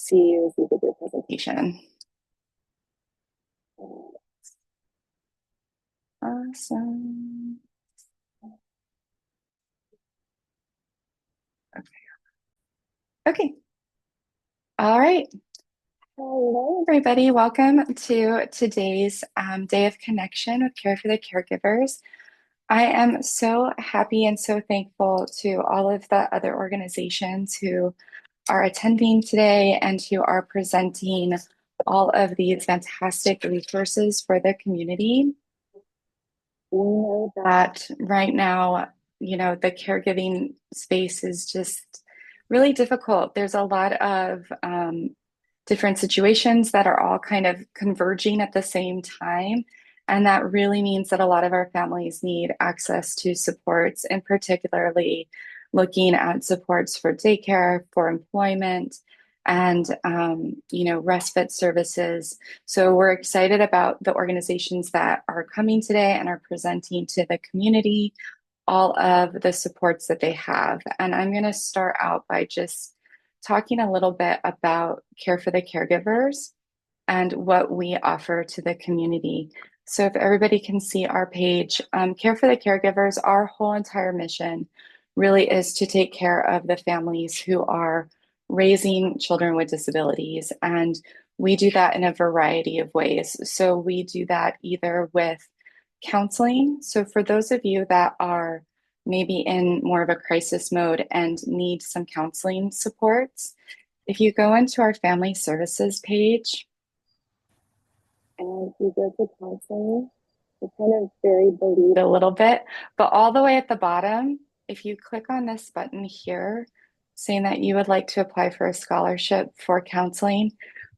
see you as you give your presentation. Awesome. Okay. All right. Hello, everybody. Welcome to today's Day of Connection with Care for the Caregivers. I am so happy and so thankful to all of the other organizations who are attending today and who are presenting all of these fantastic resources for the community. We know that right now, the caregiving space is just really difficult. There's a lot of different situations that are all kind of converging at the same time. And that really means that a lot of our families need access to supports, and particularly looking at supports for daycare, for employment, and respite services. So we're excited about the organizations that are coming today and are presenting to the community all of the supports that they have. And I'm going to start out by just talking a little bit about Care for the Caregivers and what we offer to the community. So if everybody can see our page, Care for the Caregivers, our whole entire mission really is to take care of the families who are raising children with disabilities. And we do that in a variety of ways. So we do that either with counseling. So for those of you that are maybe in more of a crisis mode and need some counseling supports, if you go into our family services page and you go to counseling, we kind of bury the lead a little bit, but all the way at the bottom, if you click on this button here, saying that you would like to apply for a scholarship for counseling,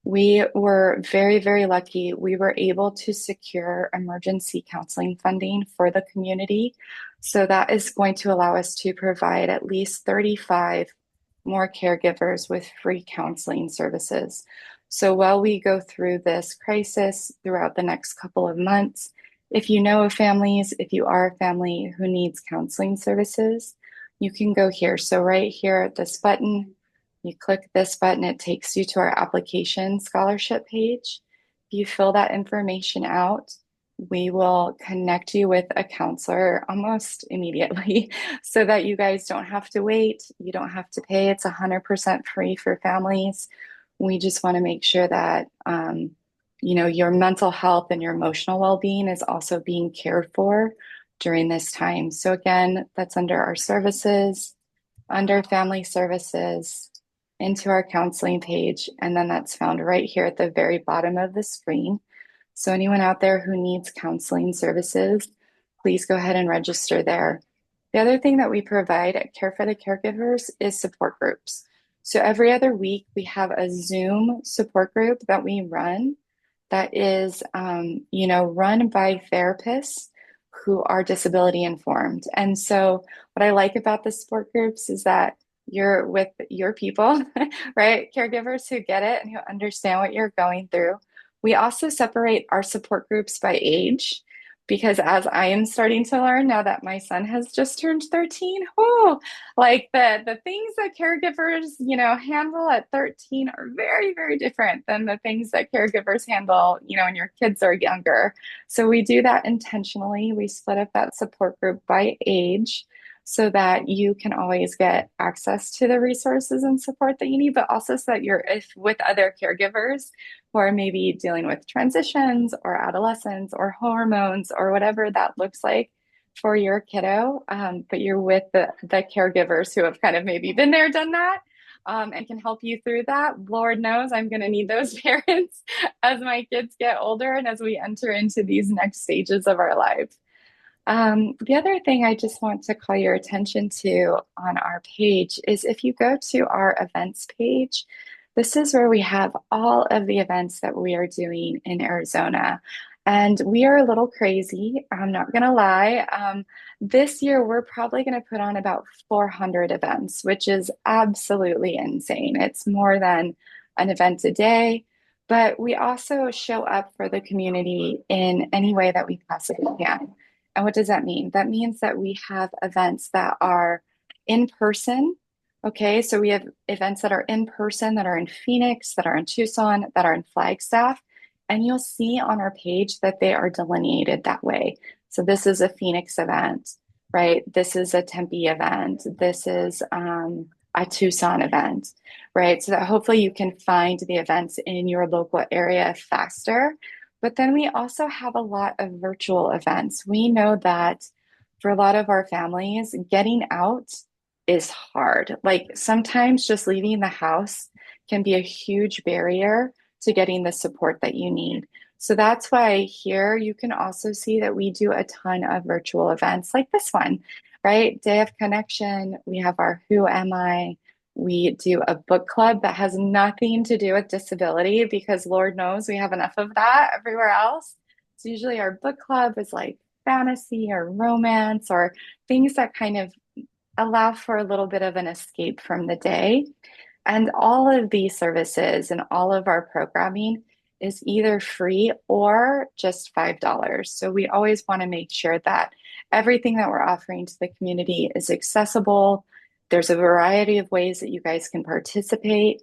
we were very, very lucky. We were able to secure emergency counseling funding for the community. So that is going to allow us to provide at least 35 more caregivers with free counseling services. So while we go through this crisis throughout the next couple of months, if you know of families, if you are a family who needs counseling services, you can go here. So right here at this button, you click this button, it takes you to our application scholarship page. If you fill that information out, we will connect you with a counselor almost immediately so that you guys don't have to wait. You don't have to pay. It's 100% free for families. We just want to make sure that your mental health and your emotional well-being is also being cared for during this time. So again, that's under our services, under family services, into our counseling page, and then that's found right here at the very bottom of the screen. So anyone out there who needs counseling services, please go ahead and register there. The other thing that we provide at Care for the Caregivers is support groups. So every other week, we have a Zoom support group that we run that is, run by therapists who are disability informed. And so what I like about the support groups is that you're with your people, right? Caregivers who get it and who understand what you're going through. We also separate our support groups by age because as I am starting to learn now that my son has just turned 13, like the things that caregivers, handle at 13 are very, very different than the things that caregivers handle, when your kids are younger. So we do that intentionally. We split up that support group by age so that you can always get access to the resources and support that you need, but also so that you're with other caregivers who are maybe dealing with transitions or adolescence or hormones or whatever that looks like for your kiddo. But you're with the caregivers who have kind of maybe been there, done that. And can help you through that. Lord knows I'm going to need those parents as my kids get older and as we enter into these next stages of our lives. The other thing I just want to call your attention to on our page is if you go to our events page, this is where we have all of the events that we are doing in Arizona. And we are a little crazy, I'm not going to lie. This year, we're probably going to put on about 400 events, which is absolutely insane. It's more than an event a day. But we also show up for the community in any way that we possibly can. And what does that mean? That means that we have events that are in person Okay, so we have events that are in person, that are in Phoenix, that are in Tucson, that are in Flagstaff, and you'll see on our page that they are delineated that way. So this is a Phoenix event, right? This is a Tempe event. This is a Tucson event, right? So that hopefully you can find the events in your local area faster. But then we also have a lot of virtual events. We know that for a lot of our families, getting out is hard. Like sometimes just leaving the house can be a huge barrier to getting the support that you need. So that's why here you can also see that we do a ton of virtual events like this one, right? Day of Connection. We have our Who Am I? We do a book club that has nothing to do with disability because Lord knows we have enough of that everywhere else. So usually our book club is like fantasy or romance or things that kind of allow for a little bit of an escape from the day. And all of these services and all of our programming is either free or just $5. So we always want to make sure that everything that we're offering to the community is accessible. There's a variety of ways that you guys can participate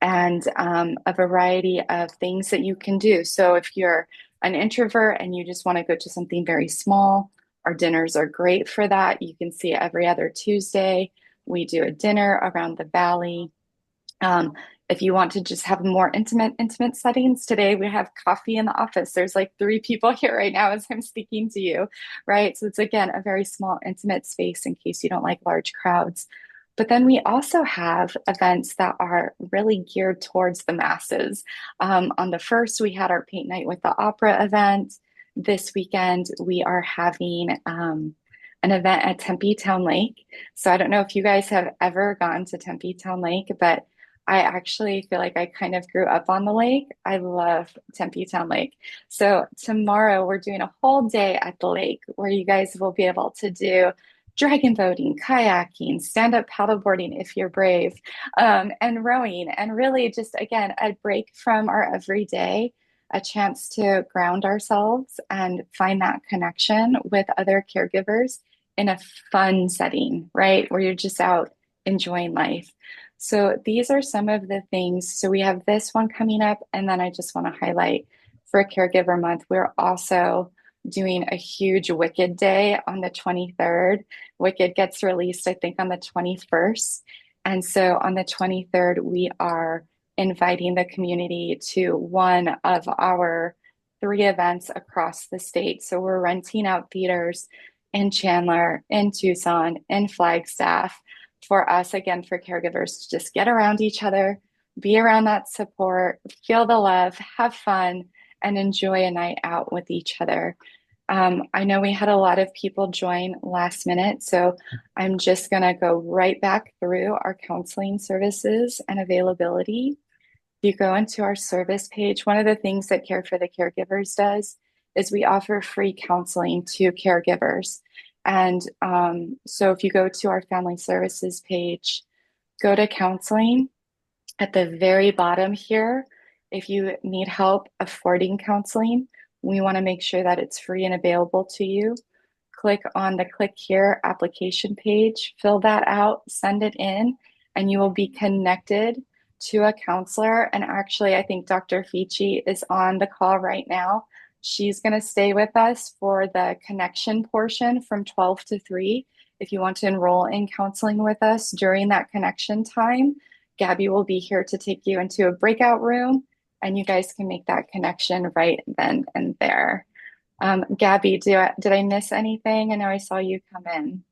and a variety of things that you can do. So if you're an introvert and you just want to go to something very small, our dinners are great for that. You can see every other Tuesday. We do a dinner around the valley. Um, if you want to just have more intimate settings, today we have coffee in the office. There's like three people here right now as I'm speaking to you, right? So it's again a very small, intimate space in case you don't like large crowds. But then we also have events that are really geared towards the masses. On the first, we had our paint night with the opera event. This weekend, we are having an event at Tempe Town Lake. So I don't know if you guys have ever gone to Tempe Town Lake, but I actually feel like I kind of grew up on the lake. I love Tempe Town Lake. So tomorrow we're doing a whole day at the lake where you guys will be able to do dragon boating, kayaking, stand-up paddleboarding if you're brave, and rowing, and really just again a break from our everyday, a chance to ground ourselves and find that connection with other caregivers in a fun setting, right? Where you're just out enjoying life. So these are some of the things. So we have this one coming up, and then I just want to highlight for Caregiver Month, we're also doing a huge Wicked Day on the 23rd. Wicked gets released, I think, on the 21st. And so on the 23rd, we are inviting the community to one of our three events across the state. So we're renting out theaters in Chandler, in Tucson, in Flagstaff for us, again, for caregivers to just get around each other, be around that support, feel the love, have fun, and enjoy a night out with each other. I know we had a lot of people join last minute, so I'm just going to go right back through our counseling services and availability. If you go into our service page, one of the things that Care for the Caregivers does is we offer free counseling to caregivers. And so if you go to our family services page, go to counseling at the very bottom here. If you need help affording counseling, we want to make sure that it's free and available to you. Click on the click here application page, fill that out, send it in, and you will be connected to a counselor. And actually, I think Dr. Fici is on the call right now. She's going to stay with us for the connection portion from 12 to 3. If you want to enroll in counseling with us during that connection time, Gabby will be here to take you into a breakout room and you guys can make that connection right then and there. Gabby, did I miss anything? I know I saw you come in.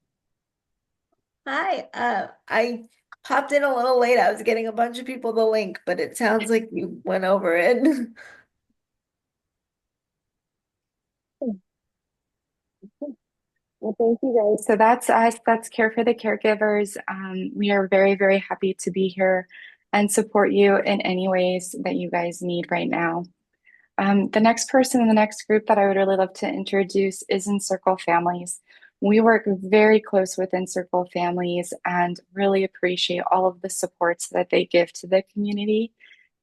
Hi, I popped in a little late. I was getting a bunch of people the link, but it sounds like you went over it. Well, thank you guys. So that's us. That's Care for the Caregivers. We are very, very happy to be here and support you in any ways that you guys need right now. The next person in the next group that I would really love to introduce is Encircle Families. We work very close with Encircle Families and really appreciate all of the supports that they give to the community.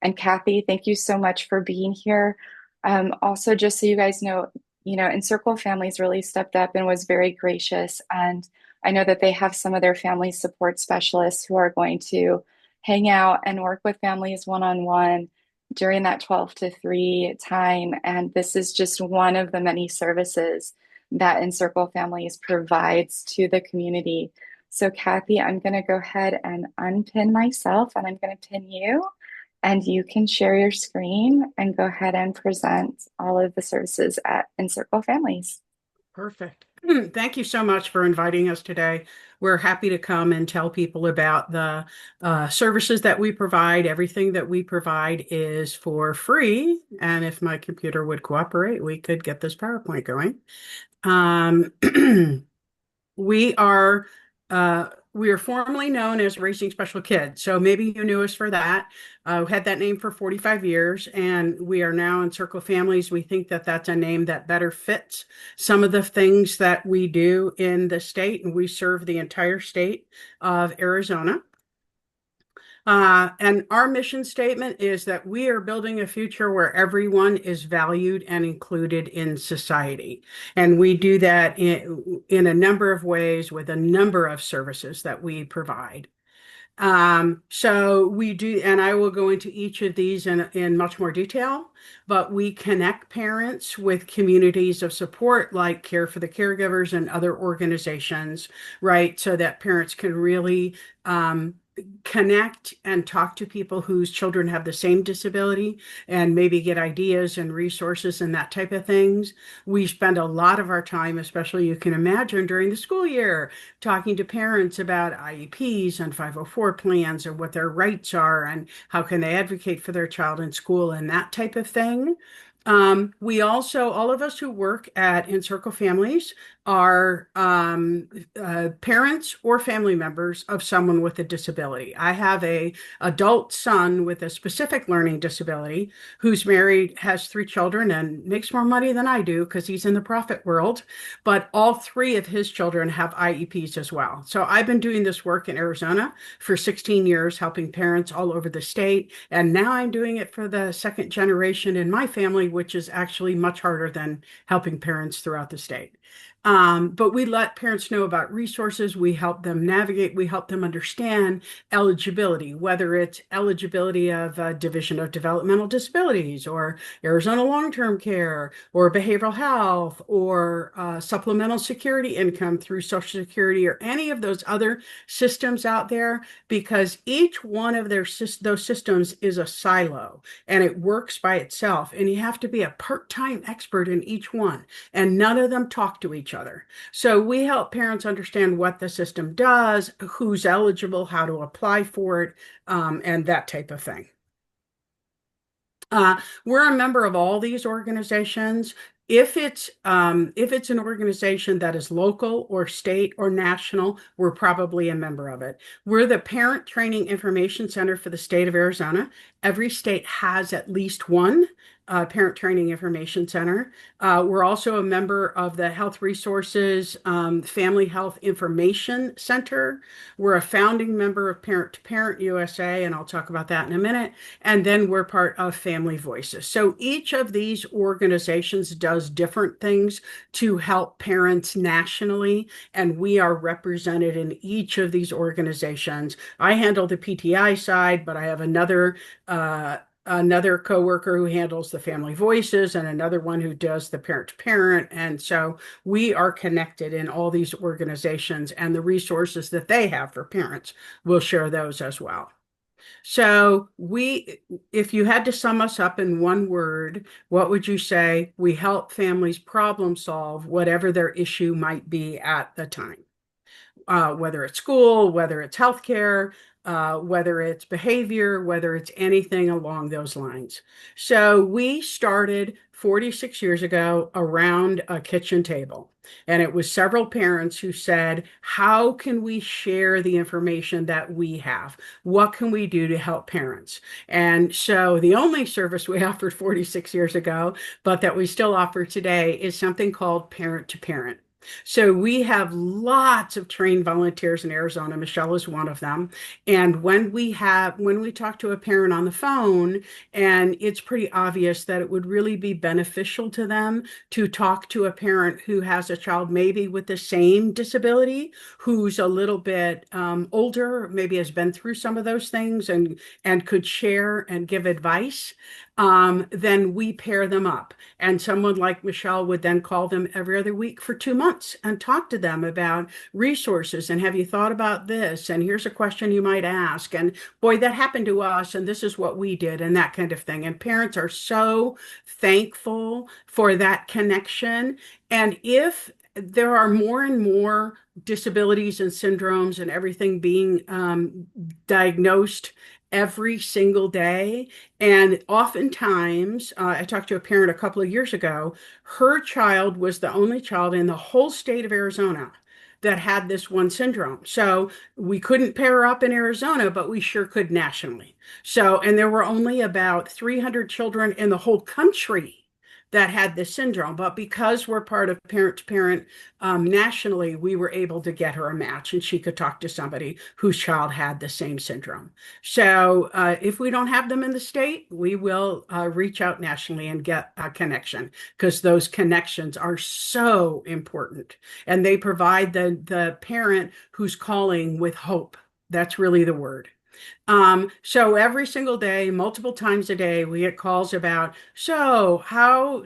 And Kathy, thank you so much for being here. Also, just so you guys know, Encircle Families really stepped up and was very gracious and I know that they have some of their family support specialists who are going to hang out and work with families one-on-one during that 12 to 3 time. And this is just one of the many services that Encircle Families provides to the community. So, Kathy, I'm going to go ahead and unpin myself and I'm going to pin you. And you can share your screen and go ahead and present all of the services at Encircle Families. Perfect. Thank you so much for inviting us today. We're happy to come and tell people about the services that we provide. Everything that we provide is for free. And if my computer would cooperate, we could get this PowerPoint going. Um, We are we are formerly known as Raising Special Kids. So maybe you knew us for that. We had that name for 45 years, and we are now Encircle Families. We think that that's a name that better fits some of the things that we do in the state, and we serve the entire state of Arizona. And our mission statement is that we are building a future where everyone is valued and included in society. And we do that in a number of ways with a number of services that we provide. So we do, and I will go into each of these in much more detail, but we connect parents with communities of support like Care for the Caregivers and other organizations, right? So that parents can really connect and talk to people whose children have the same disability and maybe get ideas and resources and that type of things. We spend a lot of our time, especially you can imagine during the school year, talking to parents about IEPs and 504 plans and what their rights are and how can they advocate for their child in school and that type of thing. We also, all of us who work at Encircle Families are parents or family members of someone with a disability. I have a adult son with a specific learning disability who's married, has 3 children, and makes more money than I do because he's in the profit world. But all 3 of his children have IEPs as well. So I've been doing this work in Arizona for 16 years, helping parents all over the state. And now I'm doing it for the second generation in my family, which is actually much harder than helping parents throughout the state. But we let parents know about resources. We help them navigate. We help them understand eligibility, whether it's eligibility of Division of Developmental Disabilities or Arizona long-term care or behavioral health or supplemental security income through Social Security or any of those other systems out there, because each one of those systems is a silo and it works by itself. And you have to be a part-time expert in each one, and none of them talk to each other. So we help parents understand what the system does, who's eligible, how to apply for it, and that type of thing. We're a member of all these organizations. If it's an organization that is local or state or national, we're probably a member of it. We're the Parent Training Information Center for the state of Arizona. Every state has at least one Parent Training Information Center. We're also a member of the Health Resources Family Health Information Center. We're a founding member of Parent to Parent USA, and I'll talk about that in a minute. And then we're part of Family Voices. So each of these organizations does different things to help parents nationally, and we are represented in each of these organizations. I handle the PTI side, but I have another coworker who handles the Family Voices and another one who does the Parent to Parent. And so we are connected in all these organizations, and the resources that they have for parents, we'll share those as well. So if you had to sum us up in one word, what would you say? We help families problem solve whatever their issue might be at the time, whether it's school, whether it's healthcare, whether it's behavior, whether it's anything along those lines. So we started 46 years ago around a kitchen table. And it was several parents who said, how can we share the information that we have? What can we do to help parents? And so the only service we offered 46 years ago, but that we still offer today, is something called Parent to Parent. So we have lots of trained volunteers in Arizona. Michelle is one of them. And when we talk to a parent on the phone, and it's pretty obvious that it would really be beneficial to them to talk to a parent who has a child maybe with the same disability, who's a little bit older, maybe has been through some of those things and could share and give advice, then we pair them up. And someone like Michelle would then call them every other week for 2 months and talk to them about resources. And have you thought about this? And here's a question you might ask. And boy, that happened to us. And this is what we did, and that kind of thing. And parents are so thankful for that connection. And if there are more and more disabilities and syndromes and everything being diagnosed every single day. And oftentimes, I talked to a parent a couple of years ago. Her child was the only child in the whole state of Arizona that had this one syndrome. So we couldn't pair up in Arizona, but we sure could nationally. So, and there were only about 300 children in the whole country that had this syndrome. But because we're part of Parent to Parent nationally, we were able to get her a match and she could talk to somebody whose child had the same syndrome. So if we don't have them in the state, we will reach out nationally and get a connection, because those connections are so important. And they provide the parent who's calling with hope. That's really the word. So every single day, multiple times a day, we get calls about, so how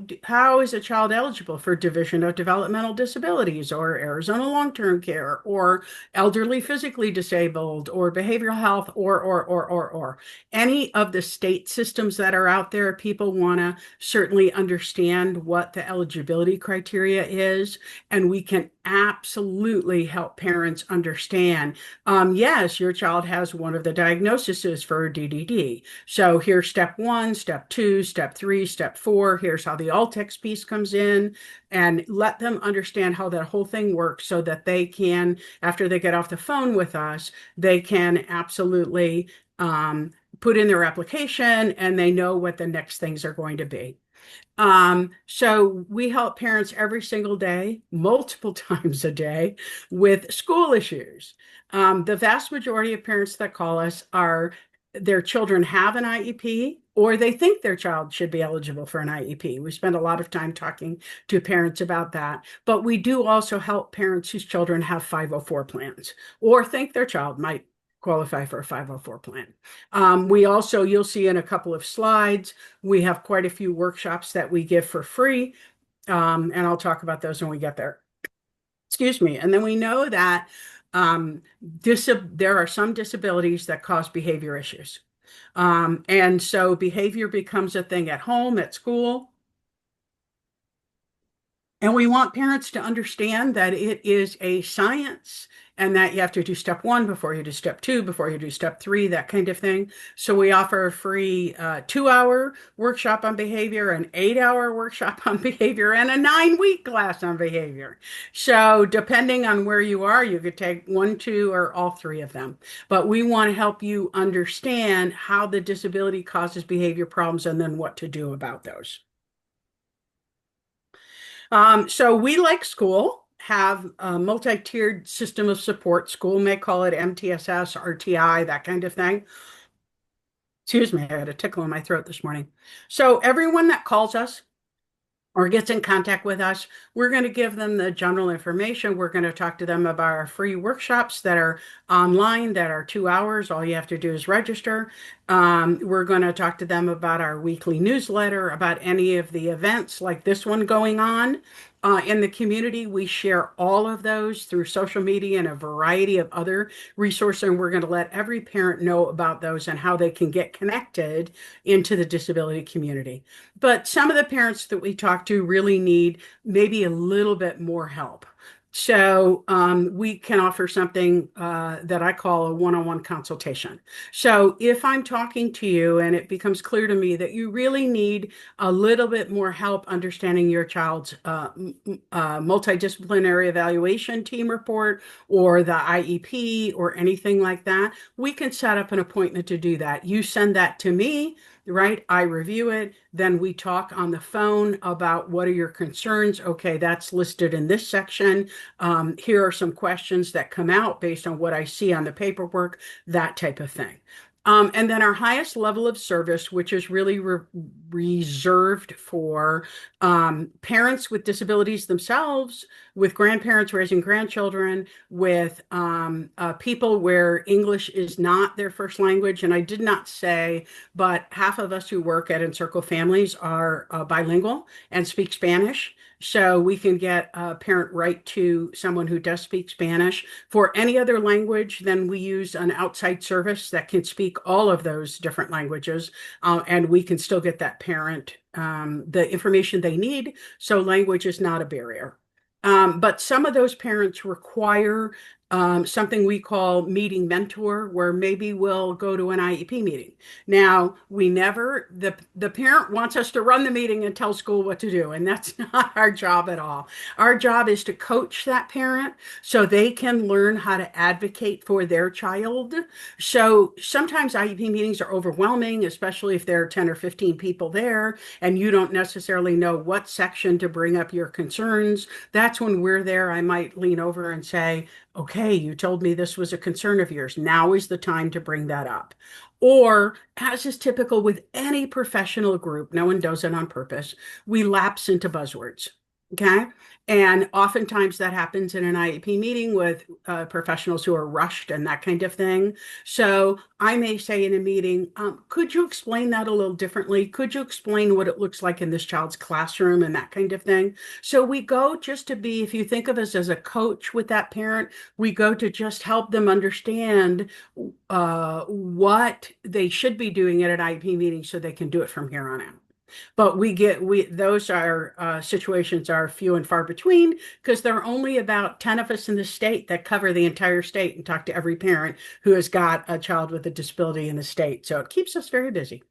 is a child eligible for Division of Developmental Disabilities or Arizona long-term care or elderly physically disabled or behavioral health or any of the state systems that are out there. People want to certainly understand what the eligibility criteria is, and we can absolutely help parents understand. Yes, your child has one of the diagnoses for DDD. So here's step one, step two, step three, step four. Here's how the alt text piece comes in, and let them understand how that whole thing works so that they can, after they get off the phone with us, they can absolutely put in their application and they know what the next things are going to be. So we help parents every single day, multiple times a day, with school issues. The vast majority of parents that call us are their children have an IEP or they think their child should be eligible for an IEP. We spend a lot of time talking to parents about that, but we do also help parents whose children have 504 plans or think their child might qualify for a 504 plan. We also, you'll see in a couple of slides, we have quite a few workshops that we give for free, and I'll talk about those when we get there. Excuse me. And then we know that there are some disabilities that cause behavior issues. And so behavior becomes a thing at home, at school. And we want parents to understand that it is a science and that you have to do step one before you do step two, before you do step three, that kind of thing. So we offer a free 2-hour workshop on behavior, an 8-hour workshop on behavior, and a 9-week class on behavior. So depending on where you are, you could take one, two, or all three of them. But we want to help you understand how the disability causes behavior problems and then what to do about those. So we, like school, have a multi-tiered system of support. School may call it MTSS, RTI, that kind of thing. Excuse me, I had a tickle in my throat this morning. So everyone that calls us or gets in contact with us, we're going to give them the general information. We're going to talk to them about our free workshops that are online, that are 2 hours. All you have to do is register. We're going to talk to them about our weekly newsletter, about any of the events like this one going on. In the community, we share all of those through social media and a variety of other resources, and we're going to let every parent know about those and how they can get connected into the disability community. But some of the parents that we talk to really need maybe a little bit more help. So we can offer something that I call a one-on-one consultation. So if I'm talking to you and it becomes clear to me that you really need a little bit more help understanding your child's multidisciplinary evaluation team report or the IEP or anything like that, we can set up an appointment to do that. You send that to me. right? I review it. Then we talk on the phone about what are your concerns? Okay, that's listed in this section. Here are some questions that come out based on what I see on the paperwork, that type of thing. And then our highest level of service, which is really reserved for parents with disabilities themselves, with grandparents raising grandchildren, with people where English is not their first language. And I did not say, but half of us who work at Encircle Families are bilingual and speak Spanish. So we can get a parent right to someone who does speak Spanish. For any other language, then we use an outside service that can speak all of those different languages, and we can still get that parent the information they need. So language is not a barrier. But some of those parents require something we call meeting mentor, where maybe we'll go to an IEP meeting. Now, we never, the parent wants us to run the meeting and tell school what to do, and that's not our job at all. Our job is to coach that parent so they can learn how to advocate for their child. So sometimes IEP meetings are overwhelming, especially if there are 10 or 15 people there and you don't necessarily know what section to bring up your concerns. That's when we're there. I might lean over and say, okay, you told me this was a concern of yours. Now is the time to bring that up. Or, as is typical with any professional group, no one does it on purpose, we lapse into buzzwords. Okay. And oftentimes that happens in an IEP meeting with professionals who are rushed and that kind of thing. So I may say in a meeting, could you explain that a little differently? Could you explain what it looks like in this child's classroom and that kind of thing? So we go just to be, if you think of us as a coach with that parent, we go to just help them understand what they should be doing at an IEP meeting so they can do it from here on out. But we those are situations are few and far between because there are only about 10 of us in the state that cover the entire state and talk to every parent who has got a child with a disability in the state. So it keeps us very busy.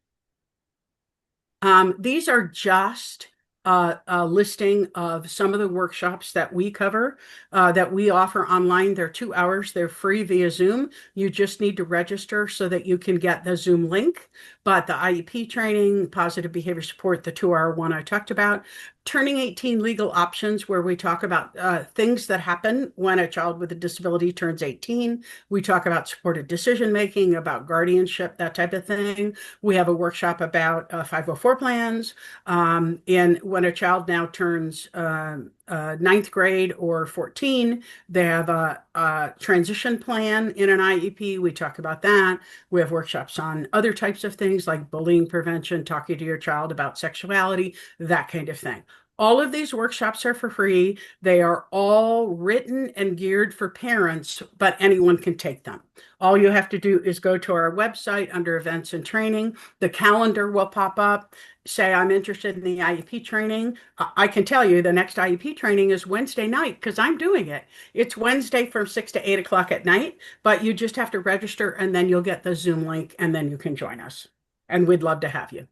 These are just a listing of some of the workshops that we cover, that we offer online. They're 2 hours. They're free via Zoom. You just need to register so that you can get the Zoom link. But the IEP training, positive behavior support, the 2 hour one I talked about, turning 18 legal options, where we talk about things that happen when a child with a disability turns 18. We talk about supported decision making, about guardianship, that type of thing. We have a workshop about 504 plans. And when a child now turns ninth grade or 14, they have a transition plan in an IEP. We talk about that. We have workshops on other types of things like bullying prevention, talking to your child about sexuality, that kind of thing. All of these workshops are for free. They are all written and geared for parents, but anyone can take them. All you have to do is go to our website under events and training. The calendar will pop up. Say, I'm interested in the IEP training. I can tell you the next IEP training is Wednesday night because I'm doing it. It's Wednesday from 6 to 8 o'clock at night, but you just have to register and then you'll get the Zoom link and then you can join us. And we'd love to have you.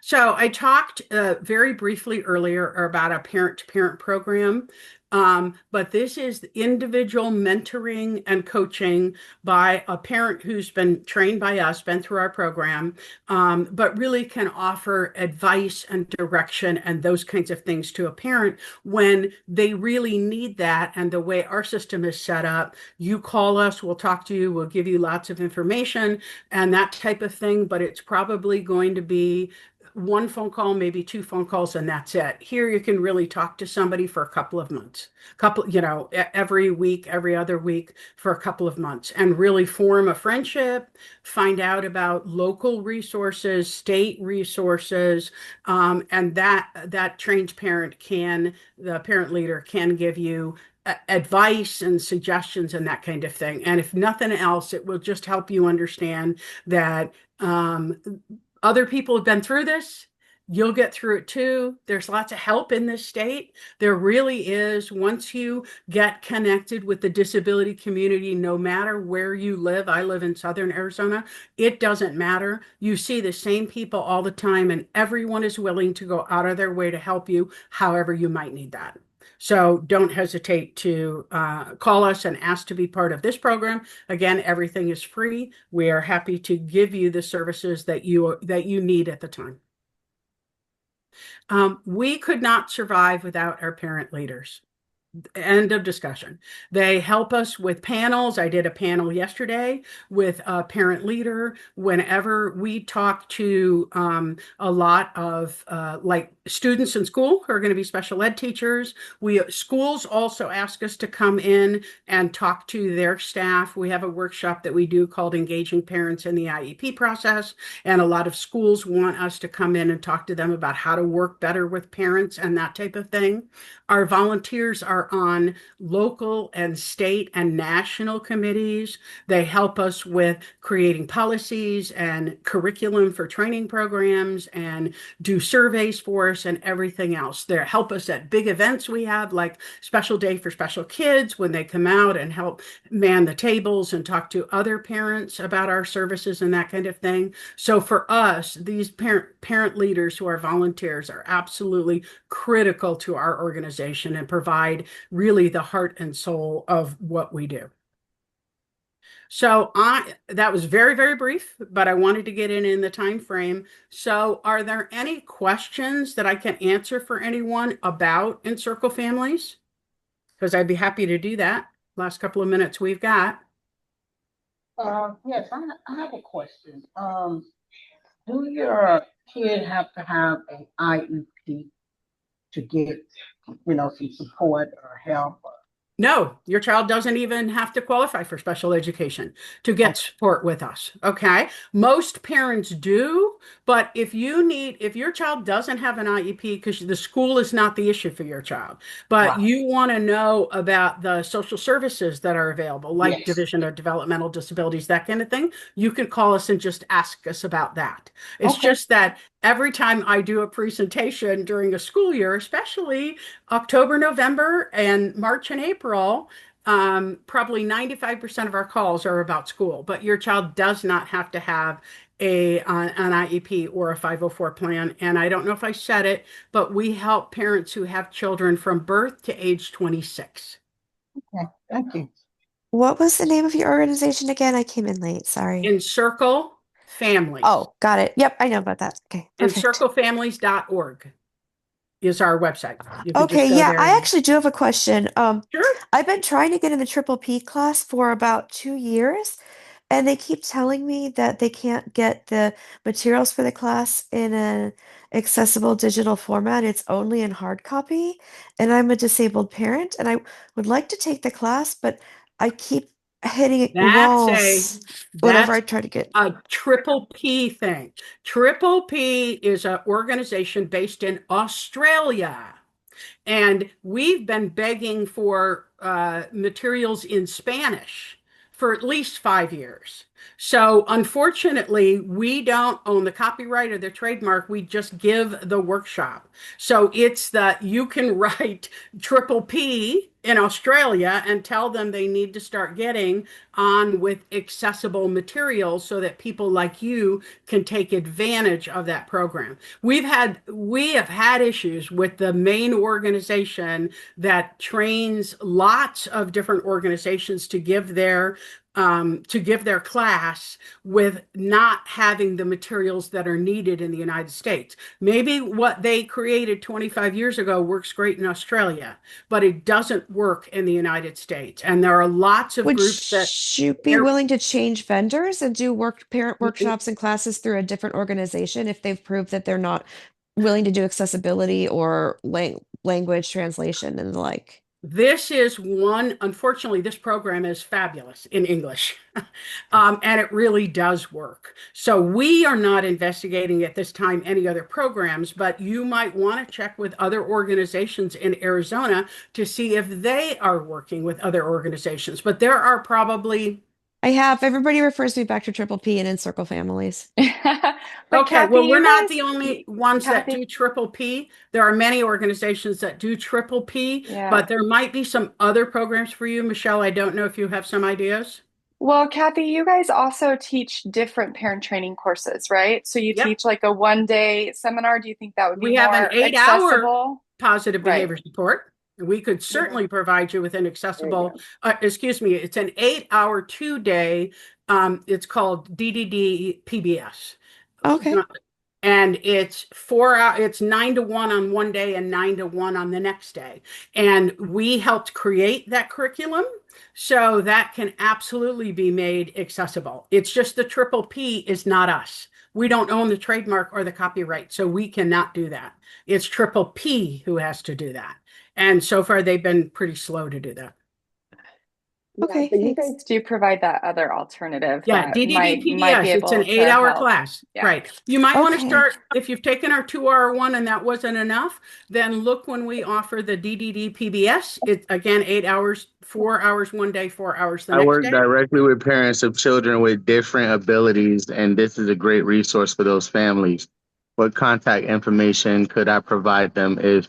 So I talked very briefly earlier about a parent-to-parent program, but this is individual mentoring and coaching by a parent who's been trained by us, been through our program, but really can offer advice and direction and those kinds of things to a parent when they really need that. And the way our system is set up, you call us, we'll talk to you, we'll give you lots of information and that type of thing, but it's probably going to be one phone call, maybe two phone calls, and that's it. Here you can really talk to somebody for a couple of months, every week, every other week for a couple of months and really form a friendship, find out about local resources, state resources, and that trained parent the parent leader can give you advice and suggestions and that kind of thing. And if nothing else, it will just help you understand that other people have been through this. You'll get through it too. There's lots of help in this state. There really is. Once you get connected with the disability community, no matter where you live, I live in Southern Arizona, it doesn't matter. You see the same people all the time, and everyone is willing to go out of their way to help you however you might need that. So don't hesitate to call us and ask to be part of this program. Again, everything is free. We are happy to give you the services that you need at the time. We could not survive without our parent leaders. End of discussion. They help us with panels. I did a panel yesterday with a parent leader. Whenever we talk to a lot of like students in school who are going to be special ed teachers, we schools also ask us to come in and talk to their staff. We have a workshop that we do called Engaging Parents in the IEP Process, and a lot of schools want us to come in and talk to them about how to work better with parents and that type of thing. Our volunteers are on local and state and national committees. They help us with creating policies and curriculum for training programs and do surveys for us and everything else. They help us at big events we have, like Special Day for Special Kids, when they come out and help man the tables and talk to other parents about our services and that kind of thing. So for us, these parent leaders who are volunteers are absolutely critical to our organization and provide really the heart and soul of what we do. So I that was very, very brief, but I wanted to get in the time frame. So are there any questions that I can answer for anyone about Encircle Families? Because I'd be happy to do that. Last couple of minutes we've got. Yes, I have a question. Do your kid have to have an IEP to get, some support or help? No, your child doesn't even have to qualify for special education to get support with us. Okay. Most parents do, but if your child doesn't have an IEP, because the school is not the issue for your child, but Right. you want to know about the social services that are available, like Yes. Division of Developmental Disabilities, that kind of thing, you can call us and just ask us about that. It's Okay. just that every time I do a presentation during a school year, especially October, November, and March and April, probably 95% of our calls are about school, but your child does not have to have an IEP or a 504 plan. And I don't know if I said it, but we help parents who have children from birth to age 26. Okay. Thank you. What was the name of your organization again? I came in late. Sorry. Encircle Families. Oh, got it. Yep, I know about that. Okay, perfect. Encirclefamilies.org is our website. You can just Okay, go yeah, there I and actually do have a question. sure. I've been trying to get in the triple P class for about 2 years, and they keep telling me that they can't get the materials for the class in an accessible digital format. It's only in hard copy, and I'm a disabled parent, and I would like to take the class, but I keep hitting That's a walls whenever that's I try to get. a triple P thing. Triple P is an organization based in Australia. And we've been begging for materials in Spanish for at least 5 years. So unfortunately, we don't own the copyright or the trademark. We just give the workshop. So it's that you can write triple P in Australia and tell them they need to start getting on with accessible materials so that people like you can take advantage of that program. We have had issues with the main organization that trains lots of different organizations to give their class with not having the materials that are needed in the United States. Maybe what they created 25 years ago works great in Australia, but it doesn't work in the United States. And there are lots of Would groups that you be they're willing to change vendors and do parent workshops and classes through a different organization if they've proved that they're not willing to do accessibility or language translation and the like? Unfortunately, this program is fabulous in English, and it really does work. So we are not investigating at this time any other programs, but you might want to check with other organizations in Arizona to see if they are working with other organizations. But there are probably I have. Everybody refers me back to Triple P and Encircle Families. But Okay, Kathy, well, we're you not guys, the only ones that Kathy, do triple P. There are many organizations that do triple P, yeah. but there might be some other programs for you. Michelle, I don't know if you have some ideas. Well, Kathy, you guys also teach different parent training courses, right? So you Yep. teach like a 1 day seminar. Do you think that would be We have an more 8 hour accessible? positive Right. behavior support. We could certainly provide you with an There you accessible, go. excuse me, it's an 8 hour, 2 day. It's called DDD PBS. Okay. And it's 4 hours, it's 9 to 1 on one day and 9 to 1 on the next day. And we helped create that curriculum so that can absolutely be made accessible. It's just the triple P is not us. We don't own the trademark or the copyright, so we cannot do that. It's triple P who has to do that. And so far, they've been pretty slow to do that. Yeah, Okay, but you thanks. guys do provide that other alternative Yeah, that DDD might be PBS, it's an able eight to hour help. class. Yeah. Right. You might want to Okay. start, if you've taken our 2 hour one and that wasn't enough, then look when we offer the DDD PBS. It's again 8 hours, 4 hours one day, 4 hours the I next work day. directly with parents of children with different abilities, and this is a great resource for those families. What contact information could I provide them if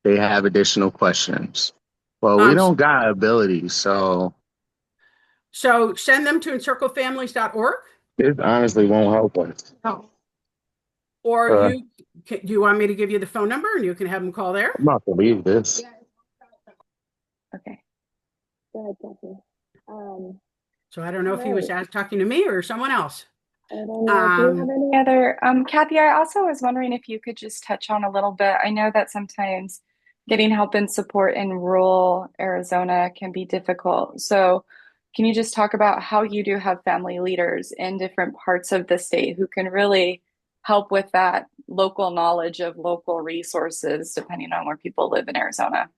they have additional questions? Well, we Um, don't got abilities, so so send them to encirclefamilies.org, this honestly won't help us. or Uh, do you want me to give you the phone number and you can have them call there? I'm not gonna leave this. Okay. Go ahead, Kathy. So I don't know if he was Right. talking to me or someone else. I don't know. Do you have Um, any other, Kathy, I also was wondering if you could just touch on a little bit. I know that sometimes getting help and support in rural Arizona can be difficult. So can you just talk about how you do have family leaders in different parts of the state who can really help with that local knowledge of local resources, depending on where people live in Arizona?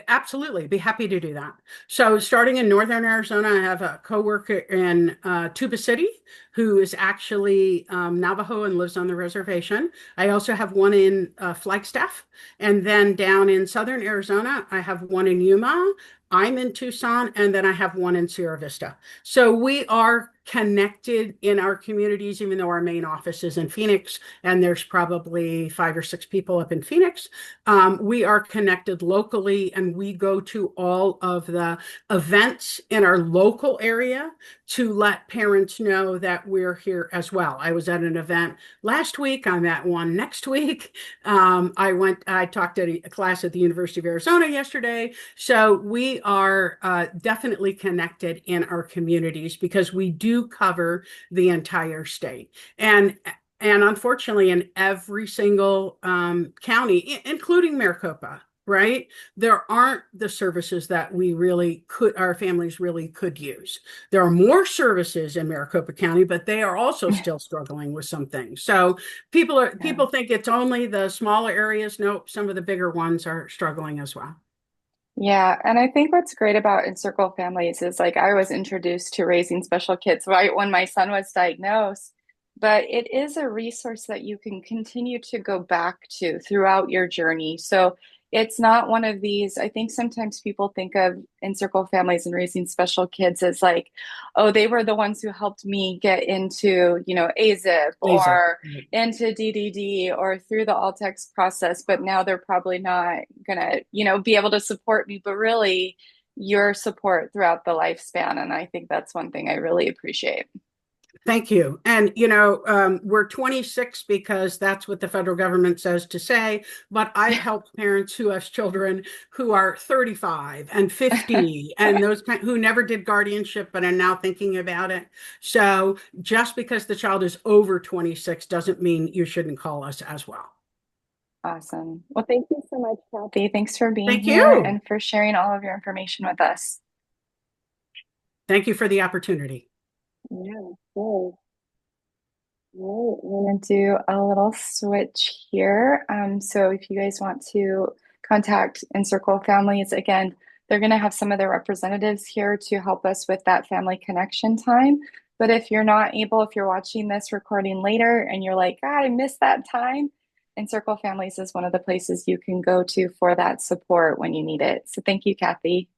Absolutely, be happy to do that. So, starting in Northern Arizona, I have a coworker in Tuba City who is actually Navajo and lives on the reservation. I also have one in Flagstaff, and then down in Southern Arizona, I have one in Yuma. I'm in Tucson, and then I have one in Sierra Vista. So we are connected in our communities, even though our main office is in Phoenix, and there's probably 5 or 6 people up in Phoenix. We are connected locally, and we go to all of the events in our local area to let parents know that we're here as well. I was at an event last week. I'm at one next week. I talked at a class at the University of Arizona yesterday. So we are definitely connected in our communities because we do cover the entire state. And unfortunately, in every single county, including Maricopa, right, there aren't the services that our families really could use. There are more services in Maricopa County, but they are also still struggling with some things. So Yeah. people think it's only the smaller areas. Nope, some of the bigger ones are struggling as well. Yeah, and I think what's great about Encircle Families is like I was introduced to raising special kids right when my son was diagnosed, but it is a resource that you can continue to go back to throughout your journey. So it's not one of these, I think sometimes people think of Encircle Families and raising special kids as like, oh, they were the ones who helped me get into, AZIP Lisa. or into DDD or through the Altex process, but now they're probably not gonna, be able to support me, but really your support throughout the lifespan. And I think that's one thing I really appreciate. Thank you. And, we're 26 because that's what the federal government says to say. But I've helped parents who have children who are 35 and 50 and who never did guardianship but are now thinking about it. So just because the child is over 26 doesn't mean you shouldn't call us as well. Awesome. Well, thank you so much, Kathy. Thanks for being Thank here you. and for sharing all of your information with us. Thank you for the opportunity. Yeah, cool. Right, we're gonna do a little switch here. So if you guys want to contact Encircle Families, again, they're gonna have some of their representatives here to help us with that family connection time. But if you're not able, if you're watching this recording later and you're like, God, I missed that time, Encircle Families is one of the places you can go to for that support when you need it. So thank you, Kathy.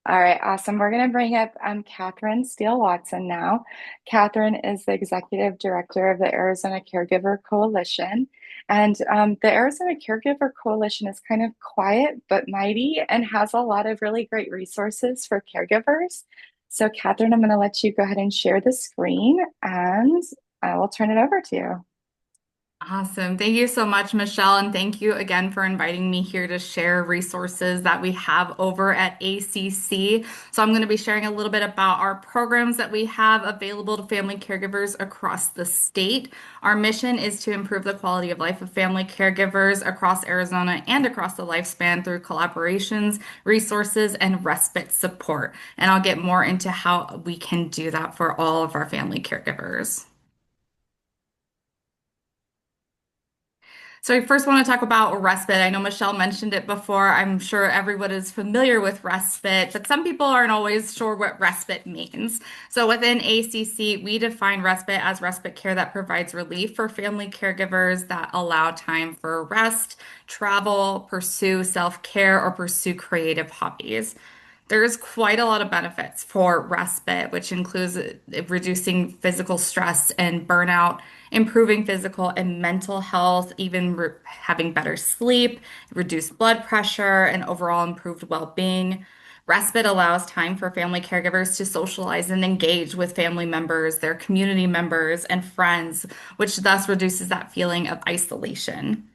All right, awesome. We're going to bring up Catherine Steele Watson now. Catherine is the executive director of the Arizona Caregiver Coalition. And the Arizona Caregiver Coalition is kind of quiet but mighty and has a lot of really great resources for caregivers. So, Catherine, I'm going to let you go ahead and share the screen and I will turn it over to you. Awesome. Thank you so much, Michelle. And thank you again for inviting me here to share resources that we have over at ACC. So, I'm going to be sharing a little bit about our programs that we have available to family caregivers across the state. Our mission is to improve the quality of life of family caregivers across Arizona and across the lifespan through collaborations, resources, and respite support. And I'll get more into how we can do that for all of our family caregivers. So I first want to talk about respite. I know Michelle mentioned it before. I'm sure everyone is familiar with respite, but some people aren't always sure what respite means. So within ACC, we define respite as respite care that provides relief for family caregivers that allow time for rest, travel, pursue self-care, or pursue creative hobbies. There's quite a lot of benefits for respite, which includes reducing physical stress and burnout, improving physical and mental health, even having better sleep, reduced blood pressure, and overall improved well-being. Respite allows time for family caregivers to socialize and engage with family members, their community members, and friends, which thus reduces that feeling of isolation.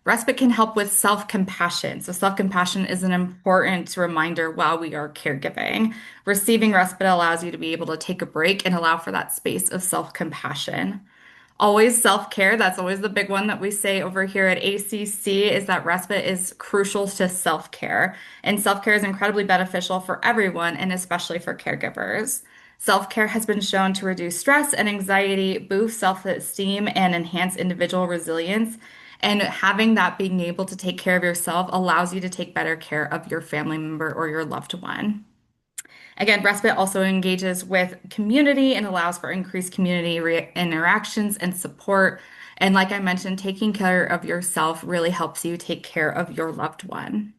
Respite can help with self-compassion. So, self-compassion is an important reminder while we are caregiving. Receiving respite allows you to be able to take a break and allow for that space of self-compassion. Always self-care. That's always the big one that we say over here at ACC is that respite is crucial to self-care. And self-care is incredibly beneficial for everyone and especially for caregivers. Self-care has been shown to reduce stress and anxiety, boost self-esteem, and enhance individual resilience. And having that being able to take care of yourself allows you to take better care of your family member or your loved one. Again, respite also engages with community and allows for increased community interactions and support. And like I mentioned, taking care of yourself really helps you take care of your loved one.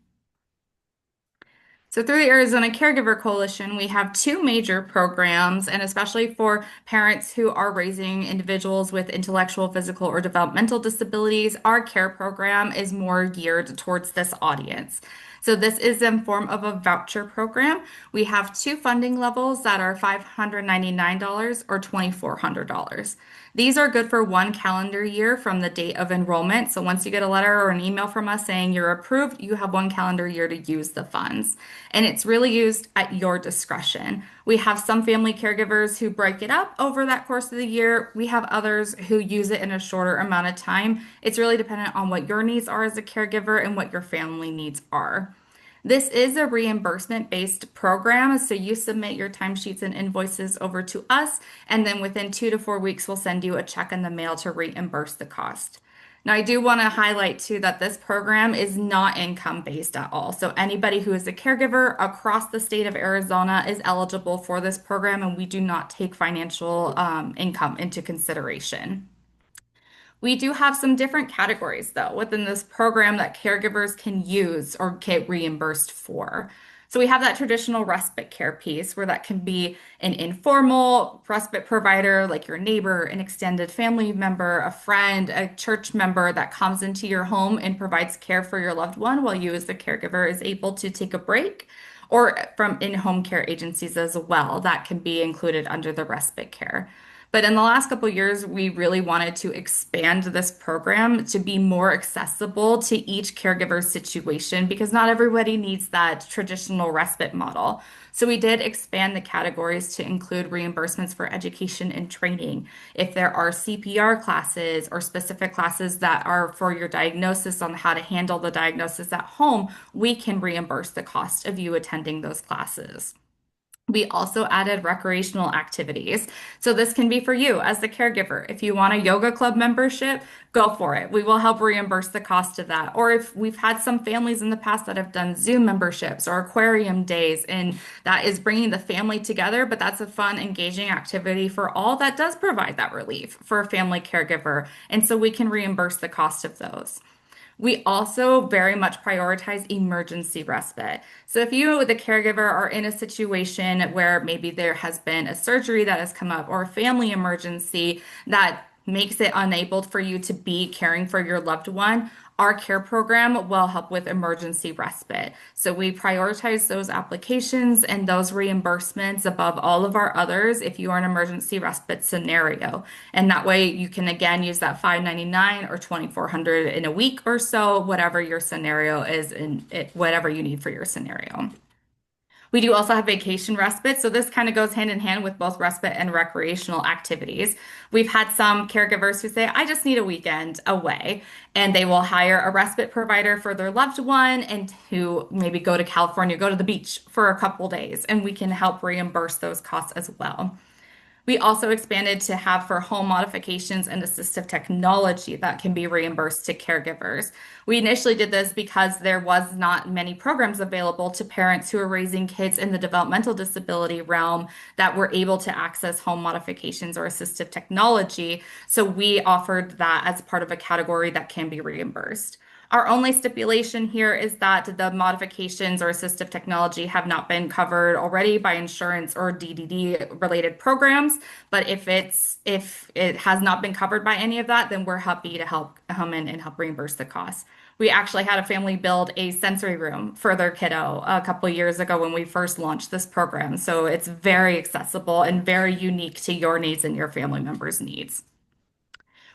So, through the Arizona Caregiver Coalition, we have two major programs, and especially for parents who are raising individuals with intellectual, physical, or developmental disabilities, our care program is more geared towards this audience. So, this is in form of a voucher program. We have two funding levels that are $599 or $2,400. These are good for 1 calendar year from the date of enrollment. So once you get a letter or an email from us saying you're approved, you have 1 calendar year to use the funds. And it's really used at your discretion. We have some family caregivers who break it up over that course of the year. We have others who use it in a shorter amount of time. It's really dependent on what your needs are as a caregiver and what your family needs are. This is a reimbursement-based program, so you submit your timesheets and invoices over to us, and then within 2 to 4 weeks, we'll send you a check in the mail to reimburse the cost. Now, I do want to highlight too that this program is not income-based at all. So anybody who is a caregiver across the state of Arizona is eligible for this program, and we do not take financial income into consideration. We do have some different categories, though, within this program that caregivers can use or get reimbursed for. So we have that traditional respite care piece where that can be an informal respite provider like your neighbor, an extended family member, a friend, a church member that comes into your home and provides care for your loved one while you as the caregiver is able to take a break. Or from in-home care agencies as well, that can be included under the respite care. But in the last couple of years, we really wanted to expand this program to be more accessible to each caregiver's situation because not everybody needs that traditional respite model. So we did expand the categories to include reimbursements for education and training. If there are CPR classes or specific classes that are for your diagnosis on how to handle the diagnosis at home, we can reimburse the cost of you attending those classes. We also added recreational activities. So this can be for you as the caregiver. If you want a yoga club membership, go for it. We will help reimburse the cost of that. Or if we've had some families in the past that have done Zoom memberships or aquarium days, and that is bringing the family together, but that's a fun, engaging activity for all that does provide that relief for a family caregiver. And so we can reimburse the cost of those. We also very much prioritize emergency respite. So if you, the caregiver, are in a situation where maybe there has been a surgery that has come up or a family emergency that makes it unable for you to be caring for your loved one, our care program will help with emergency respite. So we prioritize those applications and those reimbursements above all of our others if you are an emergency respite scenario. And that way you can again use that 599 or 2400 in a week or so, whatever your scenario is and whatever you need for your scenario. We do also have vacation respite, so this kind of goes hand in hand with both respite and recreational activities. We've had some caregivers who say, I just need a weekend away, and they will hire a respite provider for their loved one and who maybe go to California, go to the beach for a couple days, and we can help reimburse those costs as well. We also expanded to have for home modifications and assistive technology that can be reimbursed to caregivers. We initially did this because there was not many programs available to parents who are raising kids in the developmental disability realm that were able to access home modifications or assistive technology. So we offered that as part of a category that can be reimbursed. Our only stipulation here is that the modifications or assistive technology have not been covered already by insurance or DDD related programs. But if it has not been covered by any of that, then we're happy to help come in and help reimburse the costs. We actually had a family build a sensory room for their kiddo a couple years ago when we first launched this program. So it's very accessible and very unique to your needs and your family members' needs.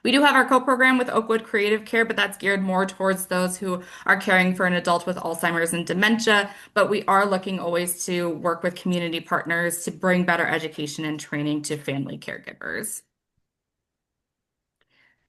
We do have our co-program with Oakwood Creative Care, but that's geared more towards those who are caring for an adult with Alzheimer's and dementia. But we are looking always to work with community partners to bring better education and training to family caregivers.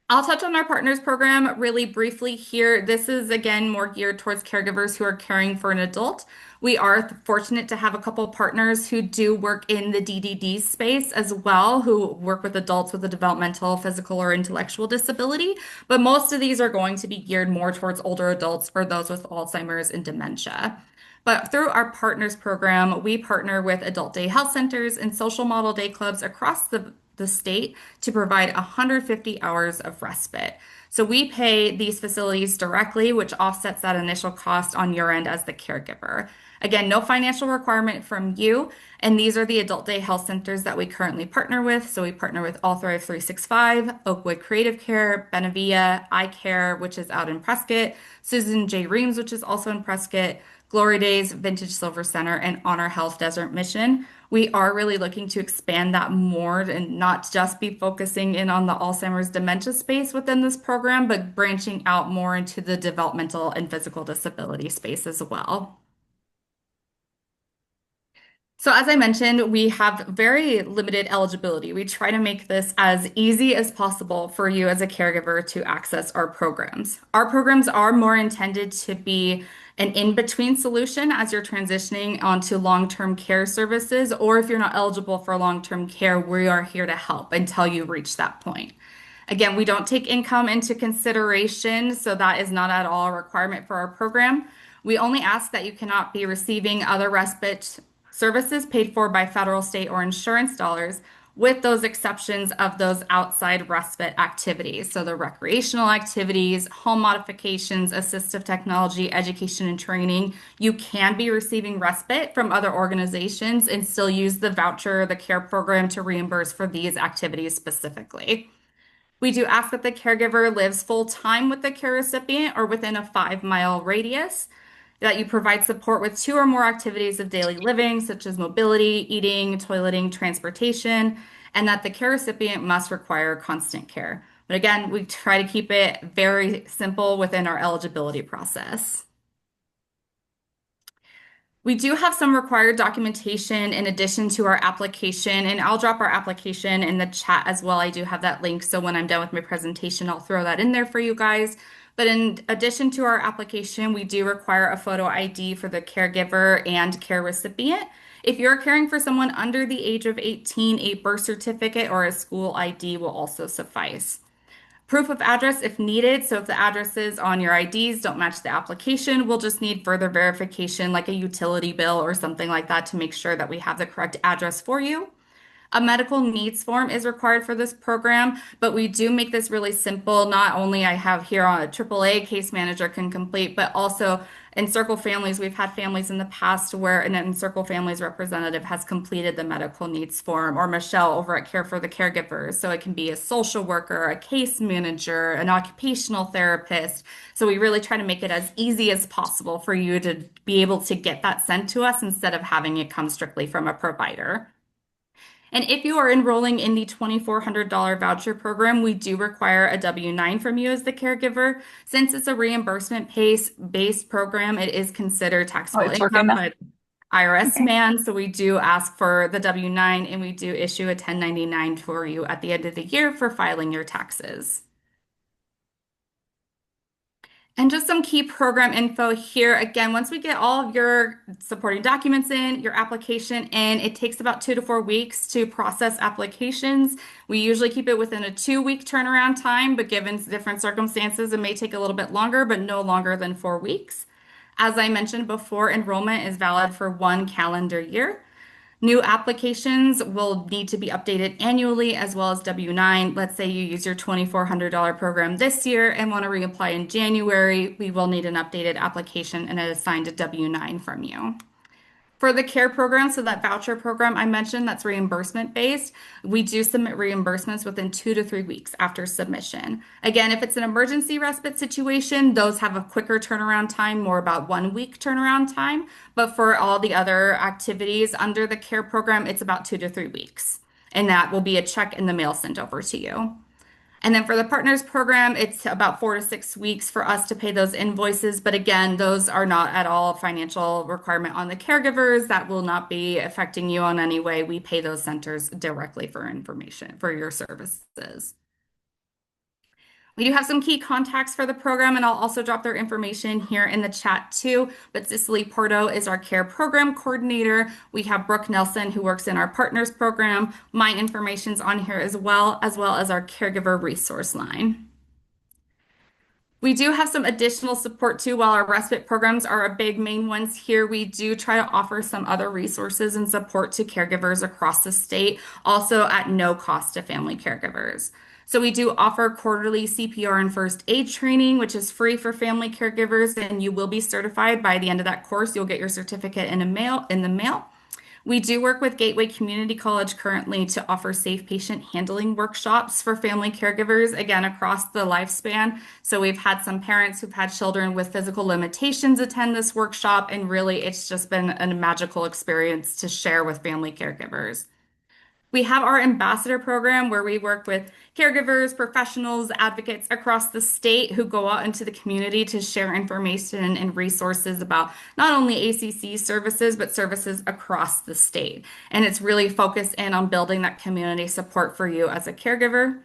I'll touch on our partners program really briefly here. This is again more geared towards caregivers who are caring for an adult. We are fortunate to have a couple partners who do work in the DDD space as well, who work with adults with a developmental, physical, or intellectual disability. But most of these are going to be geared more towards older adults or those with Alzheimer's and dementia. But through our partners program, we partner with adult day health centers and social model day clubs across the state to provide 150 hours of respite. So we pay these facilities directly, which offsets that initial cost on your end as the caregiver. Again, no financial requirement from you. And these are the adult day health centers that we currently partner with. So we partner with All Thrive 365, Oakwood Creative Care, Benevilla, Eye Care, which is out in Prescott, Susan J. Reams, which is also in Prescott, Glory Days, Vintage Silver Center, and Honor Health Desert Mission. We are really looking to expand that more and not just be focusing in on the Alzheimer's dementia space within this program, but branching out more into the developmental and physical disability space as well. So as I mentioned, we have very limited eligibility. We try to make this as easy as possible for you as a caregiver to access our programs. Our programs are more intended to be an in-between solution as you're transitioning onto long-term care services, or if you're not eligible for long-term care, we are here to help until you reach that point. Again, we don't take income into consideration, so that is not at all a requirement for our program. We only ask that you cannot be receiving other respite services paid for by federal, state, or insurance dollars, with those exceptions of those outside respite activities. So the recreational activities, home modifications, assistive technology, education and training, you can be receiving respite from other organizations and still use the voucher or the care program to reimburse for these activities specifically. We do ask that the caregiver lives full time with the care recipient or within a 5-mile radius, that you provide support with 2 or more activities of daily living, such as mobility, eating, toileting, transportation, and that the care recipient must require constant care. But again, we try to keep it very simple within our eligibility process. We do have some required documentation in addition to our application, and I'll drop our application in the chat as well. I do have that link, so when I'm done with my presentation, I'll throw that in there for you guys. But in addition to our application, we do require a photo ID for the caregiver and care recipient. If you're caring for someone under the age of 18, a birth certificate or a school ID will also suffice. Proof of address if needed. So if the addresses on your IDs don't match the application, we'll just need further verification like a utility bill or something like that to make sure that we have the correct address for you. A medical needs form is required for this program, but we do make this really simple. Not only I have here on a AAA case manager can complete, but also in Circle Families, we've had families in the past where an Encircle Families representative has completed the medical needs form, or Michelle over at Care for the Caregivers. So it can be a social worker, a case manager, an occupational therapist. So we really try to make it as easy as possible for you to be able to get that sent to us instead of having it come strictly from a provider. And if you are enrolling in the $2,400 voucher program, we do require a W-9 from you as the caregiver. Since it's a reimbursement based program, it is considered Oh, taxable it's working income now. by IRS Okay. man. So we do ask for the W-9 and we do issue a 1099 for you at the end of the year for filing your taxes. And just some key program info here. Again, once we get all of your supporting documents in, your application in, it takes about 2 to 4 weeks to process applications. We usually keep it within a 2 week turnaround time, but given different circumstances, it may take a little bit longer, but no longer than 4 weeks. As I mentioned before, enrollment is valid for 1 calendar year. New applications will need to be updated annually as well as W-9. Let's say you use your $2,400 program this year and want to reapply in January, we will need an updated application and an assigned W-9 from you. For the care program, so that voucher program I mentioned that's reimbursement based, we do submit reimbursements within 2 to 3 weeks after submission. Again, if it's an emergency respite situation, those have a quicker turnaround time, more about 1 week turnaround time. But for all the other activities under the care program, it's about 2 to 3 weeks. And that will be a check in the mail sent over to you. And then for the partners program, it's about 4 to 6 weeks for us to pay those invoices. But again, those are not at all a financial requirement on the caregivers. That will not be affecting you on any way. We pay those centers directly for information for your services. We do have some key contacts for the program, and I'll also drop their information here in the chat too. But Cicely Porto is our care program coordinator. We have Brooke Nelson, who works in our partners program. My information's on here as well as our caregiver resource line. We do have some additional support too. While our respite programs are a big main ones here, we do try to offer some other resources and support to caregivers across the state, also at no cost to family caregivers. So we do offer quarterly CPR and first aid training, which is free for family caregivers, and you will be certified by the end of that course. You'll get your certificate in the mail. We do work with Gateway Community College currently to offer safe patient handling workshops for family caregivers, again, across the lifespan. So we've had some parents who've had children with physical limitations attend this workshop, and really it's just been a magical experience to share with family caregivers. We have our ambassador program where we work with caregivers, professionals, advocates across the state who go out into the community to share information and resources about not only ACC services, but services across the state. And it's really focused in on building that community support for you as a caregiver.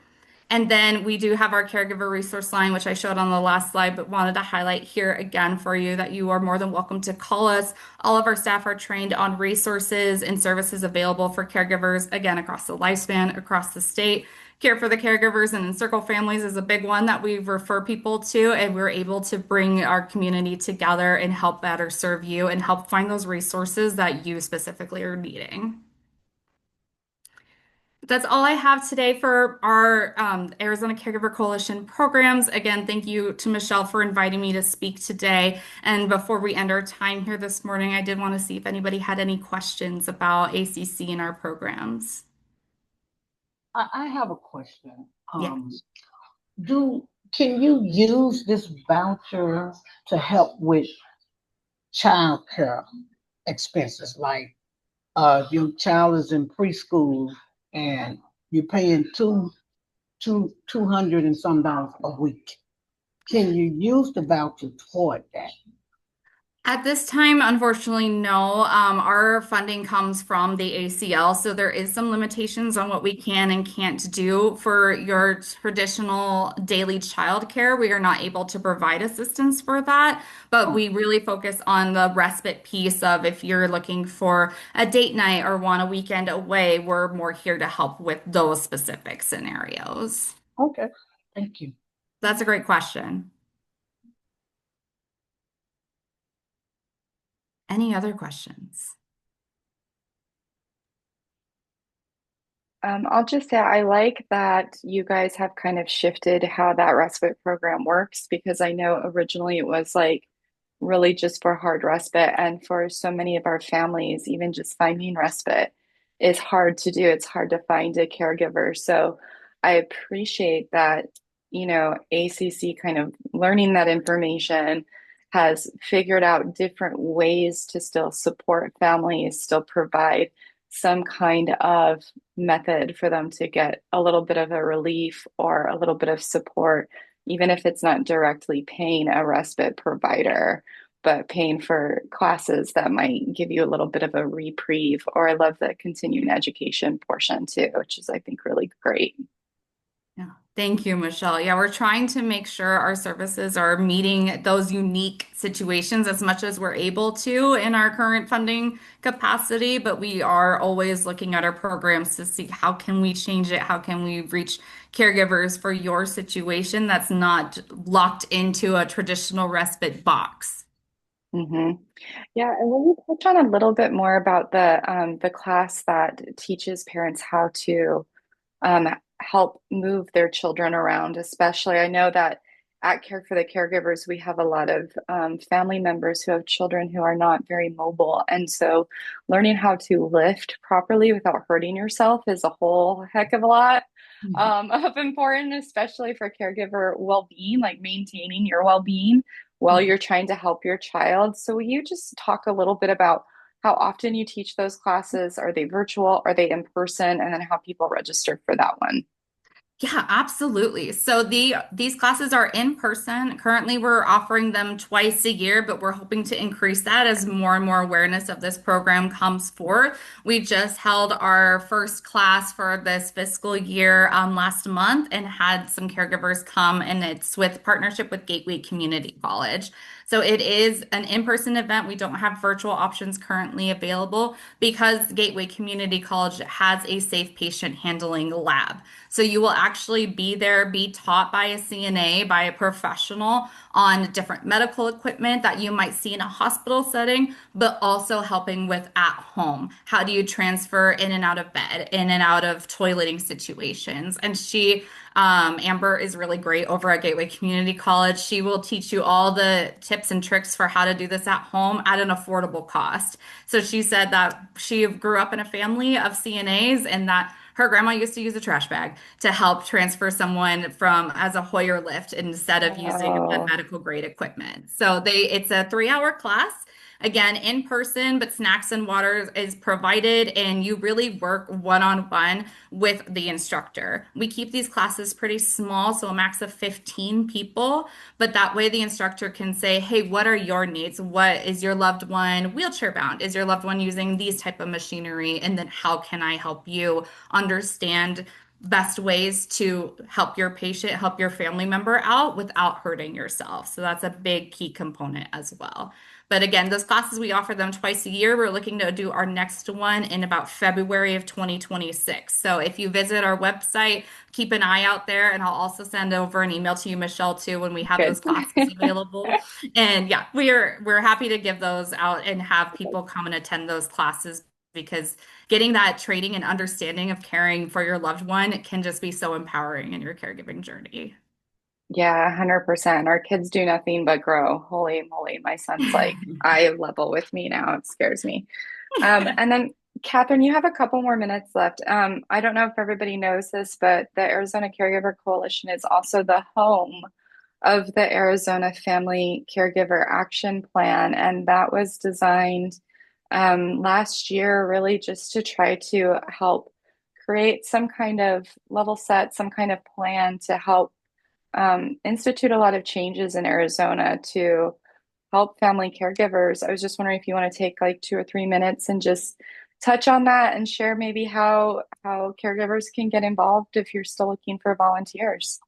And then we do have our caregiver resource line, which I showed on the last slide, but wanted to highlight here again for you that you are more than welcome to call us. All of our staff are trained on resources and services available for caregivers, again, across the lifespan, across the state. Care for the Caregivers and Encircle Families is a big one that we refer people to, and we're able to bring our community together and help better serve you and help find those resources that you specifically are needing. That's all I have today for our Arizona Caregiver Coalition programs. Again, thank you to Michelle for inviting me to speak today. And before we end our time here this morning, I did want to see if anybody had any questions about ACC and our programs. I have a question. Yeah. Can you use this voucher to help with childcare expenses? Like, your child is in preschool and you're paying $200 and some dollars a week. Can you use the voucher toward that? At this time, unfortunately, no. Our funding comes from the ACL, so there is some limitations on what we can and can't do for your traditional daily childcare. We are not able to provide assistance for that, but we really focus on the respite piece of if you're looking for a date night or want a weekend away, we're more here to help with those specific scenarios. Okay, thank you. That's a great question. Any other questions? I'll just say I like that you guys have kind of shifted how that respite program works because I know originally it was like really just for hard respite. And for so many of our families, even just finding respite is hard to do. It's hard to find a caregiver. So I appreciate that, ACC kind of learning that information has figured out different ways to still support families, still provide some kind of method for them to get a little bit of a relief or a little bit of support, even if it's not directly paying a respite provider, but paying for classes that might give you a little bit of a reprieve. Or I love the continuing education portion too, which is, I think, really great. Yeah. Thank you, Michelle. Yeah, we're trying to make sure our services are meeting those unique situations as much as we're able to in our current funding capacity, but we are always looking at our programs to see how can we change it? How can we reach caregivers for your situation that's not locked into a traditional respite box? Hmm. Yeah, and will you touch on a little bit more about the class that teaches parents how to um, help move their children around, especially. I know that at Care for the Caregivers, we have a lot of family members who have children who are not very mobile. And so learning how to lift properly without hurting yourself is a whole heck of a lot of important, especially for caregiver well-being, like maintaining your well-being while you're trying to help your child. So will you just talk a little bit about how often you teach those classes? Are they virtual? Are they in person? And then how people register for that one? Yeah, absolutely. So these classes are in person. Currently, we're offering them twice a year, but we're hoping to increase that as more and more awareness of this program comes forth. We just held our first class for this fiscal year last month and had some caregivers come, and it's with partnership with Gateway Community College. So it is an in-person event. We don't have virtual options currently available because Gateway Community College has a safe patient handling lab. So you will actually be there, be taught by a CNA, by a professional on different medical equipment that you might see in a hospital setting, but also helping with at home. How do you transfer in and out of bed, in and out of toileting situations? And Amber is really great over at Gateway Community College. She will teach you all the tips and tricks for how to do this at home at an affordable cost. So she said that she grew up in a family of CNAs and that her grandma used to use a trash bag to help transfer someone from as a Hoyer lift instead of using the Oh, medical grade equipment. So it's a 3 hour class. Again, in person, but snacks and water is provided, and you really work one-on-one with the instructor. We keep these classes pretty small, so a max of 15 people, but that way the instructor can say, hey, what are your needs? What is your loved one wheelchair bound? Is your loved one using these type of machinery? And then how can I help you understand best ways to help your patient, help your family member out without hurting yourself. So that's a big key component as well. But again, those classes we offer them twice a year. We're looking to do our next one in about February of 2026. So if you visit our website, keep an eye out there, and I'll also send over an email to you, Michelle, too, when we have good. those classes available. And yeah, we're happy to give those out and have people come and attend those classes because getting that training and understanding of caring for your loved one can just be so empowering in your caregiving journey. Yeah, 100%. Our kids do nothing but grow. Holy moly, my son's like eye level with me now. It scares me. And then, Catherine, you have a couple more minutes left. I don't know if everybody knows this, but the Arizona Caregiver Coalition is also the home of the Arizona Family Caregiver Action Plan, and that was designed last year really just to try to help create some kind of level set, some kind of plan to help institute a lot of changes in Arizona to help family caregivers. I was just wondering if you want to take like 2 or 3 minutes and just touch on that and share maybe how caregivers can get involved if you're still looking for volunteers.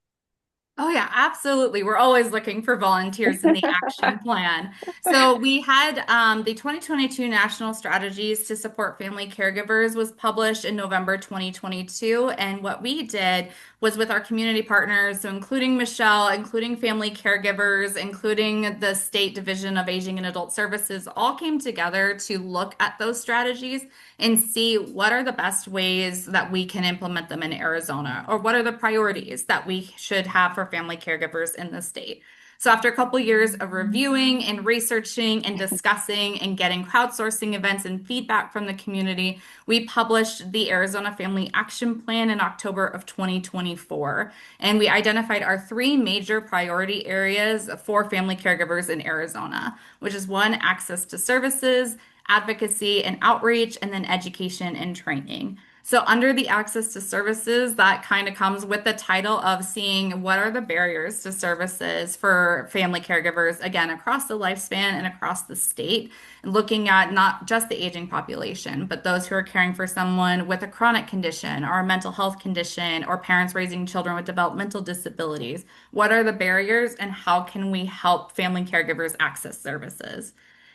Oh, yeah, absolutely. We're always looking for volunteers in the action plan. So we had the 2022 National Strategies to Support Family Caregivers was published in November 2022. And what we did was with our community partners, so including Michelle, including family caregivers, including the State Division of Aging and Adult Services, all came together to look at those strategies and see what are the best ways that we can implement them in Arizona, or what are the priorities that we should have for family caregivers in the state. So after a couple years of reviewing and researching and discussing and getting crowdsourcing events and feedback from the community, we published the Arizona Family Action Plan in October of 2024. And we identified our three major priority areas for family caregivers in Arizona, which is one, access to services, advocacy and outreach, and then education and training. So, under the access to services, that kind of comes with the title of seeing what are the barriers to services for family caregivers, again, across the lifespan and across the state, and looking at not just the aging population, but those who are caring for someone with a chronic condition or a mental health condition or parents raising children with developmental disabilities. What are the barriers and how can we help family caregivers access services?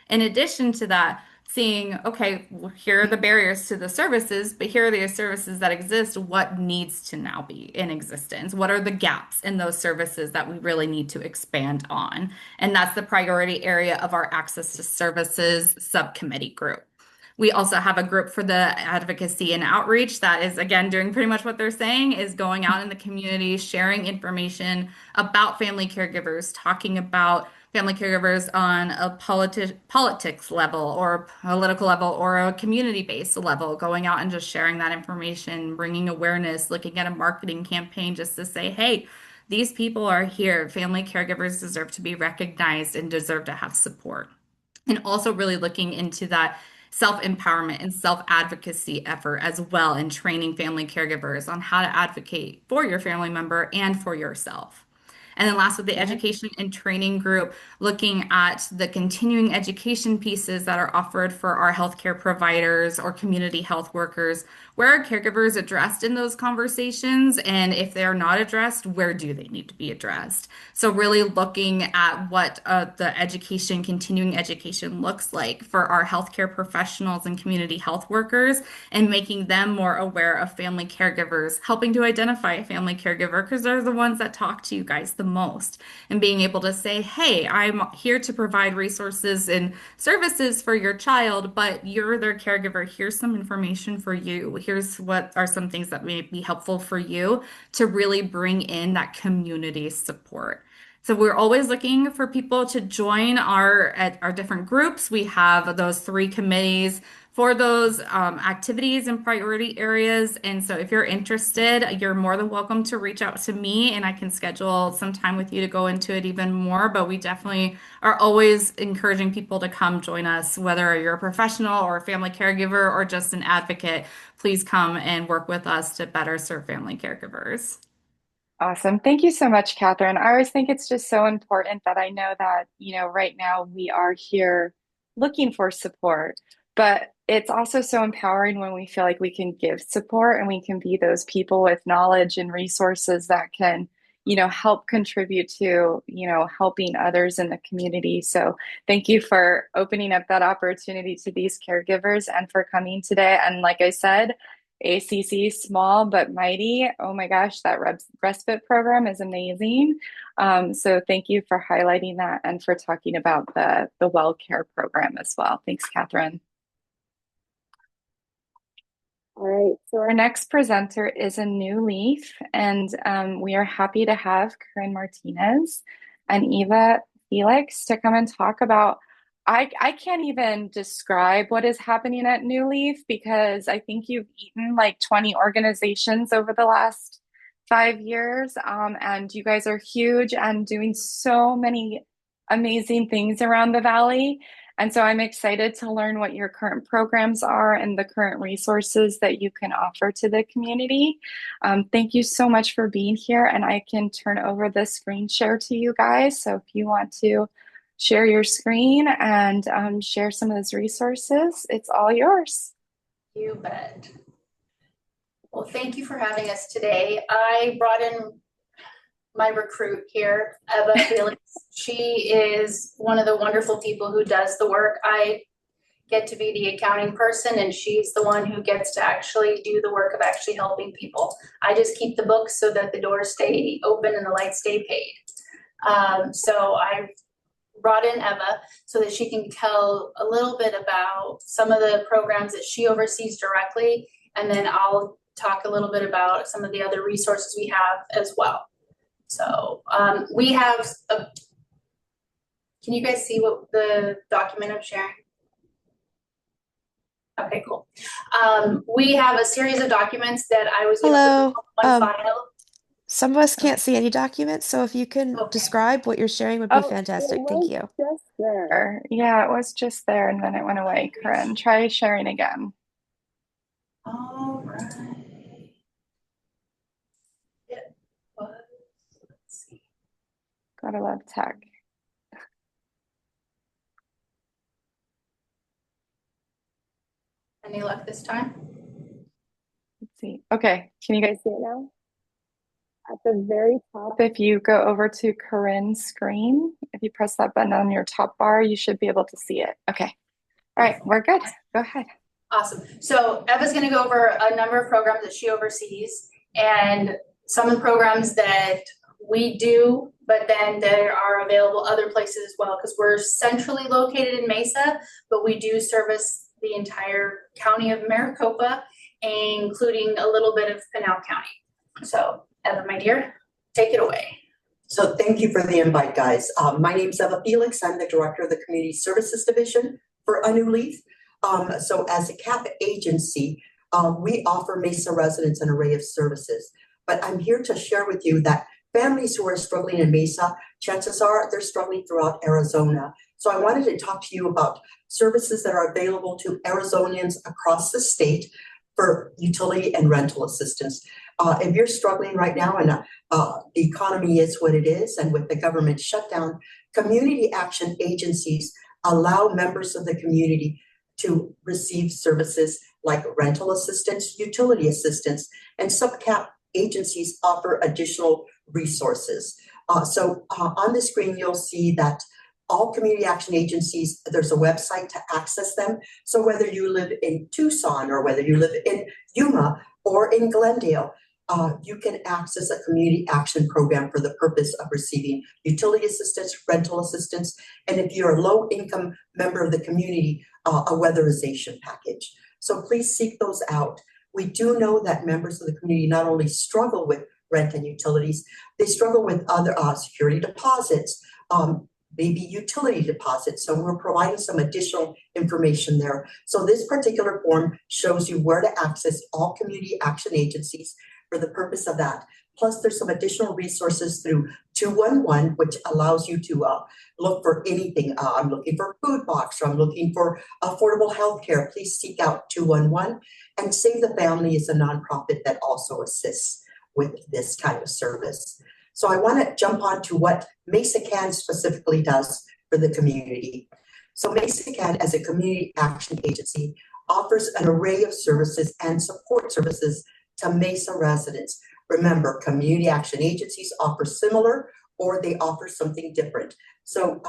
In addition to that, seeing, okay, well, here are the barriers to the services, but here are the services that exist. What needs to now be in existence? What are the gaps in those services that we really need to expand on? And that's the priority area of our Access to Services subcommittee group. We also have a group for the advocacy and outreach that is, again, doing pretty much what they're saying, is going out in the community, sharing information about family caregivers, talking about family caregivers on a politics level or political level or a community-based level, going out and just sharing that information, bringing awareness, looking at a marketing campaign just to say, hey, these people are here. Family caregivers deserve to be recognized and deserve to have support. And also really looking into that self-empowerment and self-advocacy effort as well, and training family caregivers on how to advocate for your family member and for yourself. And then last with the education and training group, looking at the continuing education pieces that are offered for our healthcare providers or community health workers. Where are caregivers addressed in those conversations? And if they're not addressed, where do they need to be addressed? So really looking at what the education, continuing education looks like for our healthcare professionals and community health workers, and making them more aware of family caregivers, helping to identify a family caregiver because they're the ones that talk to you guys the most, and being able to say, hey, I'm here to provide resources and services for your child, but you're their caregiver. Here's some information for you. Here's what are some things that may be helpful for you, to really bring in that community support. So we're always looking for people to join our different groups. We have those three committees for those activities and priority areas. And so if you're interested, you're more than welcome to reach out to me and I can schedule some time with you to go into it even more. But we definitely are always encouraging people to come join us, whether you're a professional or a family caregiver or just an advocate. Please come and work with us to better serve family caregivers. Awesome. Thank you so much, Catherine. I always think it's just so important that I know that, right now we are here looking for support, but it's also so empowering when we feel like we can give support and we can be those people with knowledge and resources that can, help contribute to, helping others in the community. So thank you for opening up that opportunity to these caregivers and for coming today. And like I said, ACC, small but mighty. Oh my gosh, that respite program is amazing. So thank you for highlighting that and for talking about the well care program as well. Thanks, Catherine. All right, so our next presenter is a new leaf, and we are happy to have Corinne Martinez and Eva Felix to come and talk about. I can't even describe what is happening at New Leaf because I think you've eaten like 20 organizations over the last 5 years, and you guys are huge and doing so many amazing things around the valley. And so I'm excited to learn what your current programs are and the current resources that you can offer to the community. Thank you so much for being here. And I can turn over the screen share to you guys. So if you want to share your screen and share some of those resources, it's all yours. You bet. Well, thank you for having us today. I brought in my recruit here, Eva Felix. She is one of the wonderful people who does the work. I get to be the accounting person, and she's the one who gets to actually do the work of actually helping people. I just keep the books so that the doors stay open and the lights stay paid. So I brought in Eva so that she can tell a little bit about some of the programs that she oversees directly, and then I'll talk a little bit about some of the other resources we have as well. So we have can you guys see what the document I'm sharing? Okay, cool. We have a series of documents that I was able Hello. to put on one file. Some of us can't see any documents, so if you can describe what you're sharing would be Oh, fantastic. it Thank was you. just there. Yeah, it was just there and then it went away. Corinne, try sharing again. All right. It was, let's see. Gotta love tech. Any luck this time? Let's see. Okay, can you guys see it now? At the very top, if you go over to Corinne's screen, if you press that button on your top bar, you should be able to see it. Okay. All right, we're good. Go ahead. Awesome. So Eva's going to go over a number of programs that she oversees and some of the programs that we do, but then there are available other places as well, because we're centrally located in Mesa, but we do service the entire county of Maricopa, including a little bit of Pinal County. So Eva, my dear, take it away. So thank you for the invite, guys. My name is Eva Felix. I'm the director of the Community Services Division for Anu Leaf. So as a CAP agency, we offer Mesa residents an array of services. But I'm here to share with you that families who are struggling in Mesa, chances are they're struggling throughout Arizona. So I wanted to talk to you about services that are available to Arizonians across the state for utility and rental assistance. If you're struggling right now and the economy is what it is, and with the government shutdown, community action agencies allow members of the community to receive services like rental assistance, utility assistance, and sub-CAP agencies offer additional resources. So on the screen, you'll see that all community action agencies, there's a website to access them. So whether you live in Tucson or whether you live in Yuma or in Glendale, you can access a community action program for the purpose of receiving utility assistance, rental assistance, and if you're a low-income member of the community, a weatherization package. So please seek those out. We do know that members of the community not only struggle with rent and utilities, they struggle with other security deposits, maybe utility deposits. So we're providing some additional information there. So this particular form shows you where to access all community action agencies for the purpose of that. Plus there's some additional resources through 211, which allows you to look for anything. I'm looking for food box, or I'm looking for affordable health care. Please seek out 211. And Save the Family is a nonprofit that also assists with this kind of service. So I want to jump on to what Mesa Can specifically does for the community. So Mesa Can, as a community action agency, offers an array of services and support services to Mesa residents. Remember, community action agencies offer similar or they offer something different. So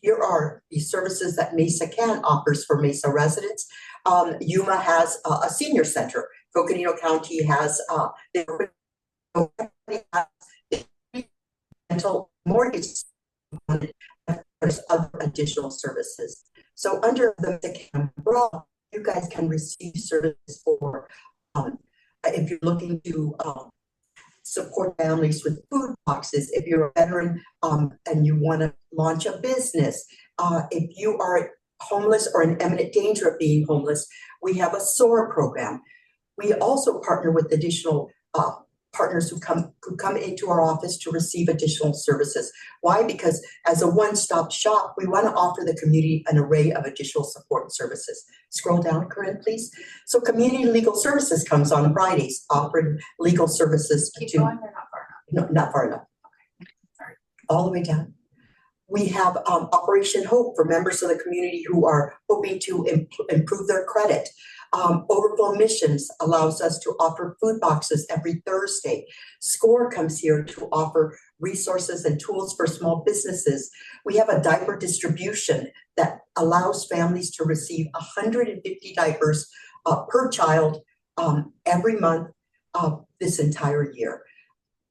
here are the services that Mesa Can offers for Mesa residents. Yuma has a senior center. Coconino County has rental mortgage. There's other additional services. So under the Mesa Can umbrella, you guys can receive services for if you're looking to support families with food boxes, if you're a veteran and you want to launch a business, if you are homeless or in imminent danger of being homeless, we have a SOAR program. We also partner with additional partners who come into our office to receive additional services. Why? Because as a one-stop shop, we want to offer the community an array of additional support services. Scroll down, Corinne, please. So Community Legal Services comes on Fridays, offering legal services Keep to going, they're not far enough. no, not far enough. Okay, sorry. All the way down. We have Operation Hope for members of the community who are hoping to improve their credit. Overflow Missions allows us to offer food boxes every Thursday. SCORE comes here to offer resources and tools for small businesses. We have a diaper distribution that allows families to receive 150 diapers per child every month this entire year.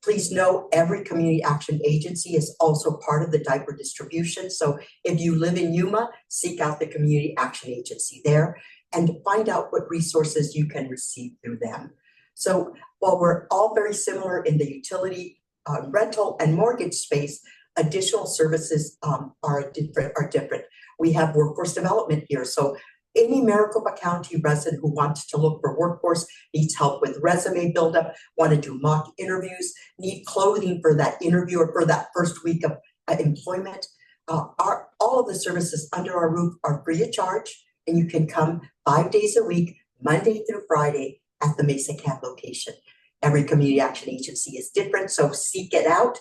Please know every community action agency is also part of the diaper distribution. So if you live in Yuma, seek out the community action agency there and find out what resources you can receive through them. So while we're all very similar in the utility, rental, and mortgage space, additional services are different. We have workforce development here. So any Maricopa County resident who wants to look for workforce, needs help with resume buildup, want to do mock interviews, need clothing for that interview or for that first week of employment, all of the services under our roof are free of charge, and you can come 5 days a week, Monday through Friday, at the Mesa Camp location. Every community action agency is different, so seek it out.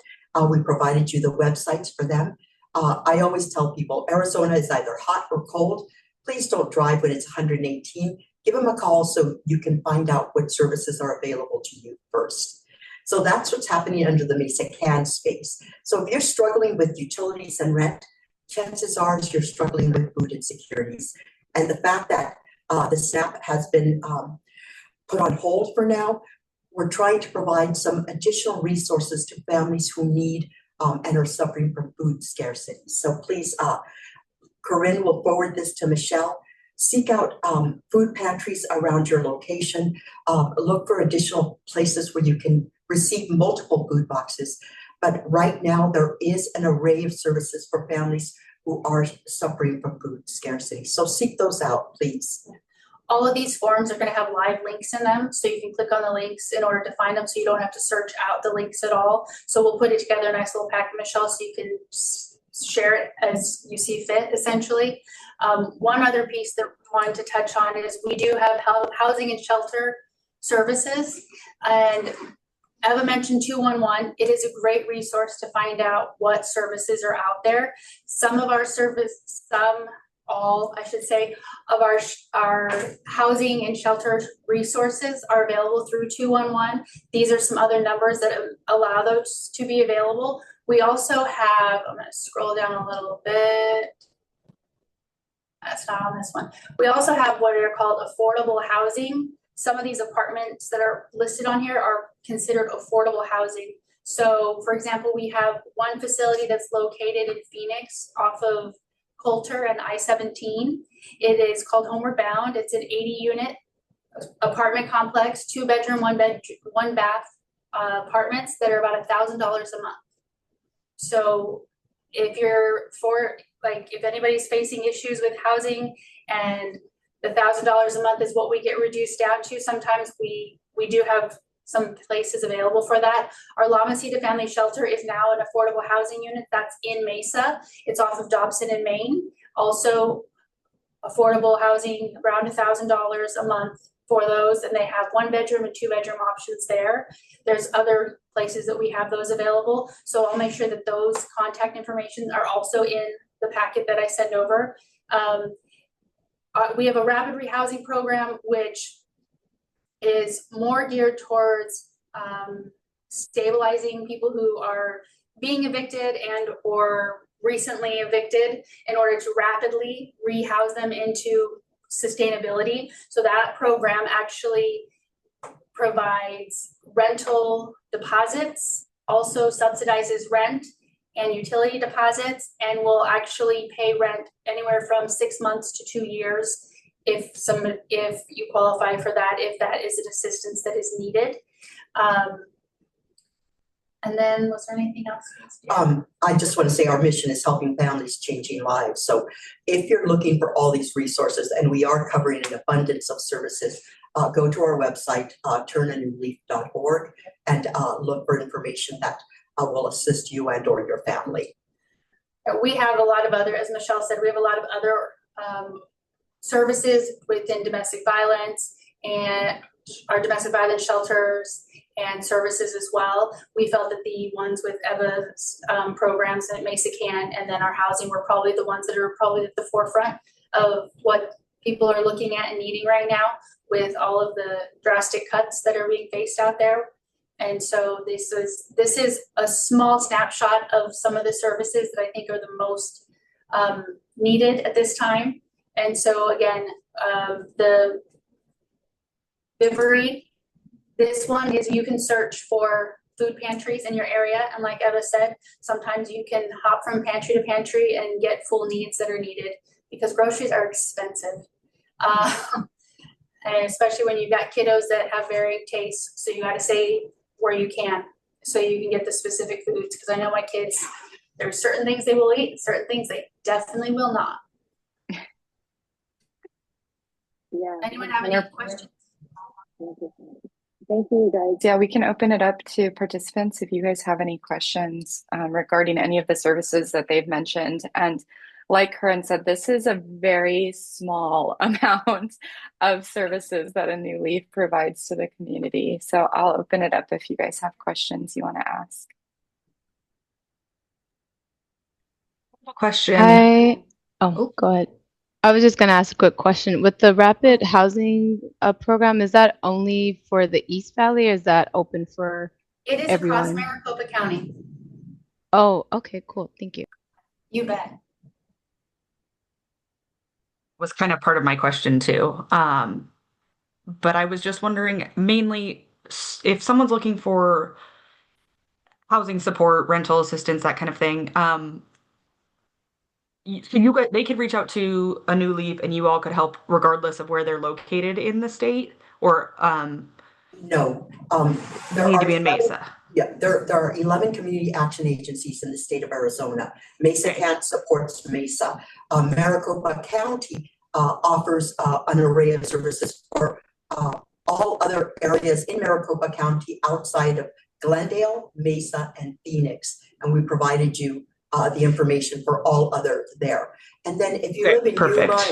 We provided you the websites for them. I always tell people Arizona is either hot or cold. Please don't drive when it's 118. Give them a call so you can find out what services are available to you first. So that's what's happening under the Mesa CAN space. So if you're struggling with utilities and rent, chances are you're struggling with food insecurities. And the fact that the SNAP has been put on hold for now, we're trying to provide some additional resources to families who need and are suffering from food scarcity. So please, Corinne will forward this to Michelle. Seek out food pantries around your location. Look for additional places where you can receive multiple food boxes. But right now, there is an array of services for families who are suffering from food scarcity. So seek those out, please. All of these forms are going to have live links in them, so you can click on the links in order to find them, so you don't have to search out the links at all. So we'll put it together in a nice little packet, Michelle, so you can share it as you see fit, essentially. One other piece that I wanted to touch on is we do have housing and shelter services, and Eva mentioned 211. It is a great resource to find out what services are out there. Some of our all, I should say, of our housing and shelter resources are available through 211. These are some other numbers that allow those to be available. We also have, I'm going to scroll down a little bit. That's not on this one. We also have what are called affordable housing. Some of these apartments that are listed on here are considered affordable housing. So, for example, we have one facility that's located in Phoenix off of Coulter and I-17. It is called Homeward Bound. It's an 80-unit apartment complex, 2-bedroom, 1-bath apartments that are about $1,000 a month. So if if anybody's facing issues with housing and the $1,000 a month is what we get reduced down to, sometimes we do have some places available for that. Our La Mesita Family Shelter is now an affordable housing unit that's in Mesa. It's off of Dobson in Maine. Also affordable housing, around $1,000 a month for those, and they have 1-bedroom and 2-bedroom options there. There's other places that we have those available. So I'll make sure that those contact information are also in the packet that I send over. We have a rapid rehousing program, which is more geared towards stabilizing people who are being evicted and or recently evicted in order to rapidly rehouse them into sustainability. So that program actually provides rental deposits, also subsidizes rent and utility deposits, and will actually pay rent anywhere from 6 months to 2 years if you qualify for that, if that is an assistance that is needed. And then was there anything else? I just want to say our mission is helping families changing lives. So if you're looking for all these resources, and we are covering an abundance of services, go to our website, turnanewleaf.org, and look for information that will assist you and or your family. We have a lot of other, as Michelle said, we have a lot of other services within domestic violence and our domestic violence shelters and services as well. We felt that the ones with Eva's programs at Mesa Can and then our housing were probably the ones that are probably at the forefront of what people are looking at and needing right now with all of the drastic cuts that are being faced out there. And so this is a small snapshot of some of the services that I think are the most needed at this time. And so again, the Vivery, this one is you can search for food pantries in your area. And like Eva said, sometimes you can hop from pantry to pantry and get full needs that are needed because groceries are expensive. And especially when you've got kiddos that have varied tastes. So you got to save where you can so you can get the specific foods. Because I know my kids, there's certain things they will eat, certain things they definitely will not. Yeah. Anyone have any questions? Thank you, guys. Yeah, we can open it up to participants if you guys have any questions regarding any of the services that they've mentioned. And like Corinne said, this is a very small amount of services that a New Leaf provides to the community. So I'll open it up if you guys have questions you want to ask. Question. Go ahead. I was just going to ask a quick question. With the rapid housing program, is that only for the East Valley or is that open for It is across everyone? Maricopa County. Oh, okay, cool. Thank you. You bet. Was kind of part of my question too. But I was just wondering mainly if someone's looking for housing support, rental assistance, that kind of thing. So you guys, they could reach out to a New Leaf and you all could help regardless of where they're located in the state, or No, they need to be in Mesa. Yeah, there are 11 community action agencies in the state of Arizona. Mesa County supports Mesa. Maricopa County offers an array of services for all other areas in Maricopa County outside of Glendale, Mesa, and Phoenix. And we provided you the information for all other there. And then if you live in Yuma,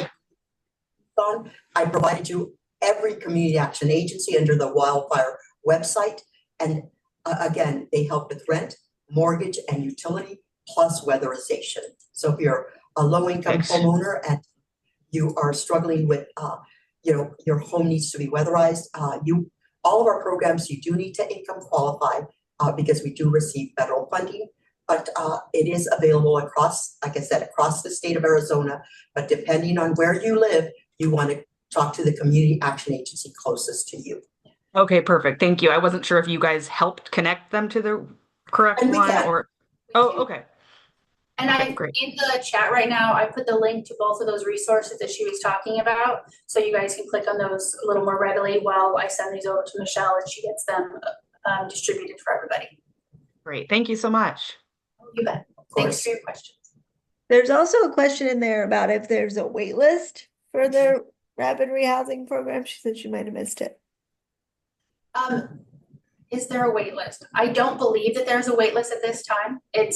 I provided you every community action agency under the wildfire website. And again, they help with rent, mortgage, and utility, plus weatherization. So if you're a low-income homeowner and you are struggling with, your home needs to be weatherized, all of our programs, you do need to income qualify because we do receive federal funding. But it is available across, like I said, across the state of Arizona. But depending on where you live, you want to talk to the community action agency closest to you. Okay, perfect. Thank you. I wasn't sure if you guys helped connect them to the correct one or. Oh, okay. And in the chat right now, I put the link to both of those resources that she was talking about. So you guys can click on those a little more readily while I send these over to Michelle and she gets them distributed for everybody. Great. Thank you so much. You bet. Thanks for your questions. There's also a question in there about if there's a wait list for the rapid rehousing program. She said she might have missed it. Is there a wait list? I don't believe that there's a wait list at this time. It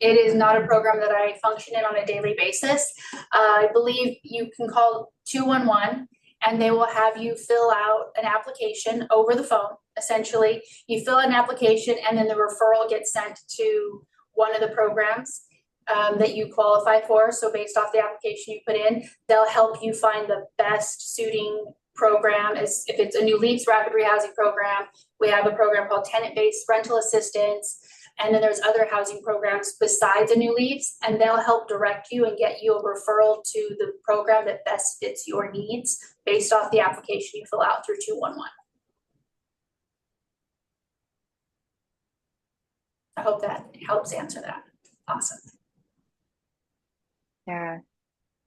is not a program that I function in on a daily basis. I believe you can call 211 and they will have you fill out an application over the phone. Essentially, you fill out an application and then the referral gets sent to one of the programs that you qualify for. So based off the application you put in, they'll help you find the best suiting program. As if it's a New Leaf's rapid rehousing program, we have a program called tenant-based rental assistance. And then there's other housing programs besides a New Leaf's, and they'll help direct you and get you a referral to the program that best fits your needs based off the application you fill out through 211. I hope that helps answer that. Awesome. Yeah.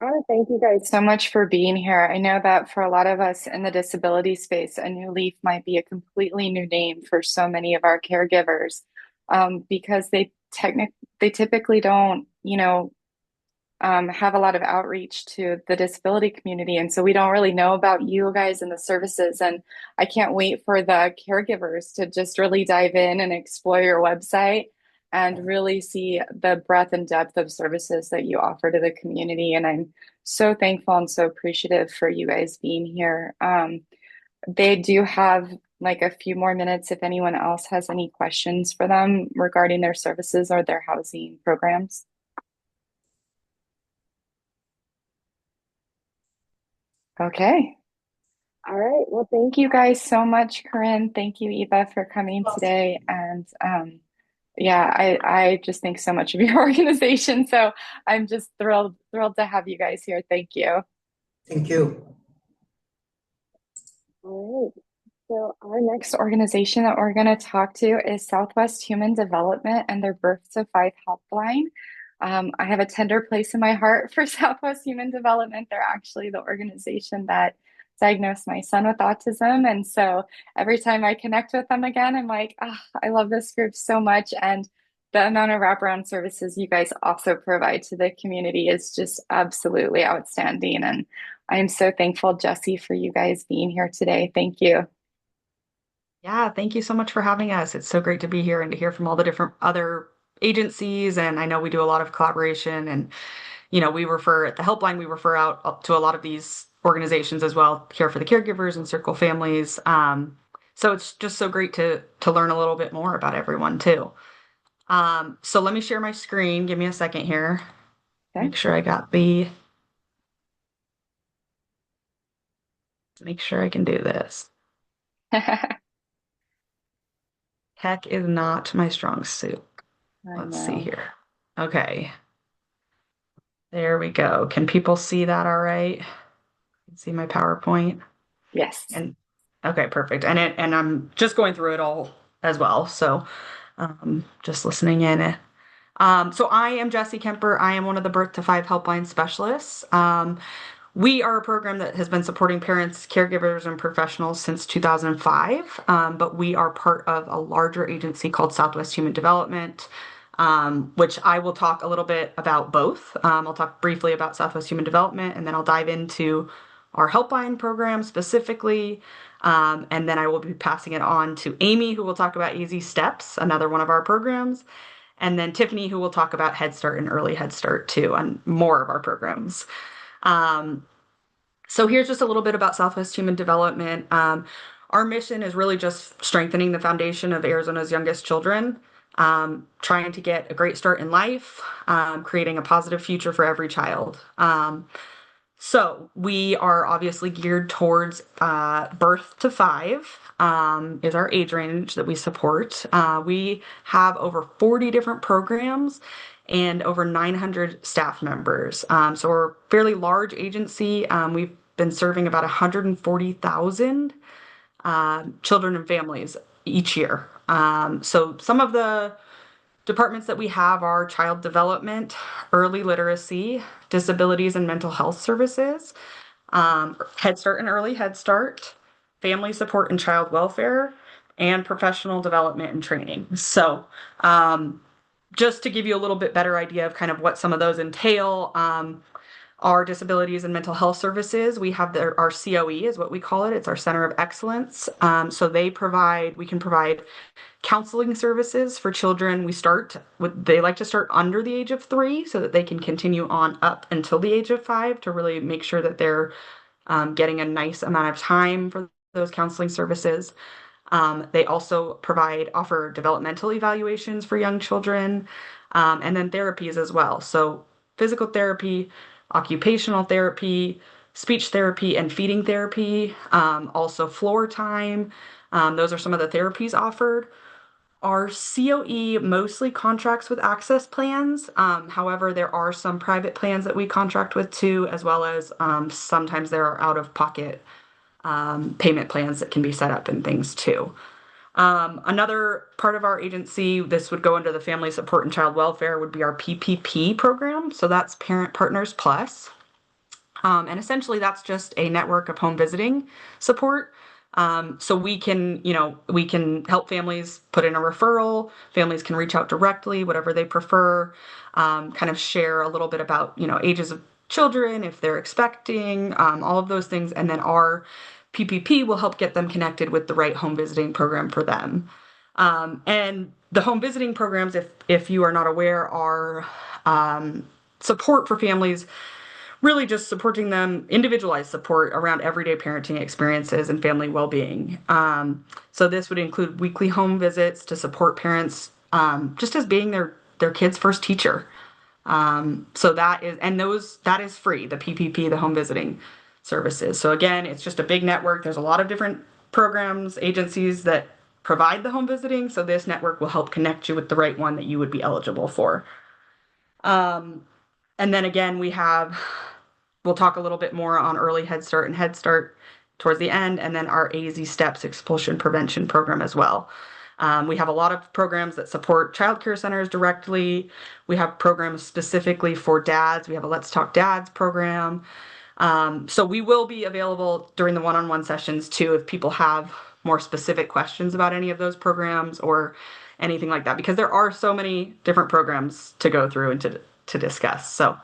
I want to thank you guys so much for being here. I know that for a lot of us in the disability space, a New Leaf might be a completely new name for so many of our caregivers because they typically don't, have a lot of outreach to the disability community. And so we don't really know about you guys and the services. And I can't wait for the caregivers to just really dive in and explore your website and really see the breadth and depth of services that you offer to the community. And I'm so thankful and so appreciative for you guys being here. They do have like a few more minutes if anyone else has any questions for them regarding their services or their housing programs. Okay. All right. Well, thank you guys so much, Corinne. Thank you, Eva, for coming today. And yeah, I just think so much of your organization. So I'm just thrilled to have you guys here. Thank you. Thank you. All right. So our next organization that we're going to talk to is Southwest Human Development and their Birth to Five helpline. I have a tender place in my heart for Southwest Human Development. They're actually the organization that diagnosed my son with autism. And so every time I connect with them again, I'm like, ah, I love this group so much. And the amount of wraparound services you guys also provide to the community is just absolutely outstanding. And I'm so thankful, Jesse, for you guys being here today. Thank you. Yeah, thank you so much for having us. It's so great to be here and to hear from all the different other agencies. And I know we do a lot of collaboration and, we refer at the helpline, we refer out up to a lot of these organizations as well, Care for the Caregivers and Circle Families. So it's just so great to learn a little bit more about everyone too. So let me share my screen. Give me a second here. Okay. Make sure I can do this. Tech is not my strong suit. Let's see here. Okay. There we go. Can people see that all right? See my PowerPoint? Yes. And okay, perfect. And I'm just going through it all as well. So just listening in. So I am Jessie Kemper. I am one of the Birth to Five helpline specialists. We are a program that has been supporting parents, caregivers, and professionals since 2005, but we are part of a larger agency called Southwest Human Development, which I will talk a little bit about both. I'll talk briefly about Southwest Human Development, and then I'll dive into our helpline program specifically, and then I will be passing it on to Amy, who will talk about Easy Steps, another one of our programs, and then Tiffany, who will talk about Head Start and Early Head Start too, and more of our programs. So here's just a little bit about Southwest Human Development. Our mission is really just strengthening the foundation of Arizona's youngest children, trying to get a great start in life, creating a positive future for every child. So we are obviously geared towards birth to five is our age range that we support. We have over 40 different programs and over 900 staff members. So we're a fairly large agency. We've been serving about 140,000 children and families each year. So some of the departments that we have are child development, early literacy, disabilities and mental health services, Head Start and Early Head Start, family support and child welfare, and professional development and training. So, just to give you a little bit better idea of kind of what some of those entail, our disabilities and mental health services, we have our COE is what we call it. It's our Center of Excellence. So we can provide counseling services for children. They like to start under the age of 3 so that they can continue on up until the age of 5 to really make sure that they're getting a nice amount of time for those counseling services. They also offer developmental evaluations for young children, and then therapies as well. So physical therapy, occupational therapy, speech therapy, and feeding therapy. Also floor time. Those are some of the therapies offered. Our COE mostly contracts with access plans. However, there are some private plans that we contract with too, as well as sometimes there are out-of-pocket payment plans that can be set up and things too. Another part of our agency, this would go under the Family Support and Child Welfare, would be our PPP program. So that's Parent Partners Plus. And essentially that's just a network of home visiting support. So we can help families put in a referral. Families can reach out directly, whatever they prefer, kind of share a little bit about, ages of children, if they're expecting, all of those things. And then our PPP will help get them connected with the right home visiting program for them. And the home visiting programs, if you are not aware, are support for families, really just supporting them, individualized support around everyday parenting experiences and family well-being. So this would include weekly home visits to support parents, just as being their kid's first teacher. So that is free, the PPP, the home visiting. services. So again, it's just a big network. There's a lot of different programs, agencies that provide the home visiting. So this network will help connect you with the right one that you would be eligible for. And then again, we'll talk a little bit more on early Head Start and Head Start towards the end, and then our AZ Steps expulsion prevention program as well. We have a lot of programs that support childcare centers directly. We have programs specifically for dads. We have a Let's Talk Dads program. So we will be available during the one-on-one sessions too if people have more specific questions about any of those programs or anything like that, because there are so many different programs to go through and to discuss. So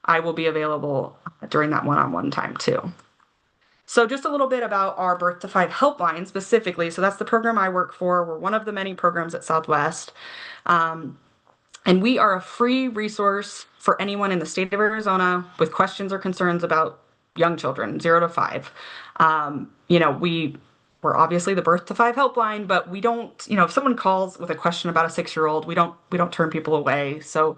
I will be available during that one-on-one time too. So just a little bit about our Birth to 5 helpline specifically. So that's the program I work for. We're one of the many programs at Southwest. And we are a free resource for anyone in the state of Arizona with questions or concerns about young children, 0 to 5. We're obviously the Birth to 5 helpline, but we don't, if someone calls with a question about a 6-year-old, we don't turn people away. So,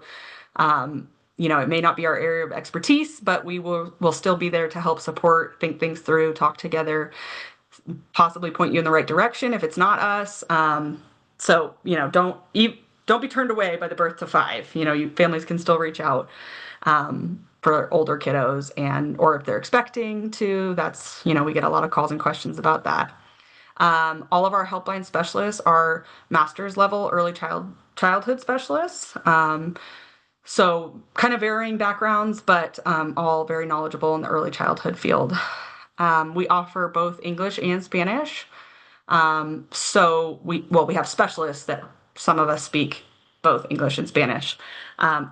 it may not be our area of expertise, but we'll still be there to help support, think things through, talk together, possibly point you in the right direction if it's not us. So, don't be turned away by the Birth to 5. Families can still reach out for older kiddos, or if they're expecting to. That's, we get a lot of calls and questions about that. All of our helpline specialists are master's level early childhood specialists. So kind of varying backgrounds, but all very knowledgeable in the early childhood field. We offer both English and Spanish. So we have specialists that some of us speak both English and Spanish.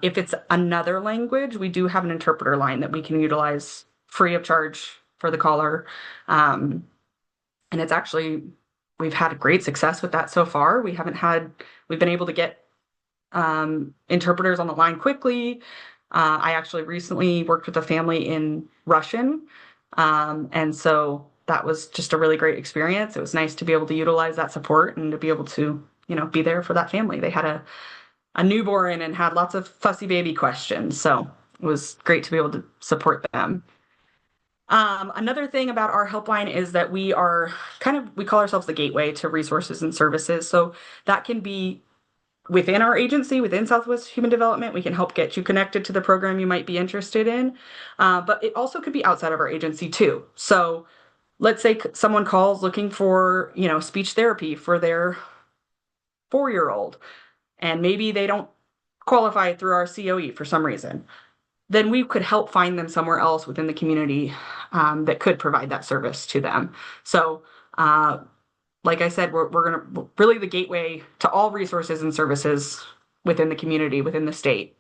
If it's another language, we do have an interpreter line that we can utilize free of charge for the caller. And it's actually, we've had great success with that so far. We've been able to get interpreters on the line quickly. I actually recently worked with a family in Russian. And so that was just a really great experience. It was nice to be able to utilize that support and to be able to, be there for that family. They had a newborn and had lots of fussy baby questions. So it was great to be able to support them. Another thing about our helpline is that we call ourselves the gateway to resources and services. So that can be within our agency, within Southwest Human Development. We can help get you connected to the program you might be interested in. But it also could be outside of our agency too. So let's say someone calls looking for, speech therapy for their 4-year-old, and maybe they don't qualify through our COE for some reason. Then we could help find them somewhere else within the community that could provide that service to them. So, like I said, we're really the gateway to all resources and services within the community, within the state.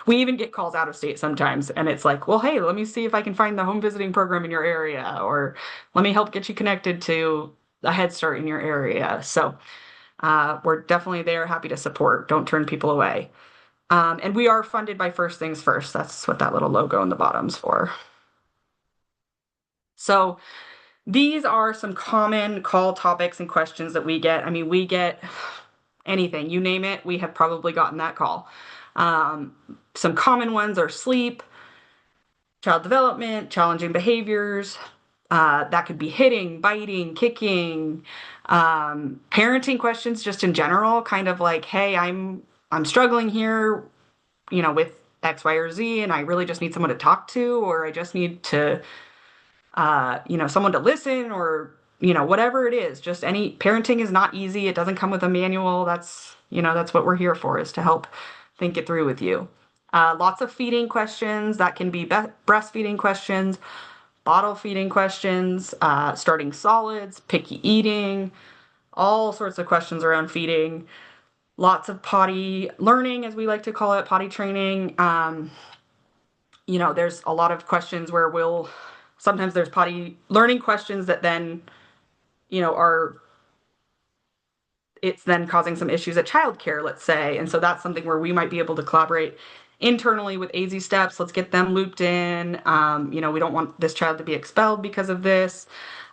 We even get calls out of state sometimes, and it's like, well, hey, let me see if I can find the home visiting program in your area, or let me help get you connected to a Head Start in your area. So we're definitely there, happy to support. Don't turn people away. And we are funded by First Things First. That's what that little logo in the bottom's for. So these are some common call topics and questions that we get. I mean, we get anything, you name it, we have probably gotten that call. Some common ones are sleep, child development, challenging behaviors. That could be hitting, biting, kicking, parenting questions just in general, kind of like, hey, I'm struggling here, with X, Y, or Z, and I really just need someone to talk to, or I just need to, someone to listen, or, whatever it is. Just parenting is not easy. It doesn't come with a manual. That's what we're here for, is to help think it through with you. Lots of feeding questions. That can be breastfeeding questions, bottle feeding questions, starting solids, picky eating, all sorts of questions around feeding. Lots of potty learning, as we like to call it, potty training. There's a lot of questions where sometimes there's potty learning questions that then, it's then causing some issues at childcare, let's say. And so that's something where we might be able to collaborate internally with AZ Steps. Let's get them looped in. We don't want this child to be expelled because of this.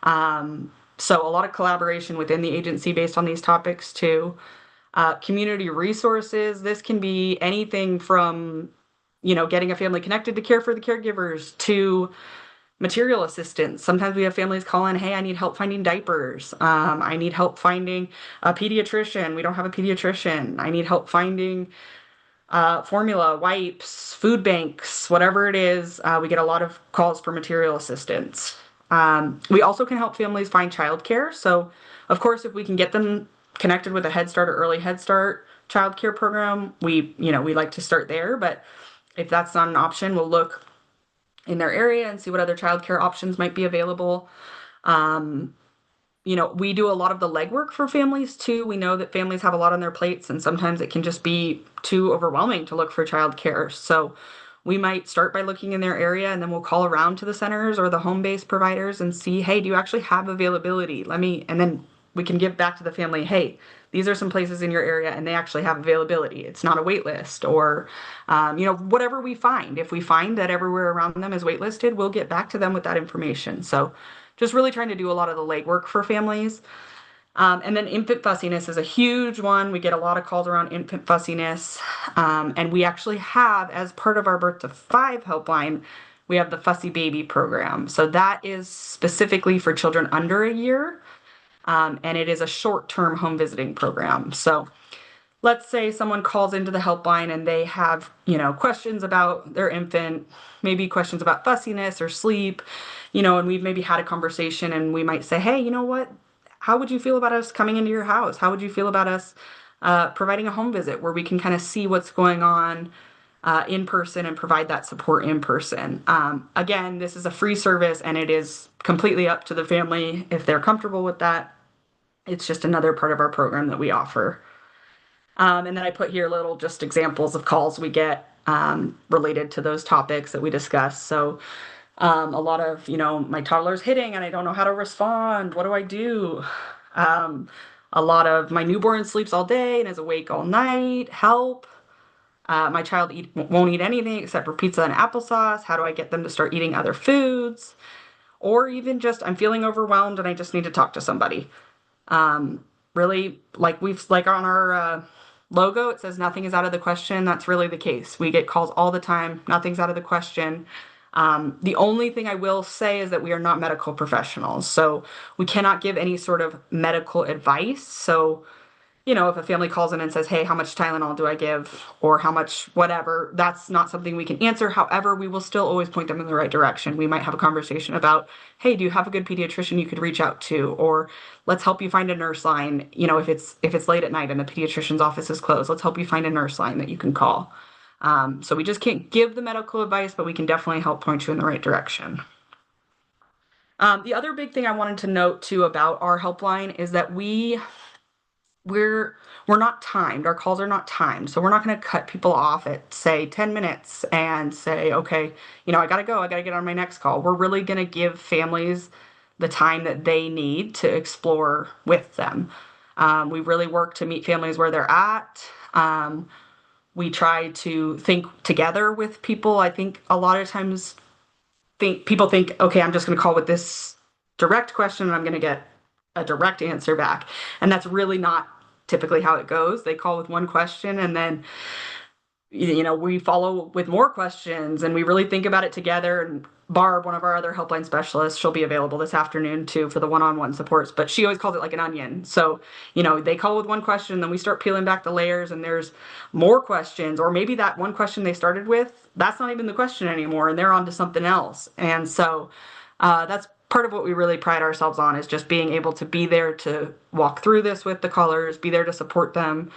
So a lot of collaboration within the agency based on these topics too. Community resources. This can be anything from, getting a family connected to care for the caregivers to material assistance. Sometimes we have families call in, hey, I need help finding diapers. I need help finding a pediatrician. We don't have a pediatrician. I need help finding formula, wipes, food banks, whatever it is. We get a lot of calls for material assistance. We also can help families find childcare. So, of course, if we can get them connected with a Head Start or early Head Start childcare program, we like to start there. But if that's not an option, we'll look in their area and see what other childcare options might be available. Um, we do a lot of the legwork for families too. We know that families have a lot on their plates, and sometimes it can just be too overwhelming to look for childcare. So we might start by looking in their area, and then we'll call around to the centers or the home-based providers and see, hey, do you actually have availability? And then we can give back to the family, hey, these are some places in your area, and they actually have availability. It's not a wait list, or whatever we find. If we find that everywhere around them is waitlisted, we'll get back to them with that information. So just really trying to do a lot of the legwork for families. And then infant fussiness is a huge one. We get a lot of calls around infant fussiness. And we actually have, as part of our Birth to 5 helpline, we have the Fussy Baby program. So that is specifically for children under a year. And it is a short-term home visiting program. So let's say someone calls into the helpline and they have, questions about their infant, maybe questions about fussiness or sleep, and we've maybe had a conversation and we might say, hey, you know what? How would you feel about us coming into your house? How would you feel about us providing a home visit where we can kind of see what's going on in person and provide that support in person? Again, this is a free service and it is completely up to the family if they're comfortable with that. It's just another part of our program that we offer. And then I put here little just examples of calls we get related to those topics that we discussed. So a lot of, my toddler's hitting and I don't know how to respond. What do I do? A lot of my newborn sleeps all day and is awake all night. Help. My child won't eat anything except for pizza and applesauce. How do I get them to start eating other foods? Or even just, I'm feeling overwhelmed and I just need to talk to somebody. Really, like on our logo, it says nothing is out of the question. That's really the case. We get calls all the time. Nothing's out of the question. The only thing I will say is that we are not medical professionals, so we cannot give any sort of medical advice. So if a family calls in and says, hey, how much Tylenol do I give? Or how much whatever, that's not something we can answer. However, we will still always point them in the right direction. We might have a conversation about, hey, do you have a good pediatrician you could reach out to? Or let's help you find a nurse line. If it's late at night and the pediatrician's office is closed, let's help you find a nurse line that you can call. So we just can't give the medical advice, but we can definitely help point you in the right direction. The other big thing I wanted to note too about our helpline is that we're not timed. Our calls are not timed. So we're not going to cut people off at say 10 minutes and say, okay, I got to go. I got to get on my next call. We're really going to give families the time that they need to explore with them. We really work to meet families where they're at. We try to think together with people. I think a lot of times people think, okay, I'm just going to call with this direct question and I'm going to get a direct answer back. And that's really not typically how it goes. They call with one question and then we follow with more questions and we really think about it together. And Barb, one of our other helpline specialists, she'll be available this afternoon too for the one-on-one supports, but she always calls it like an onion. So, they call with one question, then we start peeling back the layers and there's more questions, or maybe that one question they started with, that's not even the question anymore and they're on to something else. And so that's part of what we really pride ourselves on, is just being able to be there to walk through this with the callers, be there to support them,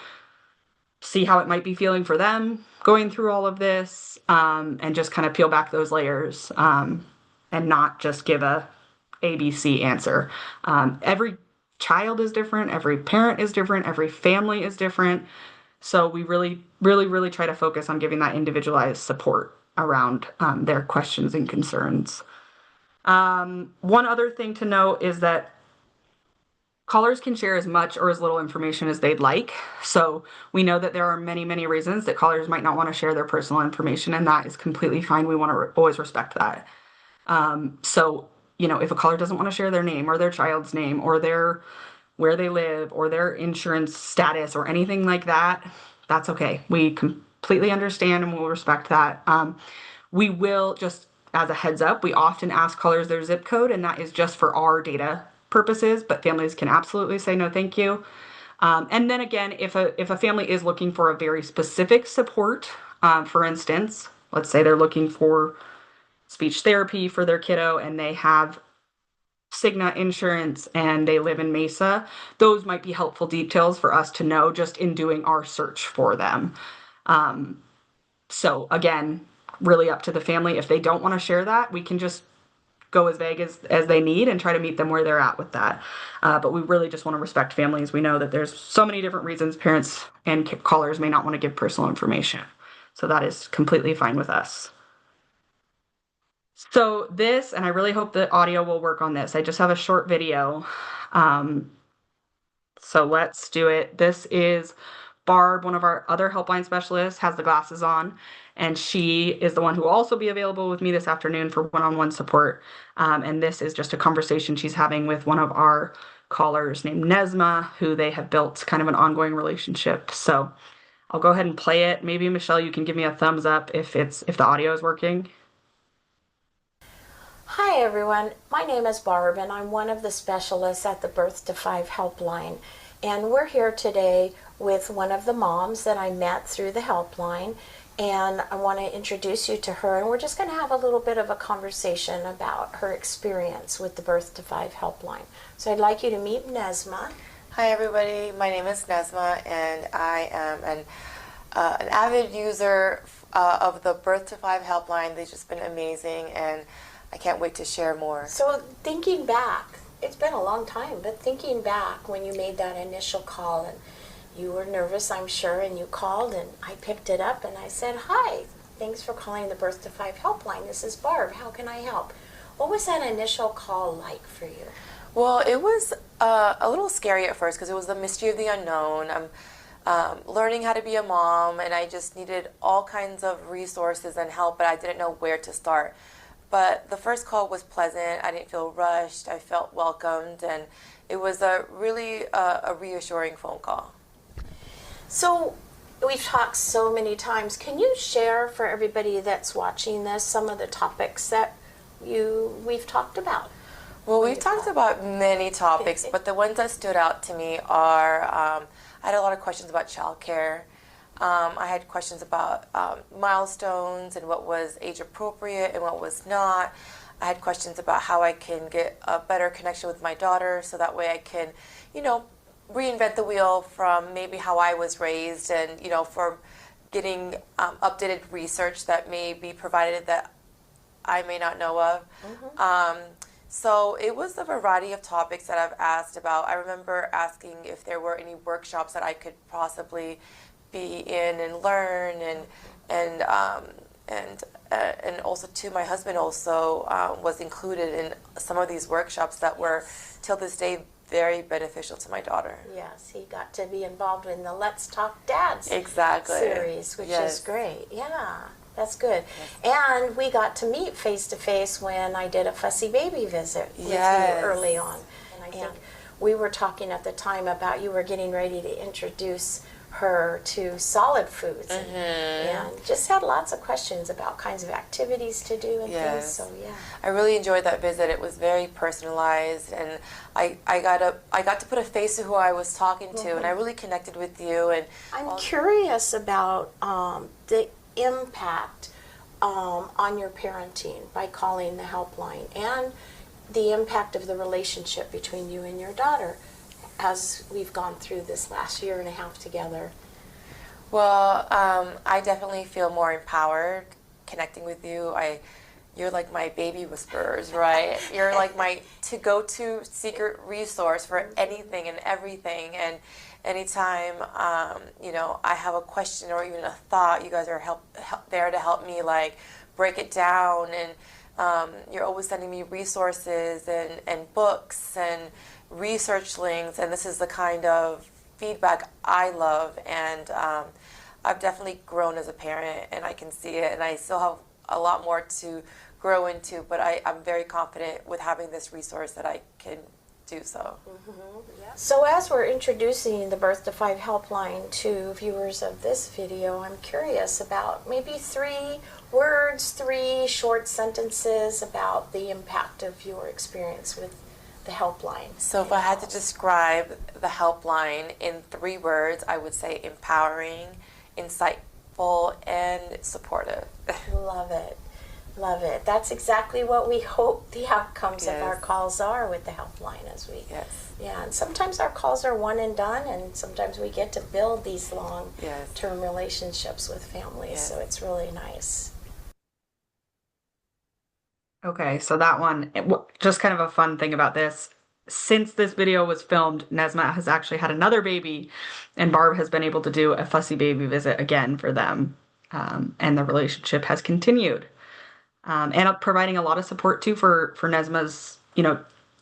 see how it might be feeling for them going through all of this, and just kind of peel back those layers, and not just give a ABC answer. Every child is different, every parent is different, every family is different. So we really, really, really try to focus on giving that individualized support around their questions and concerns. One other thing to note is that callers can share as much or as little information as they'd like. So we know that there are many, many reasons that callers might not want to share their personal information, and that is completely fine. We want to always respect that. So, if a caller doesn't want to share their name or their child's name or where they live or their insurance status or anything like that, that's okay. We completely understand and we'll respect that. We will just, as a heads up, we often ask callers their zip code, and that is just for our data purposes, but families can absolutely say no thank you. And then again, if a family is looking for a very specific support, for instance, let's say they're looking for speech therapy for their kiddo and they have Cigna insurance and they live in Mesa, those might be helpful details for us to know just in doing our search for them. So again, really up to the family. If they don't want to share that, we can just go as vague as they need and try to meet them where they're at with that. But we really just want to respect families. We know that there's so many different reasons parents and callers may not want to give personal information. So that is completely fine with us. So this, and I really hope the audio will work on this. I just have a short video. So let's do it. This is Barb, one of our other helpline specialists, has the glasses on, and she is the one who will also be available with me this afternoon for one-on-one support. And this is just a conversation she's having with one of our callers named Nesma, who they have built kind of an ongoing relationship. So I'll go ahead and play it. Maybe Michelle, you can give me a thumbs up if the audio is working. Hi everyone, my name is Barb and I'm one of the specialists at the Birth to 5 helpline. And we're here today with one of the moms that I met through the helpline, and I want to introduce you to her, and we're just going to have a little bit of a conversation about her experience with the Birth to 5 helpline. So I'd like you to meet Nesma. Hi everybody, my name is Nesma and I am an avid user of the Birth to 5 helpline. They've just been amazing and I can't wait to share more. So thinking back, it's been a long time, but thinking back when you made that initial call and you were nervous, I'm sure, and you called and I picked it up and I said, hi, thanks for calling the Birth to 5 helpline. This is Barb. How can I help? What was that initial call like for you? Well, it was a little scary at first because it was the mystery of the unknown. I'm learning how to be a mom and I just needed all kinds of resources and help, but I didn't know where to start. But the first call was pleasant. I didn't feel rushed. I felt welcomed, and it was a reassuring phone call. So we've talked so many times. Can you share for everybody that's watching this some of the topics that we've talked about? Well, we've talked about many topics, but the ones that stood out to me are I had a lot of questions about childcare. I had questions about milestones and what was age appropriate and what was not. I had questions about how I can get a better connection with my daughter so that way I can, reinvent the wheel from maybe how I was raised and, for getting updated research that may be provided that I may not know of. Mm-hmm. So it was a variety of topics that I've asked about. I remember asking if there were any workshops that I could possibly be in and learn and also too, my husband also was included in some of these workshops that were till this day very beneficial to my daughter. Yes, he got to be involved in the Let's Talk Dads series, which is great. Yeah, that's good. Yes. And we got to meet face to face when I did a fussy baby visit with you early on. And I think we were talking at the time about you were getting ready to introduce her to solid foods and just had lots of questions about kinds of activities to do and things. So I really enjoyed that visit. It was very personalized and I got to put a face to who I was talking to and I really connected with you. And I'm curious about the impact on your parenting by calling the helpline and the impact of the relationship between you and your daughter as we've gone through this last year and a half together. Well, I definitely feel more empowered connecting with you. You're like my baby whisperers, right? You're like my go-to secret resource for anything and everything. And anytime, I have a question or even a thought, you guys are there to help me like break it down. And you're always sending me resources and books and research links, and this is the kind of feedback I love, and I've definitely grown as a parent and I can see it, and I still have a lot more to grow into, but I'm very confident with having this resource that I can do so. So as we're introducing the Birth to 5 helpline to viewers of this video, I'm curious about maybe 3 words words, 3 short sentences about the impact of your experience with the helpline. So if I had to describe the helpline in 3 words, I would say empowering, insightful, and supportive. Love it. Love it. That's exactly what we hope the outcomes of our calls are with the helpline as we. Yes. Yeah, and sometimes our calls are one and done, and sometimes we get to build these long-term relationships with families, so it's really nice. Okay, so that one, just kind of a fun thing about this. Since this video was filmed, Nesma has actually had another baby, and Barb has been able to do a fussy baby visit again for them, and the relationship has continued. And providing a lot of support too for Nesma's,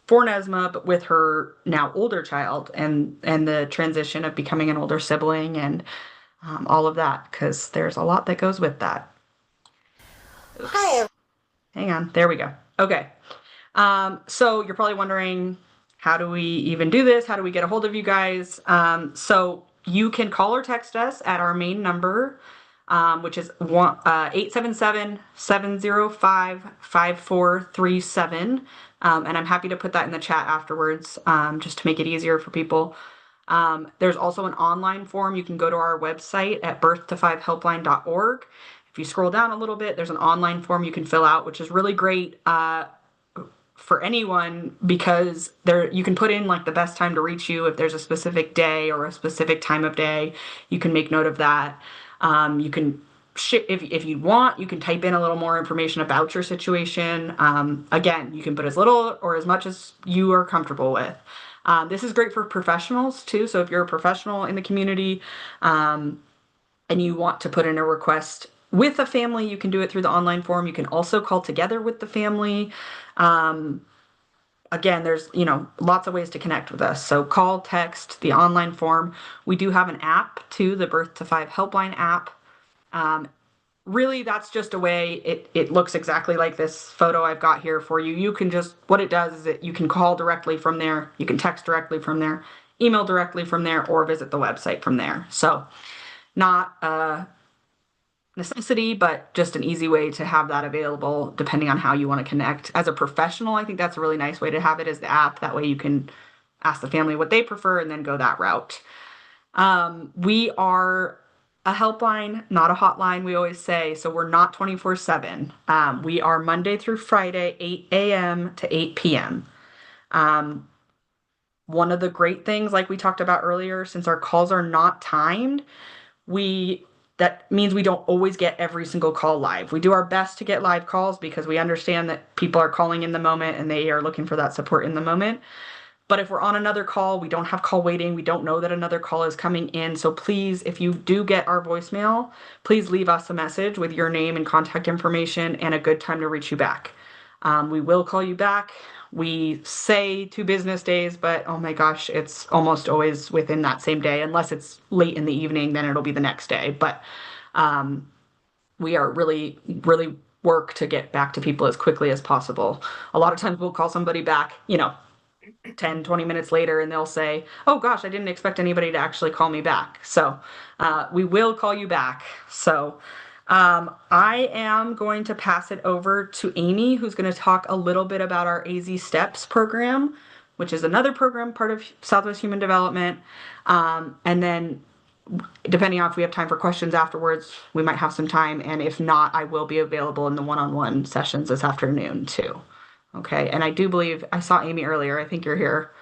for Nesma, but with her now older child and the transition of becoming an older sibling and all of that, because there's a lot that goes with that. Oops. Hi. Hang on. There we go. Okay. So you're probably wondering, how do we even do this? How do we get a hold of you guys? So you can call or text us at our main number, which is 877-705-5437. And I'm happy to put that in the chat afterwards, just to make it easier for people. There's also an online form. You can go to our website at birth-to-5helpline.org. If you scroll down a little bit, there's an online form you can fill out, which is really great for anyone, because you can put in like the best time to reach you. If there's a specific day or a specific time of day, you can make note of that. You can if you want, you can type in a little more information about your situation. Again, you can put as little or as much as you are comfortable with. This is great for professionals too. So if you're a professional in the community, and you want to put in a request with a family, you can do it through the online form. You can also call together with the family. Again, there's, lots of ways to connect with us. So call, text, the online form. We do have an app too, the Birth to 5 Helpline app. Really, that's just a way, it looks exactly like this photo I've got here for you. You can what it does is that you can call directly from there, you can text directly from there, email directly from there, or visit the website from there. So not a necessity, but just an easy way to have that available depending on how you want to connect. As a professional, I think that's a really nice way to have it, is the app. That way you can ask the family what they prefer and then go that route. We are a helpline, not a hotline, we always say. So we're not 24/7. We are Monday through Friday, 8 a.m. to 8 p.m. One of the great things, like we talked about earlier, since our calls are not timed, that means we don't always get every single call live. We do our best to get live calls because we understand that people are calling in the moment and they are looking for that support in the moment. But if we're on another call, we don't have call waiting. We don't know that another call is coming in. So please, if you do get our voicemail, please leave us a message with your name and contact information and a good time to reach you back. We will call you back. We say 2 business days, but oh my gosh, it's almost always within that same day. Unless it's late in the evening, then it'll be the next day. But we are really, really work to get back to people as quickly as possible. A lot of times we'll call somebody back, 10, 20 minutes later, and they'll say, oh gosh, I didn't expect anybody to actually call me back. So we will call you back. So I am going to pass it over to Amy, who's going to talk a little bit about our AZ Steps program, which is another program part of Southwest Human Development. And then depending on if we have time for questions afterwards, we might have some time. And if not, I will be available in the one-on-one sessions this afternoon too. Okay. And I do believe I saw Amy earlier. I think you're here.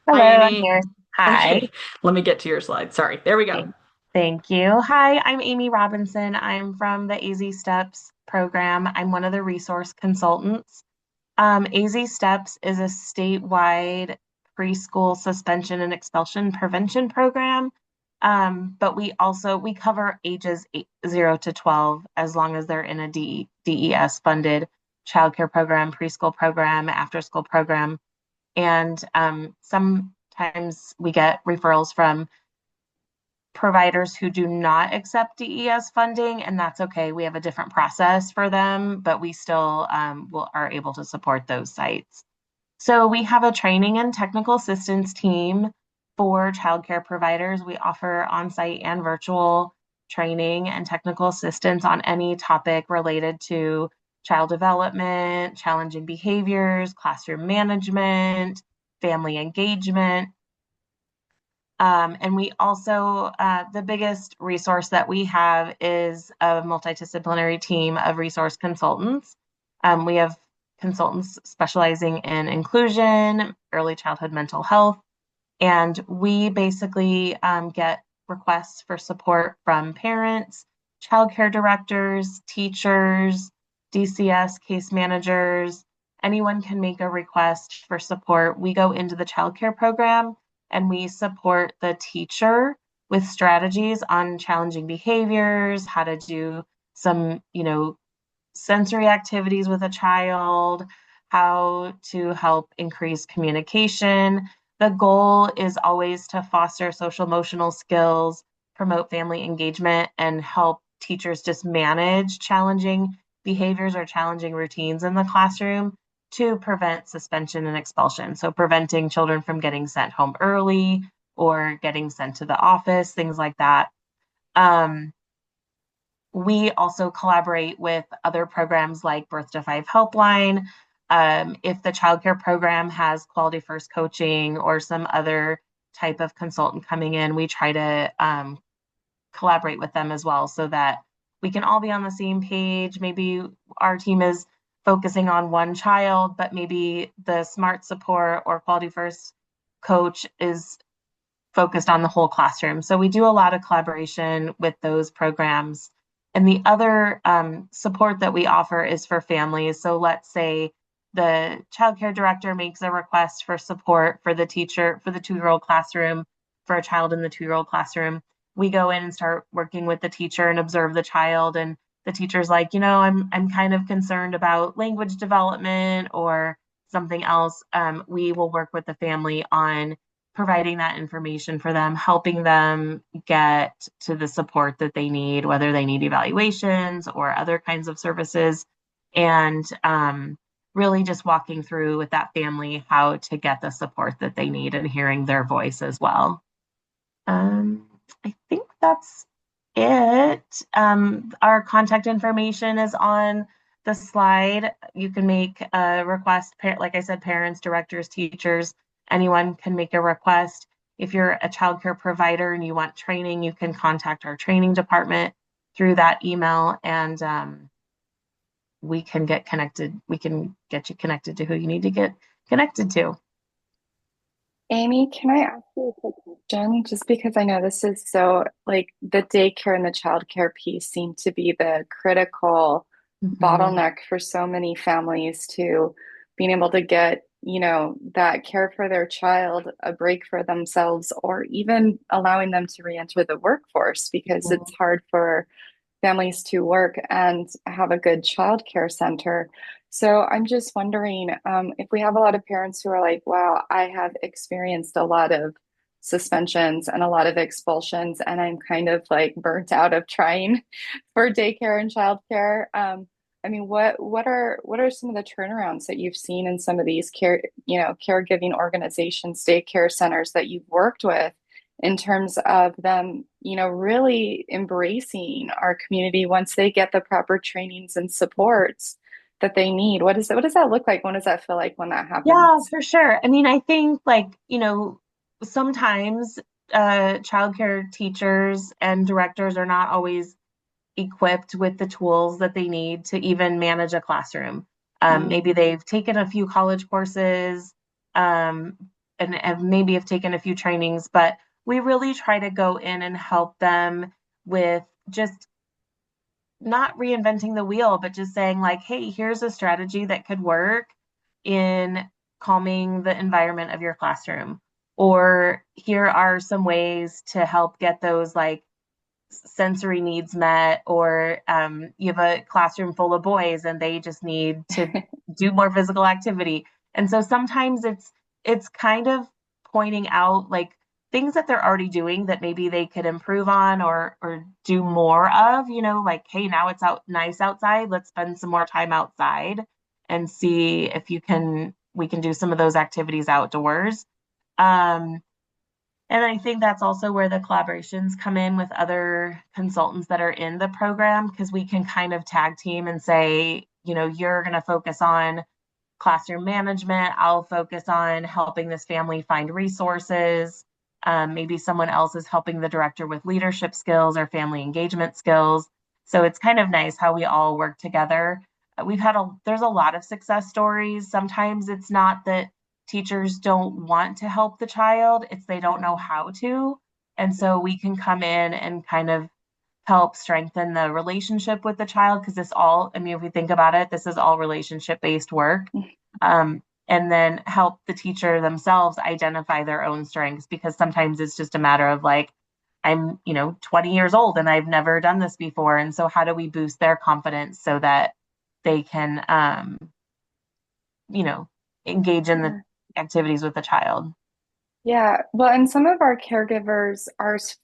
Hello, Hi, I'm Amy. here. Hi. Okay. Let me get to your slide. Sorry. There we go. Thank you. Hi, I'm Amy Robinson. I'm from the AZ Steps program. I'm one of the resource consultants. AZ Steps is a statewide preschool suspension and expulsion prevention program. But we cover ages 0 to 12 as long as they're in a DES funded childcare program, preschool program, after school program. And sometimes we get referrals from providers who do not accept DES funding, and that's okay. We have a different process for them, but we still are able to support those sites. So we have a training and technical assistance team for childcare providers. We offer on-site and virtual training and technical assistance on any topic related to child development, challenging behaviors, classroom management, family engagement. And we also, the biggest resource that we have is a multidisciplinary team of resource consultants. We have consultants specializing in inclusion, early childhood mental health, and we basically get requests for support from parents, childcare directors, teachers, DCS case managers. Anyone can make a request for support. We go into the childcare program and we support the teacher with strategies on challenging behaviors, how to do some, sensory activities with a child, how to help increase communication. The goal is always to foster social emotional skills, promote family engagement, and help teachers just manage challenging behaviors or challenging routines in the classroom to prevent suspension and expulsion. So preventing children from getting sent home early or getting sent to the office, things like that. We also collaborate with other programs like Birth to Five Helpline. If the childcare program has Quality First coaching or some other type of consultant coming in, we try to collaborate with them as well so that we can all be on the same page. Maybe our team is focusing on one child, but maybe the SMART support or Quality First coach is focused on the whole classroom. So we do a lot of collaboration with those programs. And the other support that we offer is for families. So let's say the childcare director makes a request for support for the teacher for the 2-year-old classroom, for a child in the 2-year-old classroom. We go in and start working with the teacher and observe the child. And the teacher's like, I'm kind of concerned about language development or something else. We will work with the family on providing that information for them, helping them get to the support that they need, whether they need evaluations or other kinds of services, and really just walking through with that family how to get the support that they need and hearing their voice as well. I think that's it. Our contact information is on the slide. You can make a request, like I said, parents, directors, teachers, anyone can make a request. If you're a childcare provider and you want training, you can contact our training department through that email, and we can get connected. We can get you connected to who you need to get connected to. Amy, can I ask you a quick question? Just because I know this is so, like, the daycare and the childcare piece seem to be the critical bottleneck for so many families to being able to get, that care for their child, a break for themselves, or even allowing them to re-enter the workforce because it's hard for families to work and have a good child care center. So I'm just wondering if we have a lot of parents who are like, wow, I have experienced a lot of suspensions and a lot of expulsions, and I'm kind of like burnt out of trying for daycare and childcare. I mean, what are some of the turnarounds that you've seen in some of these caregiving organizations, daycare centers that you've worked with in terms of them, really embracing our community once they get the proper trainings and supports that they need? What does that look like? What does that feel like when that happens? Yeah, for sure. I mean, I think sometimes childcare teachers and directors are not always equipped with the tools that they need to even manage a classroom. Maybe they've taken a few college courses, and maybe have taken a few trainings, but we really try to go in and help them with just not reinventing the wheel, but just saying like, hey, here's a strategy that could work in calming the environment of your classroom. Or here are some ways to help get those like sensory needs met, or you have a classroom full of boys and they just need to do more physical activity. And so sometimes it's kind of pointing out like things that they're already doing that maybe they could improve on or do more of, like, hey, now it's nice outside, let's spend some more time outside and see if we can do some of those activities outdoors. And I think that's also where the collaborations come in with other consultants that are in the program, because we can kind of tag team and say, you're going to focus on classroom management. I'll focus on helping this family find resources. Maybe someone else is helping the director with leadership skills or family engagement skills. So it's kind of nice how we all work together. There's a lot of success stories. Sometimes it's not that teachers don't want to help the child, it's they don't know how to. And so we can come in and kind of help strengthen the relationship with the child, because if we think about it, this is all relationship based work. And then help the teacher themselves identify their own strengths, because sometimes it's just a matter of like, I'm 20 years old and I've never done this before. And so how do we boost their confidence so that they can engage in the activities with the child? Yeah, well, and some of our caregivers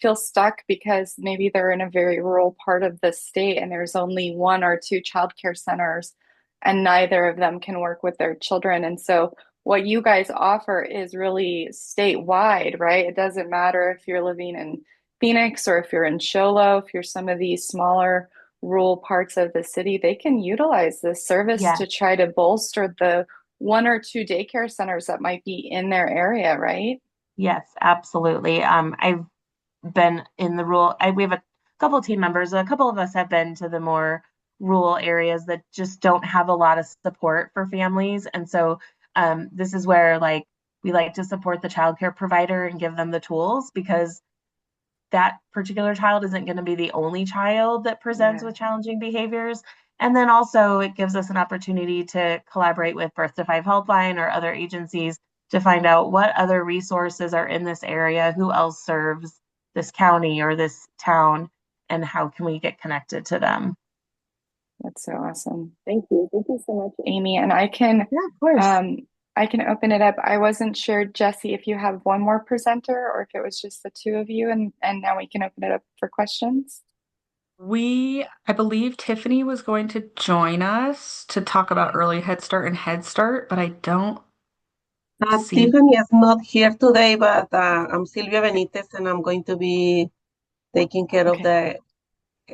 feel stuck because maybe they're in a very rural part of the state and there's only one or two childcare centers, and neither of them can work with their children. And so, what you guys offer is really statewide, right? It doesn't matter if you're living in Phoenix or if you're in Show Low, if you're some of these smaller rural parts of the city, they can utilize this service Yeah. to try to bolster the one or two daycare centers that might be in their area, right? Yes, absolutely. I've been in the rural. We have a couple of team members. A couple of us have been to the more rural areas that just don't have a lot of support for families, and so this is where we like to support the childcare provider and give them the tools, because that particular child isn't going to be the only child that presents with challenging behaviors. And then also it gives us an opportunity to collaborate with Birth to Five Helpline or other agencies to find out what other resources are in this area, who else serves this county or this town, and how can we get connected to them. That's so awesome. Thank you. Thank you so much, Amy. And I can, of course. I can open it up. I wasn't sure, Jesse, if you have one more presenter or if it was just the two of you, and now we can open it up for questions. I believe Tiffany was going to join us to talk about early Head Start and Head Start, but I don't see. Tiffany is not here today, but I'm Silvia Benitez, and I'm going to be taking care of the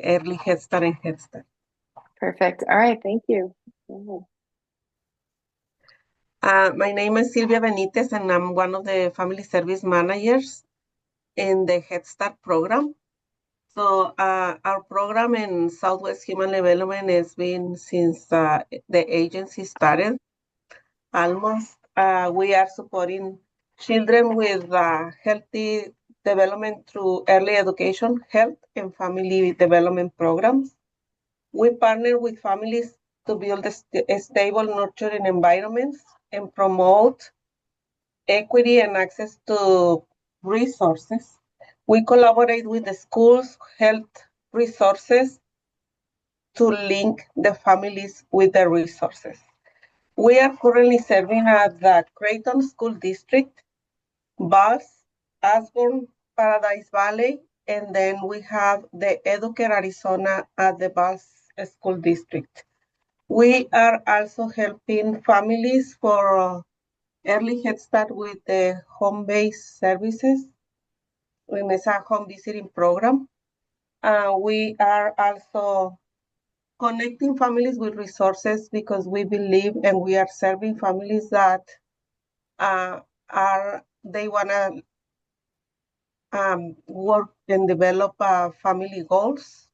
early Head Start and Head Start. Perfect. All right. Thank you. My name is Silvia Benitez, and I'm one of the family service managers in the Head Start program. So our program in Southwest Human Development has been since the agency started. Almost, we are supporting children with healthy development through early education, health, and family development programs. We partner with families to build a stable, nurturing environments and promote equity and access to resources. We collaborate with the schools, health resources to link the families with the resources. We are currently serving at the Creighton School District, Bus, Osborne, Paradise Valley, and then we have the Educare Arizona at the Bus School District. We are also helping families for early Head Start with the home-based services, and it's a home visiting program. We are also connecting families with resources because we believe and we are serving families that they want to work and develop family goals.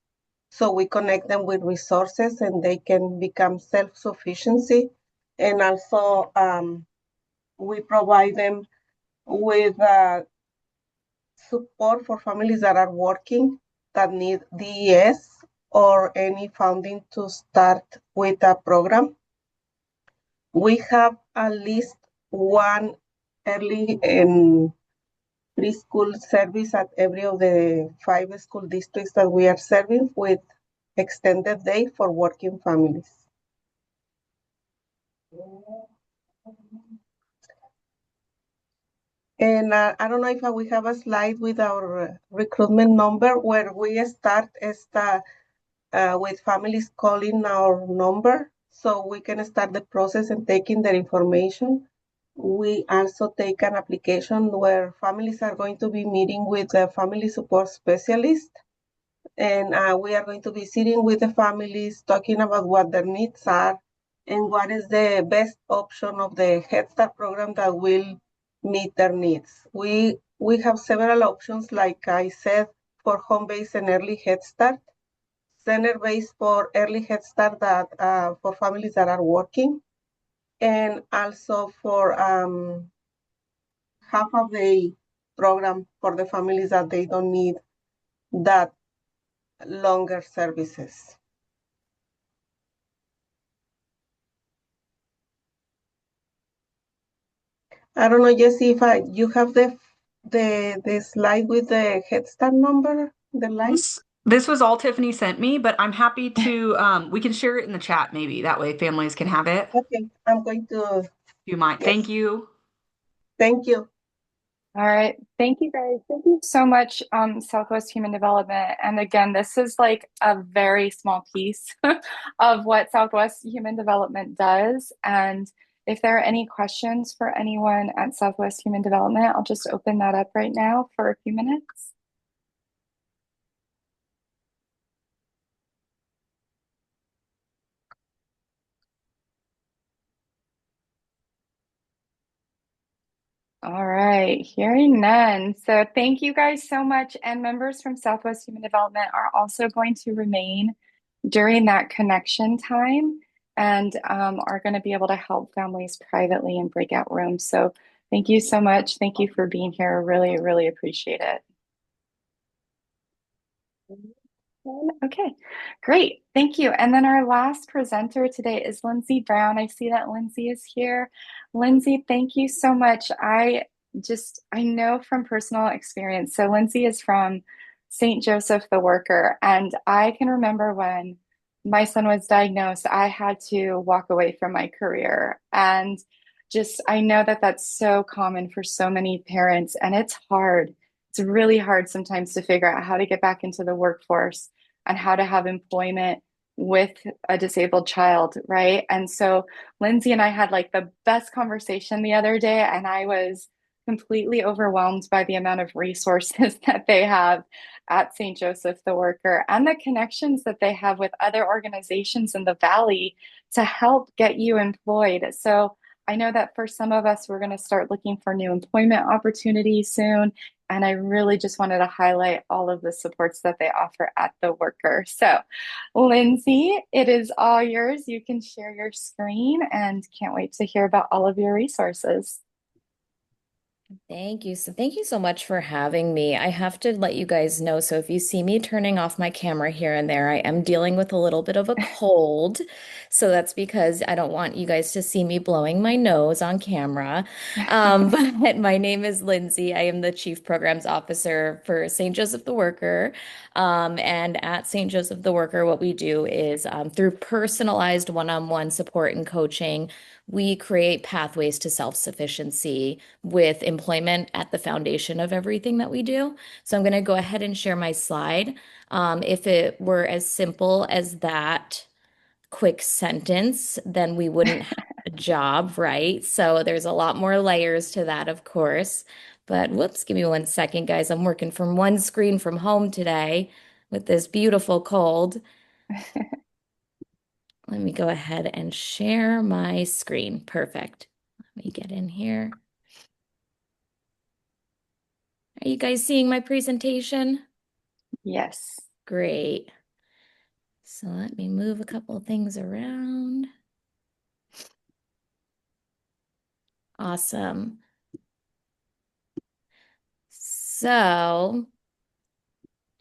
So we connect them with resources and they can become self-sufficiency. And also we provide them with support for families that are working that need DES or any funding to start with a program. We have at least one early and preschool service at every of the 5 school districts that we are serving with extended day for working families. And I don't know if we have a slide with our recruitment number where we start with families calling our number so we can start the process and taking their information. we also take an application where families are going to be meeting with a family support specialist. And we are going to be sitting with the families, talking about what their needs are and what is the best option of the Head Start program that will meet their needs. We have several options, like I said, for home-based and early Head Start, center-based for early Head Start that for families that are working, and also for half of the program for the families that they don't need that longer services. I don't know, Jesse, if you have the slide with the Head Start number, the line. This was all Tiffany sent me, but I'm happy to we can share it in the chat maybe. That way families can have it. Okay, I'm going to. If you might. Yes. Thank you. Thank you. All right. Thank you guys. Thank you so much, Southwest Human Development. And again, this is like a very small piece of what Southwest Human Development does. And if there are any questions for anyone at Southwest Human Development, I'll just open that up right now for a few minutes. All right, hearing none. So thank you guys so much. And members from Southwest Human Development are also going to remain during that connection time and are going to be able to help families privately in breakout rooms. So thank you so much. Thank you for being here. Really, really appreciate it. Okay, great. Thank you. And then our last presenter today is Lindsay Brown. I see that Lindsay is here. Lindsay, thank you so much. I know from personal experience. So Lindsay is from St. Joseph the Worker, and I can remember when my son was diagnosed, I had to walk away from my career. And just, I know that that's so common for so many parents, and it's hard. It's really hard sometimes to figure out how to get back into the workforce and how to have employment with a disabled child, right? And so Lindsay and I had like the best conversation the other day, and I was completely overwhelmed by the amount of resources that they have at St. Joseph the Worker and the connections that they have with other organizations in the Valley to help get you employed. So I know that for some of us, we're going to start looking for new employment opportunities soon. And I really just wanted to highlight all of the supports that they offer at the Worker. So, Lindsay, it is all yours. You can share your screen and can't wait to hear about all of your resources. Thank you. So thank you so much for having me. I have to let you guys know. So if you see me turning off my camera here and there, I am dealing with a little bit of a cold. So that's because I don't want you guys to see me blowing my nose on camera. But my name is Lindsay. I am the Chief Programs Officer for St. Joseph the Worker. And at St. Joseph the Worker, what we do is through personalized one-on-one support and coaching, we create pathways to self-sufficiency with employment at the foundation of everything that we do. So I'm going to go ahead and share my slide. If it were as simple as that quick sentence, then we wouldn't have a job, right? So there's a lot more layers to that, of course. But whoops, give me 1 second, guys. I'm working from one screen from home today with this beautiful cold. Let me go ahead and share my screen. Perfect. Let me get in here. Are you guys seeing my presentation? Yes. Great. So let me move a couple of things around. Awesome. So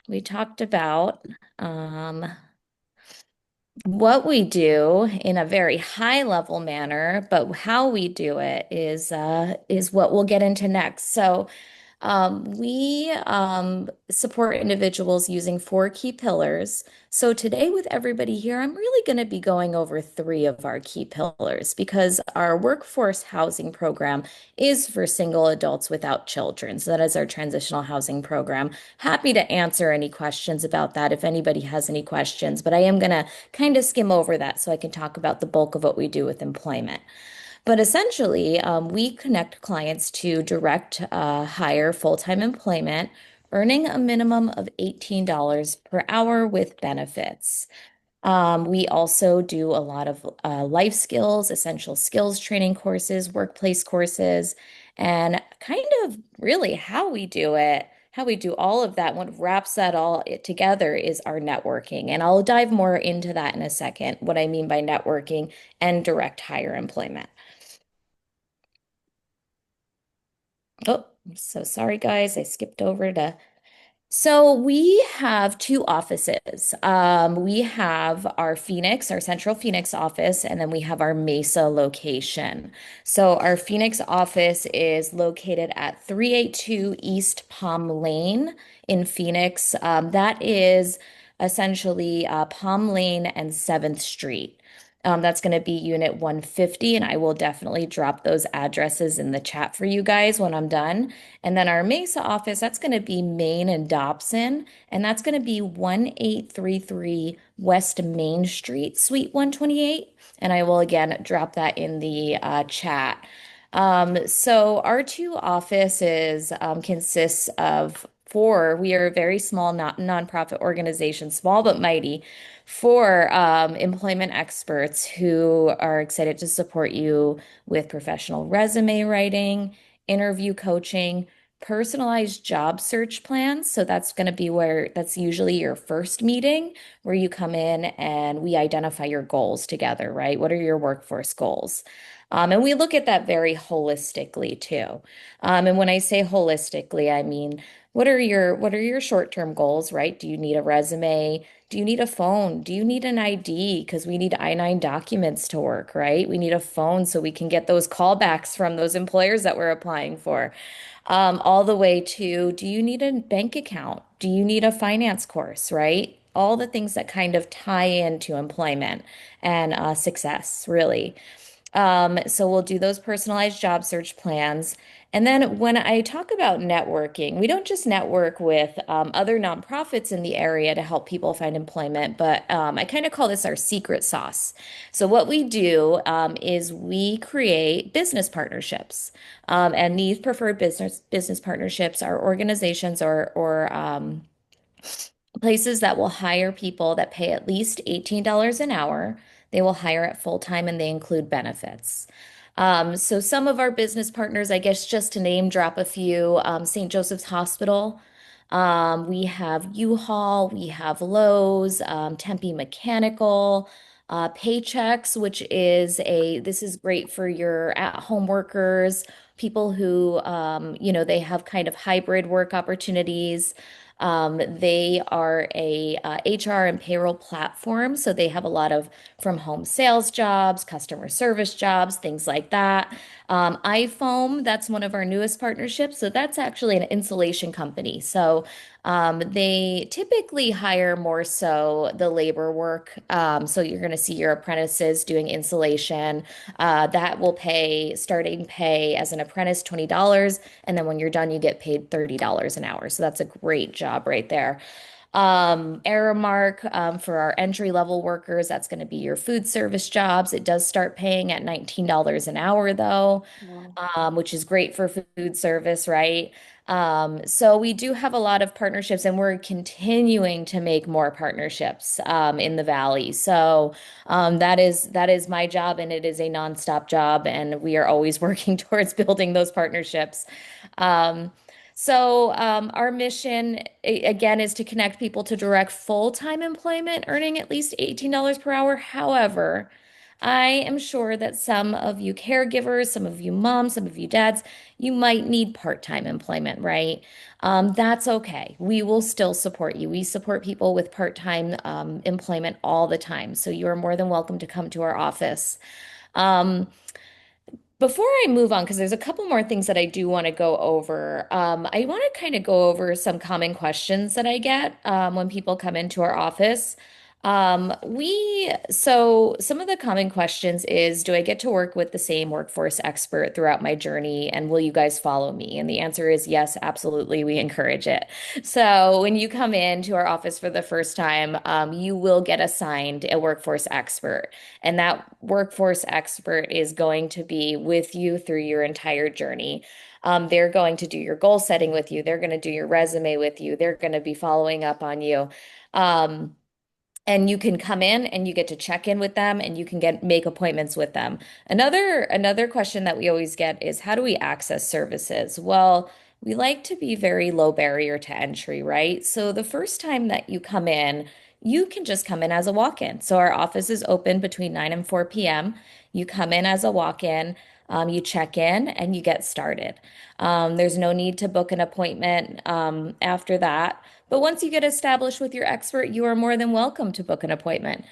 we talked about what we do in a very high level manner, but how we do it is what we'll get into next. So we support individuals using 4 key pillars. So today with everybody here, I'm really going to be going over 3 of our key pillars because our workforce housing program is for single adults without children. So that is our transitional housing program. Happy to answer any questions about that if anybody has any questions, but I am going to kind of skim over that so I can talk about the bulk of what we do with employment. But essentially, we connect clients to direct hire full-time employment, earning a minimum of $18 per hour with benefits. We also do a lot of life skills, essential skills training courses, workplace courses, and kind of really how we do it, how we do all of that. What wraps that all together is our networking. And I'll dive more into that in a second, what I mean by networking and direct hire employment. Oh, I'm so sorry, guys. I skipped over to so we have two offices. We have our Phoenix, our Central Phoenix office, and then we have our Mesa location. So our Phoenix office is located at 382 East Palm Lane in Phoenix. That is essentially Palm Lane and 7th Street. That's going to be Unit 150, and I will definitely drop those addresses in the chat for you guys when I'm done. And then our Mesa office, that's going to be Main and Dobson, and that's going to be 1833 West Main Street, Suite 128. And I will again drop that in the chat. So our two offices consists of four. We are a very small, not nonprofit organization, small but mighty, for employment experts who are excited to support you with professional resume writing, interview coaching, personalized job search plans. So that's going to be where that's usually your first meeting where you come in and we identify your goals together, right? What are your workforce goals? And we look at that very holistically too. And when I say holistically, I mean, what are your short-term goals, right? Do you need a resume? Do you need a phone? Do you need an ID? Because we need I-9 documents to work, right? We need a phone so we can get those callbacks from those employers that we're applying for. All the way to, do you need a bank account? Do you need a finance course, right? All the things that kind of tie into employment and success, really. So we'll do those personalized job search plans. And then when I talk about networking, we don't just network with other nonprofits in the area to help people find employment, but I kind of call this our secret sauce. So what we do is we create business partnerships, and these preferred business partnerships are organizations or places that will hire people that pay at least $18 an hour. They will hire at full time and they include benefits. So some of our business partners, I guess just to name drop a few, St. Joseph's Hospital. We have U-Haul, we have Lowe's, Tempe Mechanical, Paychecks, which is this is great for your at-home workers, people who, they have kind of hybrid work opportunities. They are a HR and payroll platform, so they have a lot of from home sales jobs, customer service jobs, things like that. iFoam, that's one of our newest partnerships. So that's actually an insulation company. So they typically hire more so the labor work. So you're going to see your apprentices doing insulation. That will pay starting pay as an apprentice $20. And then when you're done, you get paid $30 an hour. So that's a great job right there. Aramark, for our entry level workers, that's going to be your food service jobs. It does start paying at $19 an hour though, which is great for food service, right? So we do have a lot of partnerships and we're continuing to make more partnerships in the Valley. So that is my job and it is a nonstop job and we are always working towards building those partnerships. Our mission, again, is to connect people to direct full-time employment, earning at least $18 per hour. However, I am sure that some of you caregivers, some of you moms, some of you dads, you might need part-time employment, right? That's okay. We will still support you. We support people with part-time employment all the time. So you are more than welcome to come to our office. Before I move on, because there's a couple more things that I do want to go over, I want to kind of go over some common questions that I get when people come into our office. So some of the common questions is, do I get to work with the same workforce expert throughout my journey, and will you guys follow me? And the answer is yes, absolutely. We encourage it. So when you come into our office for the first time, you will get assigned a workforce expert, and that workforce expert is going to be with you through your entire journey. They're going to do your goal setting with you. They're going to do your resume with you. They're going to be following up on you. Um, and you can come in and you get to check in with them and you can get make appointments with them. Another question that we always get is how do we access services? Well, we like to be very low barrier to entry, right? So the first time that you come in, you can just come in as a walk-in. So our office is open between 9 and 4 p.m. You come in as a walk-in, you check in and you get started. There's no need to book an appointment after that. But once you get established with your expert, you are more than welcome to book an appointment.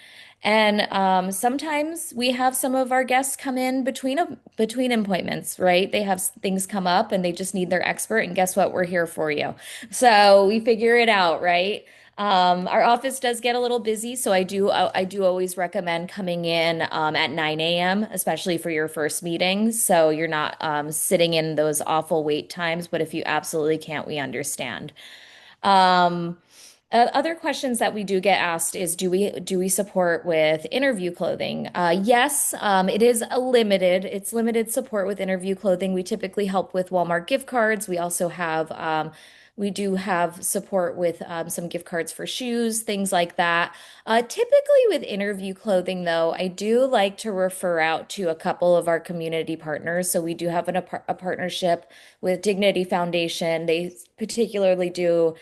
And sometimes we have some of our guests come in between appointments, right? They have things come up and they just need their expert. And guess what? We're here for you. So we figure it out, right? Our office does get a little busy, so I do always recommend coming in at 9 a.m., especially for your first meetings, so you're not sitting in those awful wait times. But if you absolutely can't, we understand. Um, Other questions that we do get asked is do we support with interview clothing? Yes, it's limited support with interview clothing. We typically help with Walmart gift cards. We do have support with some gift cards for shoes, things like that. Typically with interview clothing, though, I do like to refer out to a couple of our community partners. So we do have a partnership with Dignity Foundation. They particularly do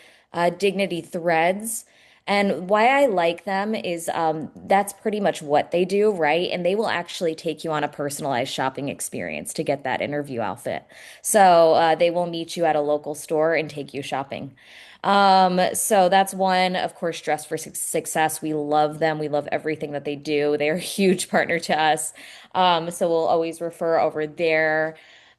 Dignity Threads. And why I like them is that's pretty much what they do, right? And they will actually take you on a personalized shopping experience to get that interview outfit. So they will meet you at a local store and take you shopping. So that's one, of course, Dress for Success. We love them. We love everything that they do. They're a huge partner to us. So we'll always refer over there.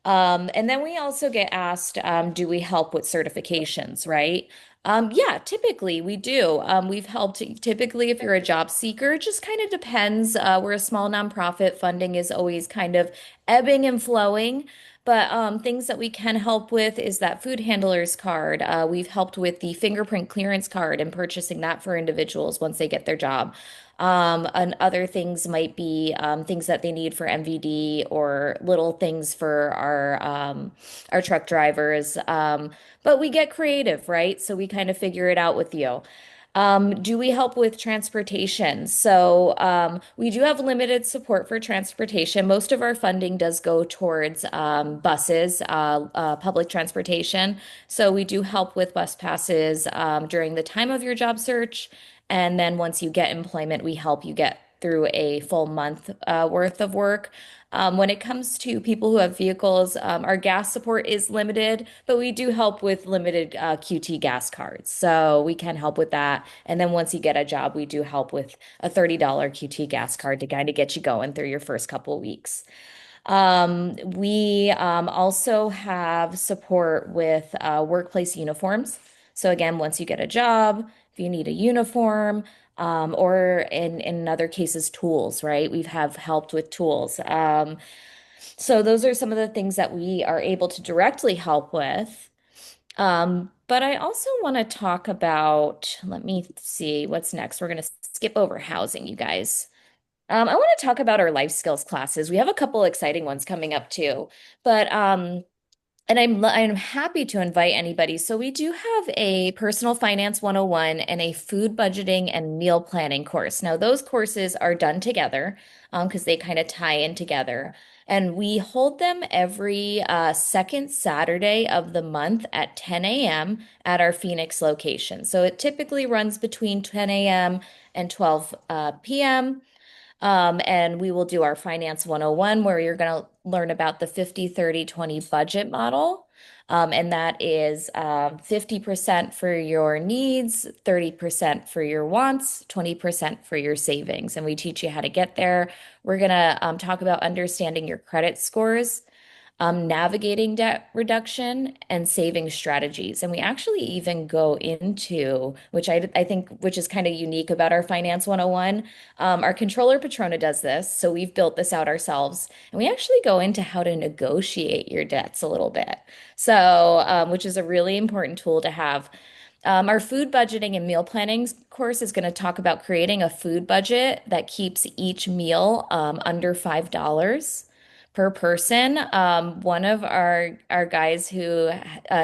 And then we also get asked, do we help with certifications, right? Yeah, typically we do. We've helped typically if you're a job seeker, it just kind of depends. We're a small nonprofit, funding is always kind of ebbing and flowing. But things that we can help with is that food handler's card. We've helped with the fingerprint clearance card and purchasing that for individuals once they get their job. And other things might be things that they need for MVD or little things for our truck drivers. But we get creative, right? So we kind of figure it out with you. Do we help with transportation? So we do have limited support for transportation. Most of our funding does go towards buses, public transportation. So we do help with bus passes during the time of your job search. And then once you get employment, we help you get through a full month worth of work. When it comes to people who have vehicles, our gas support is limited, but we do help with limited QT gas cards. So we can help with that. And then once you get a job, we do help with a $30 QT gas card to kind of get you going through your first couple of weeks. We also have support with workplace uniforms. So again, once you get a job, if you need a uniform, or in other cases, tools, right? We have helped with tools. So those are some of the things that we are able to directly help with. But I also want to talk about, let me see what's next. We're going to skip over housing, you guys. I want to talk about our life skills classes. We have a couple exciting ones coming up too. But and I'm happy to invite anybody. So we do have a personal finance 101 and a food budgeting and meal planning course. Now those courses are done together because they kind of tie in together. And we hold them every second Saturday of the month at 10 a.m. at our Phoenix location. So it typically runs between 10 a.m. and 12 p.m. And we will do our Finance 101, where you're going to learn about the 50/30/20 budget model. And that is 50% for your needs, 30% for your wants, 20% for your savings. And we teach you how to get there. We're going to talk about understanding your credit scores. navigating debt reduction, and saving strategies. And we actually even go into, which I think, which is kind of unique about our Finance 101. Our controller Patrona does this, so we've built this out ourselves, and we actually go into how to negotiate your debts a little bit. So, which is a really important tool to have. Our food budgeting and meal planning course is going to talk about creating a food budget that keeps each meal under $5 per person. One of our guys who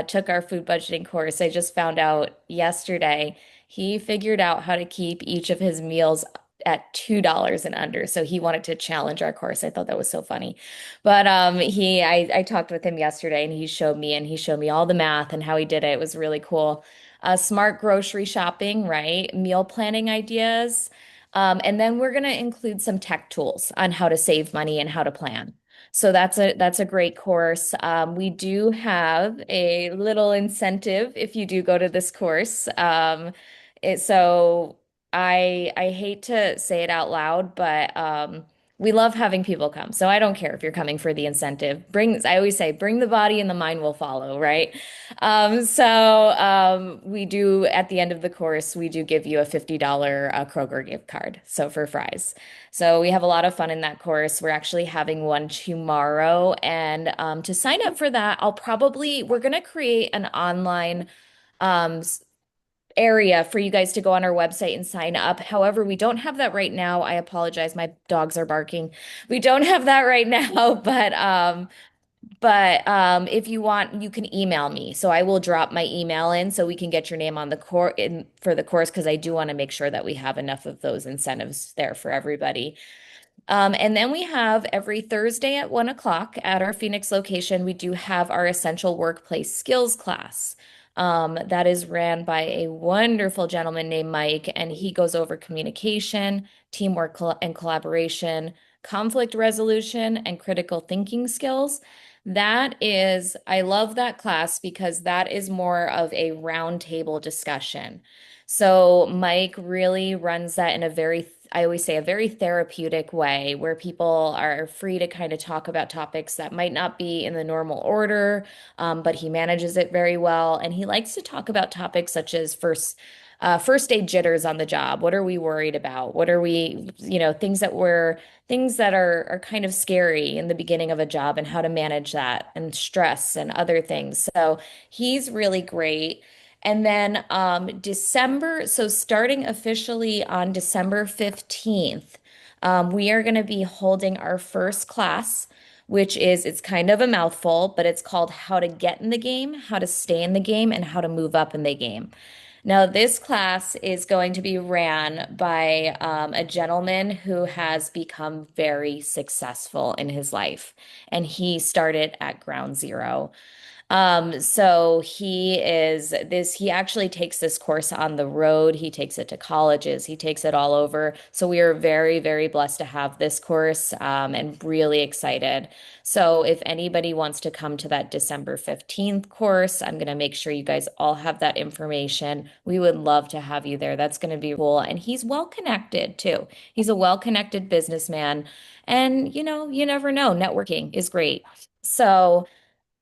took our food budgeting course, I just found out yesterday, he figured out how to keep each of his meals at $2 and under. So he wanted to challenge our course. I thought that was so funny. But I talked with him yesterday and he showed me all the math and how he did it. It was really cool. Smart grocery shopping, right? Meal planning ideas. And then we're going to include some tech tools on how to save money and how to plan. So that's a great course. We do have a little incentive if you do go to this course. So I hate to say it out loud, but we love having people come. So I don't care if you're coming for the incentive. I always say, bring the body and the mind will follow, right? We do, at the end of the course, we do give you a $50 Kroger gift card. So for fries. So we have a lot of fun in that course. We're actually having one tomorrow. And to sign up for that, we're going to create an online um, area for you guys to go on our website and sign up. However, we don't have that right now. I apologize. My dogs are barking. We don't have that right now, but if you want, you can email me. So I will drop my email in so we can get your name on the course for the course because I do want to make sure that we have enough of those incentives there for everybody. And then we have every Thursday at 1 o'clock at our Phoenix location, we do have our essential workplace skills class. That is ran by a wonderful gentleman named Mike, and he goes over communication, teamwork and collaboration, conflict resolution, and critical thinking skills. I love that class because that is more of a roundtable discussion. So Mike really runs that in I always say, a very therapeutic way where people are free to kind of talk about topics that might not be in the normal order, but he manages it very well. And he likes to talk about topics such as first aid jitters on the job. What are we worried about? What are we, things that are kind of scary in the beginning of a job and how to manage that and stress and other things. So he's really great. And then starting officially on December 15th, we are going to be holding our first class, it's kind of a mouthful, but it's called How to Get in the Game, How to Stay in the Game, and How to Move Up in the Game. Now, this class is going to be ran by a gentleman who has become very successful in his life, and he started at ground zero. He actually takes this course on the road. He takes it to colleges. He takes it all over. So we are very, very blessed to have this course, and really excited. So if anybody wants to come to that December 15th course, I'm going to make sure you guys all have that information. We would love to have you there. That's going to be cool. And he's well connected too. He's a well-connected businessman. And you never know. Networking is great. So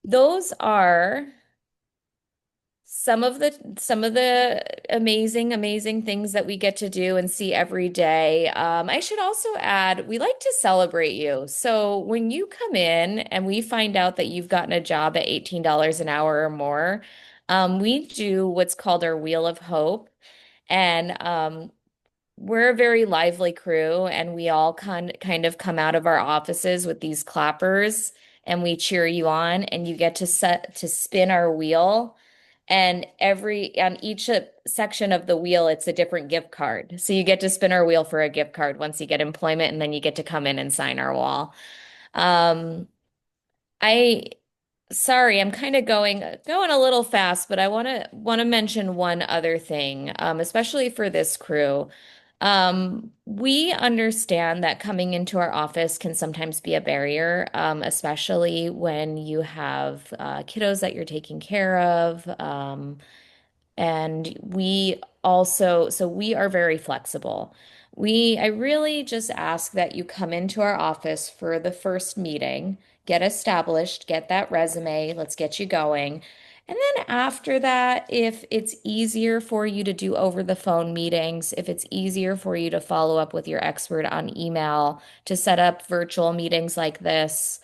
those are some of the amazing things that we get to do and see every day. I should also add, we like to celebrate you. So when you come in and we find out that you've gotten a job at $18 an hour or more, we do what's called our Wheel of Hope. And we're a very lively crew, and we all kind of come out of our offices with these clappers, and we cheer you on, and you get to spin our wheel. And on each section of the wheel, it's a different gift card. So you get to spin our wheel for a gift card once you get employment, and then you get to come in and sign our wall. Um, I Sorry, I'm kind of going a little fast, but I want to mention one other thing, especially for this crew. We understand that coming into our office can sometimes be a barrier, especially when you have kiddos that you're taking care of. And we are very flexible. I really just ask that you come into our office for the first meeting, get established, get that resume, let's get you going. And then after that, if it's easier for you to do over the phone meetings, if it's easier for you to follow up with your expert on email, to set up virtual meetings like this,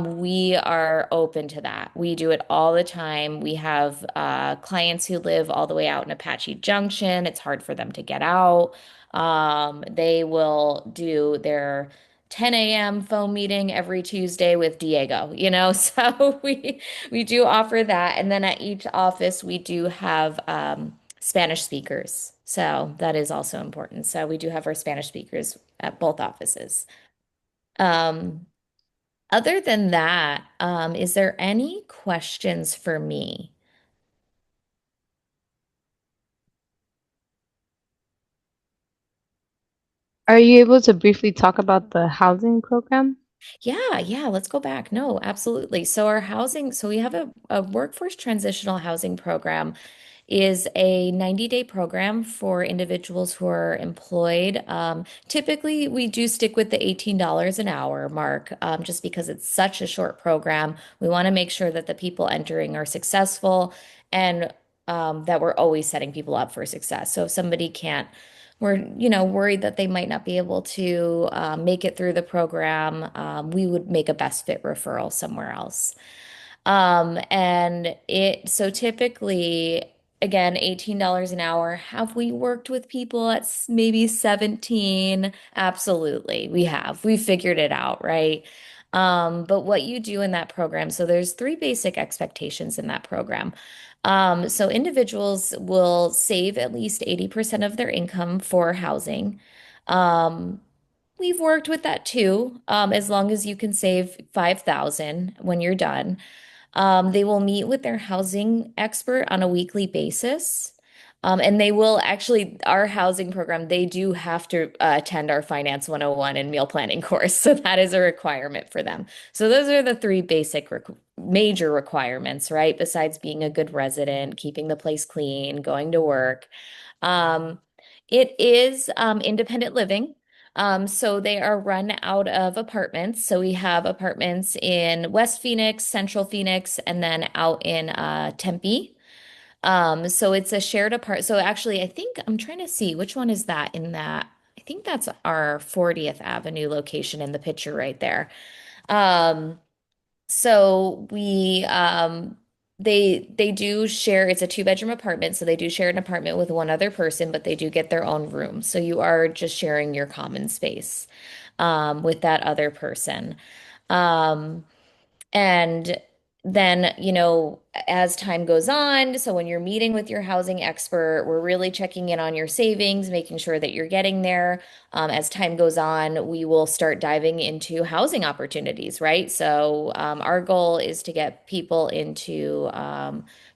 we are open to that. We do it all the time. We have clients who live all the way out in Apache Junction. It's hard for them to get out. They will do their 10 a.m. phone meeting every Tuesday with Diego, So we do offer that. And then at each office, we do have Spanish speakers. So that is also important. So we do have our Spanish speakers at both offices. Um, Other than that, is there any questions for me? Are you able to briefly talk about the housing program? Yeah, let's go back. No, absolutely. So we have a workforce transitional housing program is a 90-day program for individuals who are employed. Typically, we do stick with the $18 an hour mark, just because it's such a short program. We want to make sure that the people entering are successful and that we're always setting people up for success. So if somebody can't, we're, worried that they might not be able to make it through the program, we would make a best fit referral somewhere else. So typically, again, $18 an hour. Have we worked with people at maybe 17? Absolutely, we have. We figured it out, right? But what you do in that program, so there's three basic expectations in that program. So individuals will save at least 80% of their income for housing. Um, we've worked with that too, as long as you can save 5,000 when you're done. They will meet with their housing expert on a weekly basis. And they will actually, our housing program, they do have to attend our Finance 101 and meal planning course. So that is a requirement for them. So those are the three basic major requirements, right? Besides being a good resident, keeping the place clean, going to work. Um, it is independent living. So they are run out of apartments. So we have apartments in West Phoenix, Central Phoenix, and then out in Tempe. So it's a shared apart. So actually, I think I'm trying to see which one is that in that. I think that's our 40th Avenue location in the picture right there. Um, so they do share, it's a two-bedroom apartment, so they do share an apartment with one other person, but they do get their own room. So you are just sharing your common space with that other person. Um, and then, as time goes on, so when you're meeting with your housing expert, we're really checking in on your savings, making sure that you're getting there. As time goes on, we will start diving into housing opportunities, right? So, our goal is to get people into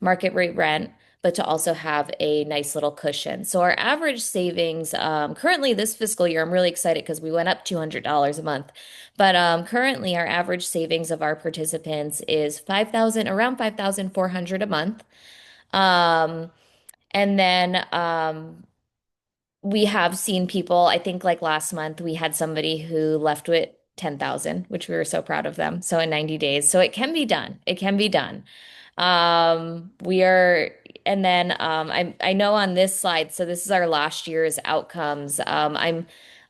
market rate rent, but to also have a nice little cushion. So, our average savings currently this fiscal year, I'm really excited because we went up $200 a month. But currently, our average savings of our participants is 5,000, around 5,400 a month. Um, and then we have seen people, I think like last month, we had somebody who left with 10,000, which we were so proud of them. So in 90 days. So it can be done. It can be done. We are, and then I know on this slide, so this is our last year's outcomes.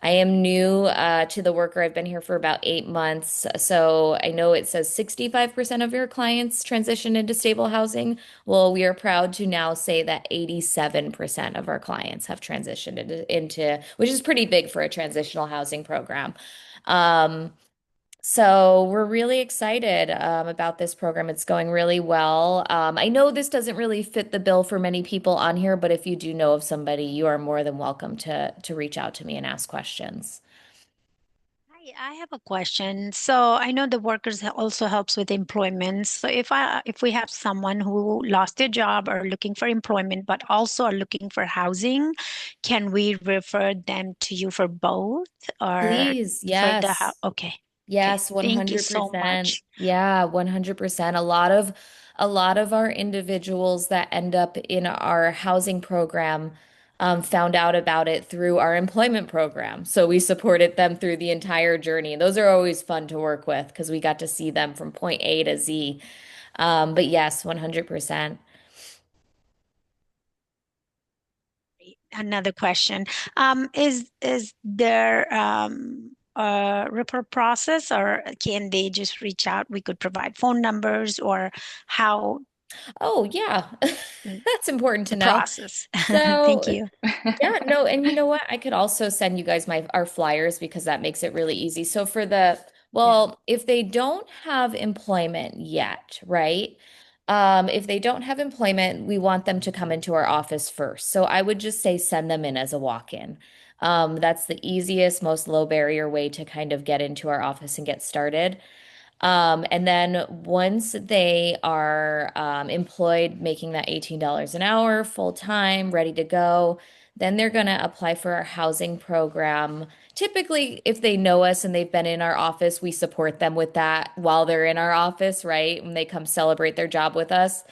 I am new to the worker. I've been here for about 8 months. So I know it says 65% of your clients transition into stable housing. Well, we are proud to now say that 87% of our clients have transitioned into, which is pretty big for a transitional housing program. So we're really excited about this program. It's going really well. I know this doesn't really fit the bill for many people on here, but if you do know of somebody, you are more than welcome to reach out to me and ask questions. Hi, I have a question. So I know the workers also helps with employment. So if we have someone who lost their job or looking for employment, but also are looking for housing, can we refer them to you for both or Please, for the house? yes. Okay. Okay. Yes, Thank you so 100%. much. Yeah, 100%. A lot of our individuals that end up in our housing program found out about it through our employment program. So we supported them through the entire journey. And those are always fun to work with because we got to see them from point A to Z. But yes, 100%. Another question. Is there a referral process, or can they just reach out? We could provide phone numbers, or how Oh, yeah. That's important to the know. process. Thank So, you. yeah, no, and you know what? I could also send you guys our flyers because that makes it really easy. So for Yeah. well, if they don't have employment yet, right? If they don't have employment, we want them to come into our office first. So I would just say send them in as a walk-in. That's the easiest, most low barrier way to kind of get into our office and get started. And then once they are employed, making that $18 an hour, full time, ready to go, then they're going to apply for our housing program. Typically, if they know us and they've been in our office, we support them with that while they're in our office, right? When they come celebrate their job with us.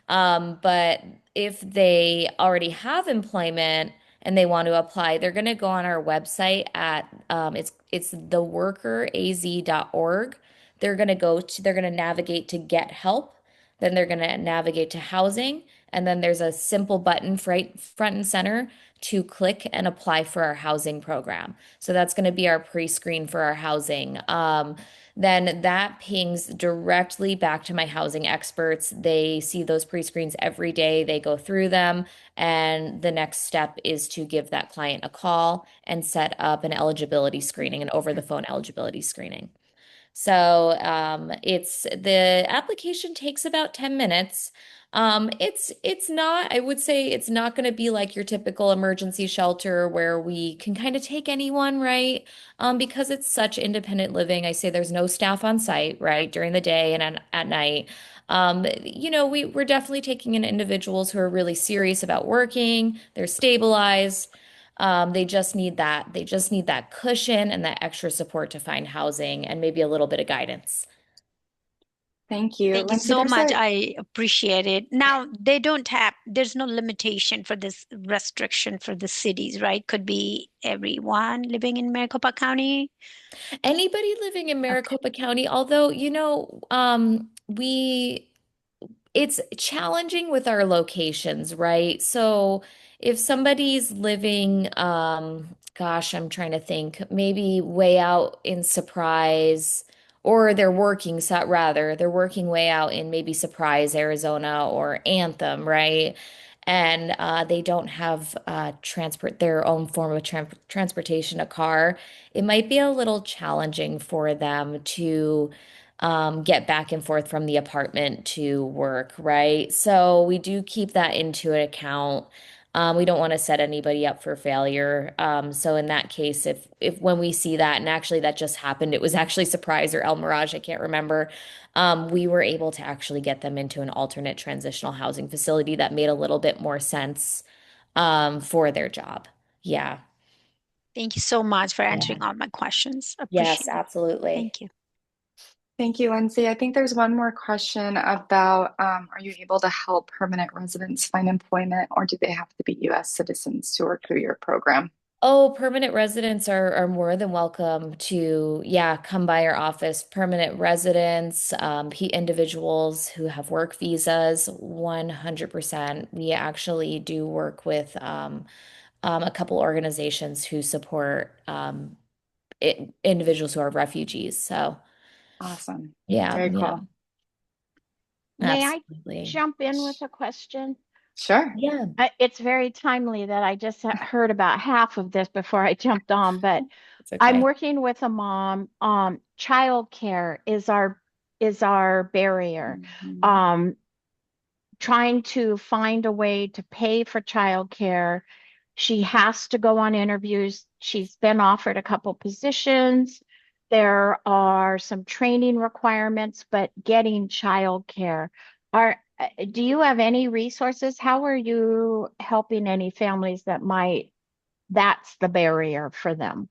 But if they already have employment and they want to apply, they're going to go on our website at it's theworkeraz.org. They're going to navigate to get help, then they're going to navigate to housing, and then there's a simple button right front and center to click and apply for our housing program. So that's going to be our pre-screen for our housing. Then that pings directly back to my housing experts. They see those pre-screens every day. They go through them, and the next step is to give that client a call and set up an eligibility screening, an over-the-phone eligibility screening. So it's the application takes about 10 minutes. It's not, I would say it's not going to be like your typical emergency shelter where we can kind of take anyone, right? Because it's such independent living. I say there's no staff on site, right, during the day and at night. We're definitely taking in individuals who are really serious about working, they're stabilized. They just need that. They just need that cushion and that extra support to find housing and maybe a little bit of guidance. Thank you. Thank you Lindsay, so there's much. a I appreciate it. Now, there's no limitation for this restriction for the cities, right? Could be everyone living in Maricopa County. Anybody living in Okay. Maricopa County, although, it's challenging with our locations, right? So if somebody's living, gosh, I'm trying to think, maybe way out in Surprise, or they're working way out in maybe Surprise, Arizona, or Anthem, right? And they don't have their own form of transportation, a car. It might be a little challenging for them to get back and forth from the apartment to work, right? So we do keep that into an account. We don't want to set anybody up for failure. So in that case, if when we see that, and actually that just happened, it was actually Surprise or El Mirage, I can't remember. We were able to actually get them into an alternate transitional housing facility that made a little bit more sense for their job. Yeah. Thank you so much for Yeah. answering all my questions. Yes, Appreciate it. absolutely. Thank you. Thank you, Lindsay. I think there's one more question about are you able to help permanent residents find employment, or do they have to be U.S. citizens to work through your program? Oh, permanent residents are more than welcome to, yeah, come by our office. Permanent residents, individuals who have work visas, 100%. We actually do work with a couple organizations who support individuals who are refugees. So, Awesome. yeah, Very yeah, cool. May I absolutely. jump in with a question? Sure. Yeah, It's very timely that I just heard about half of this before I jumped on, but it's I'm okay. working with a mom. Childcare is our barrier. Mhm. Um, Trying to find a way to pay for childcare. She has to go on interviews. She's been offered a couple positions. There are some training requirements, but getting childcare. Do you have any resources? How are you helping any families that's the barrier for them?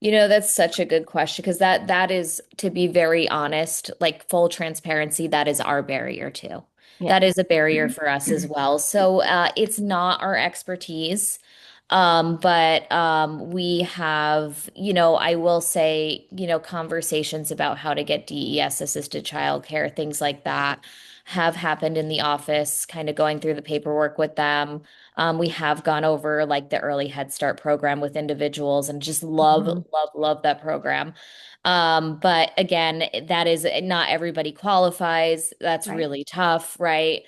That's such a good question because that is, to be very honest, like full transparency, that is our barrier too. Yeah. That is a barrier for us as well. So it's not our expertise. But we have, I will say, conversations about how to get DES assisted childcare, things like that have happened in the office, kind of going through the paperwork with them. We have gone over like the early Head Start program with individuals and just love, Mhm. love, love that program. But again, that is not everybody qualifies. That's Right. really tough, right?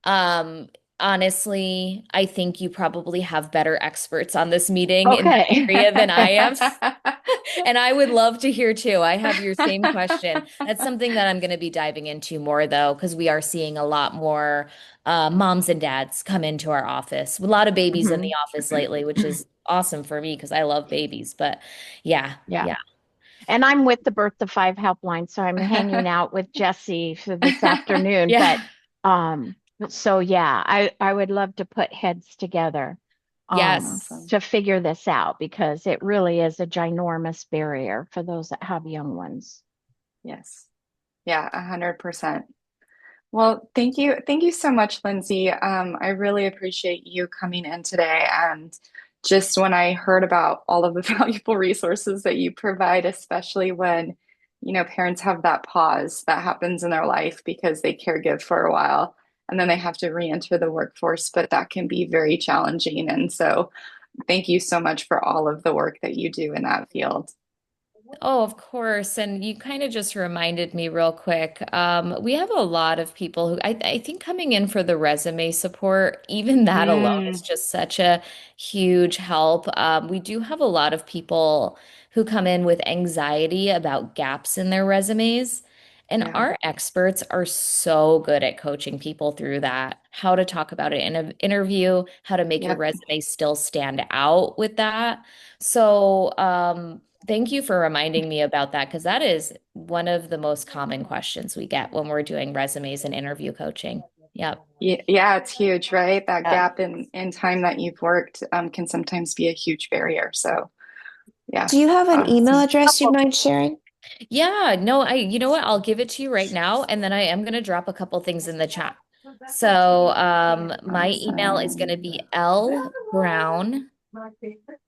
Um, Honestly, I think you probably have better experts on this meeting in that Okay. area than I am. And I would love to hear too. I have your same question. That's something that I'm going to be diving into more though, because we are seeing a lot more moms and dads come into our office. A lot of babies in the Mhm. office lately, which is awesome for me because I love babies. But yeah, Yeah. yeah. And I'm with the Birth to Five helpline, so I'm hanging out with Jesse for this afternoon. Yeah. So yeah, I would love to put heads together Yes. to figure this out because it really is a ginormous barrier for those that have young ones. Yes. Yeah, 100%. Well, thank you. Thank you so much, Lindsay. I really appreciate you coming in today. And just when I heard about all of the valuable resources that you provide, especially when, parents have that pause that happens in their life because they caregive for a while and then they have to re-enter the workforce, but that can be very challenging. And so thank you so much for all of the work that you do in that field. Oh, of course. And you kind of just reminded me real quick. We have a lot of people who I think coming in for the resume support, even that alone is Mm, just such a huge help. We do have a lot of people who come in with anxiety about gaps in their resumes. And yeah. our experts are so good at coaching people through that, how to talk about it in an interview, how to make your Yep. resume still stand out with that. So, thank you for reminding me about that because that is one of the most common questions we get when we're doing resumes and interview coaching. Yep. Yeah, it's huge, right? That Yep. gap in time that you've worked can sometimes be a huge barrier. So, yeah, Do you have an email awesome. address you'd mind sharing? Yeah, no, you know what? I'll give it to you right now, and then I am going to drop a couple things in the chat. So, my email is going to Awesome. be lbrown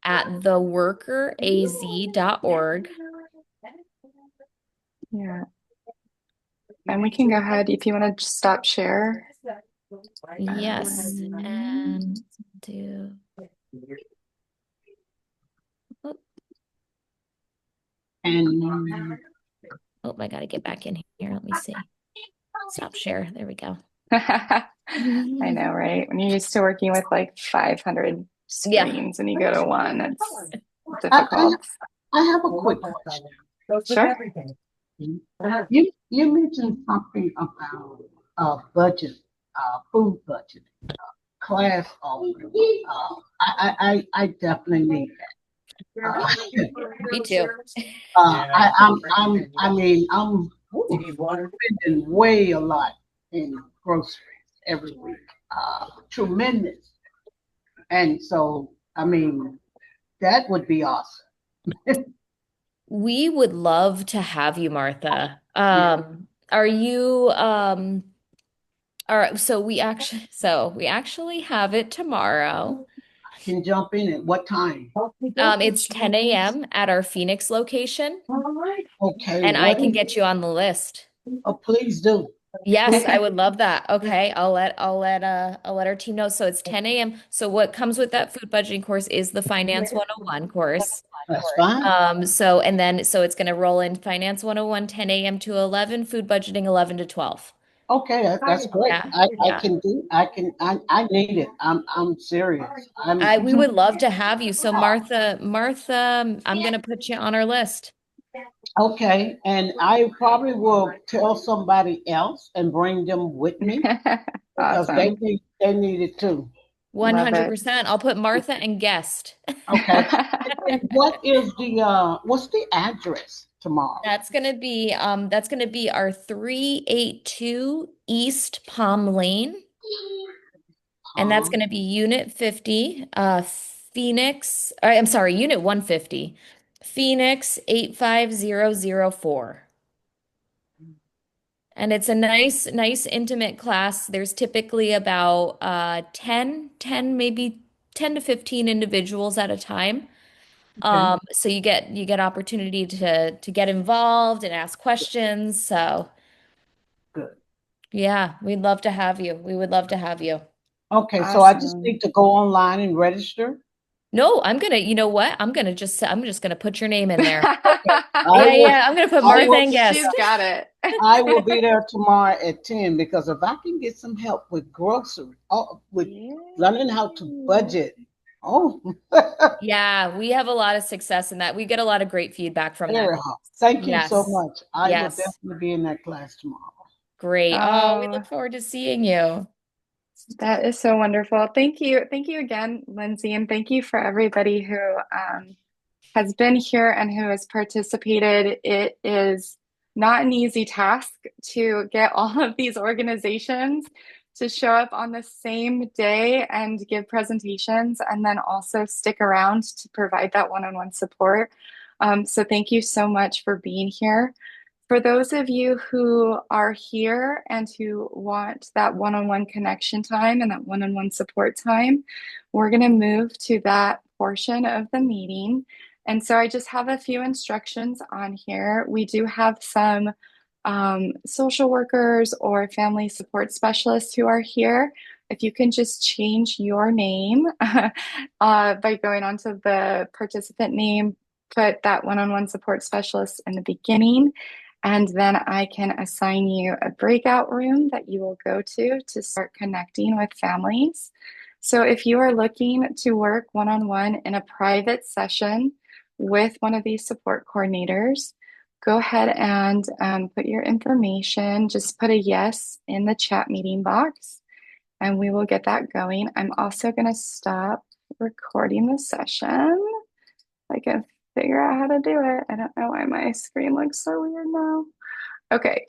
at theworkeraz.org. Yeah. And we can go ahead if you want to stop share. Yes, and do. Oh, And oh, I got to get back in here. Let me see. Stop share. There we go. I know, right? When you're used to working with like 500 Yeah. screens and you go to one, it's I, I, difficult. I have a quick question. Sure. You mentioned something about budget, food budget, class offering. I definitely need that. Me too. I mean, I'm spending way a lot in groceries every week. Tremendous. And so, I mean, that would be awesome. We would love to have you, Martha. Yeah, Are you all right, so we actually have it tomorrow. I can jump in at what time? It's 10 a.m. at our Phoenix location, Okay, and I what can is, get you on the list. oh, please do. Yes, I would love that. Okay, I'll let our team know. So it's 10 a.m. So what comes with that food budgeting course is the Finance 101 course. That's fine. So it's going to roll in Finance 101 10 a.m. to 11, food budgeting 11 to 12. Okay, that's great. Yeah, I yeah. can do, I need it. I'm serious. We would love to have you. So Martha, I'm going to put you on our list. Okay, and I probably will tell somebody else and bring them with me because Awesome. they need it too. Love it. 100%. I'll put Martha and guest. Okay. And what's the address tomorrow? That's gonna be our 382 East Palm Lane, and that's Um, gonna be Unit 50, Phoenix. I'm sorry, Unit 150, Phoenix 85004. And it's a nice intimate class. There's typically about 10, maybe 10 to 15 individuals at a time. Okay. So you get opportunity to get involved and ask questions. So Good. yeah, we'd love to have you. We would love to have you. Okay, so I just Awesome. need to go online and register. No, you know what? I'm just gonna put your name in there. I Yeah, will, yeah. I'm gonna put I Martha will, and guest. She's got it. I will be there tomorrow at 10 because if I can get some help with grocery, with learning how to budget. Oh, Yeah, we have a lot of success in that. We get a lot of great feedback from that very class. hard. Thank you so Yes. much. I will Yes. definitely be in that class tomorrow. Great. Oh, we Oh, look forward to seeing you. that is so wonderful. Thank you. Thank you again, Lindsay, and thank you for everybody who has been here and who has participated. It is not an easy task to get all of these organizations to show up on the same day and give presentations and then also stick around to provide that one-on-one support. So thank you so much for being here. For those of you who are here and who want that one-on-one connection time and that one-on-one support time, we're going to move to that portion of the meeting. And so I just have a few instructions on here. We do have some social workers or family support specialists who are here. If you can just change your name by going onto the participant name, put that one-on-one support specialist in the beginning, and then I can assign you a breakout room that you will go to start connecting with families. So if you are looking to work one-on-one in a private session with one of these support coordinators, go ahead and put your information, just put a yes in the chat meeting box, and we will get that going. I'm also going to stop recording the session. I can figure out how to do it. I don't know why my screen looks so weird now. Okay.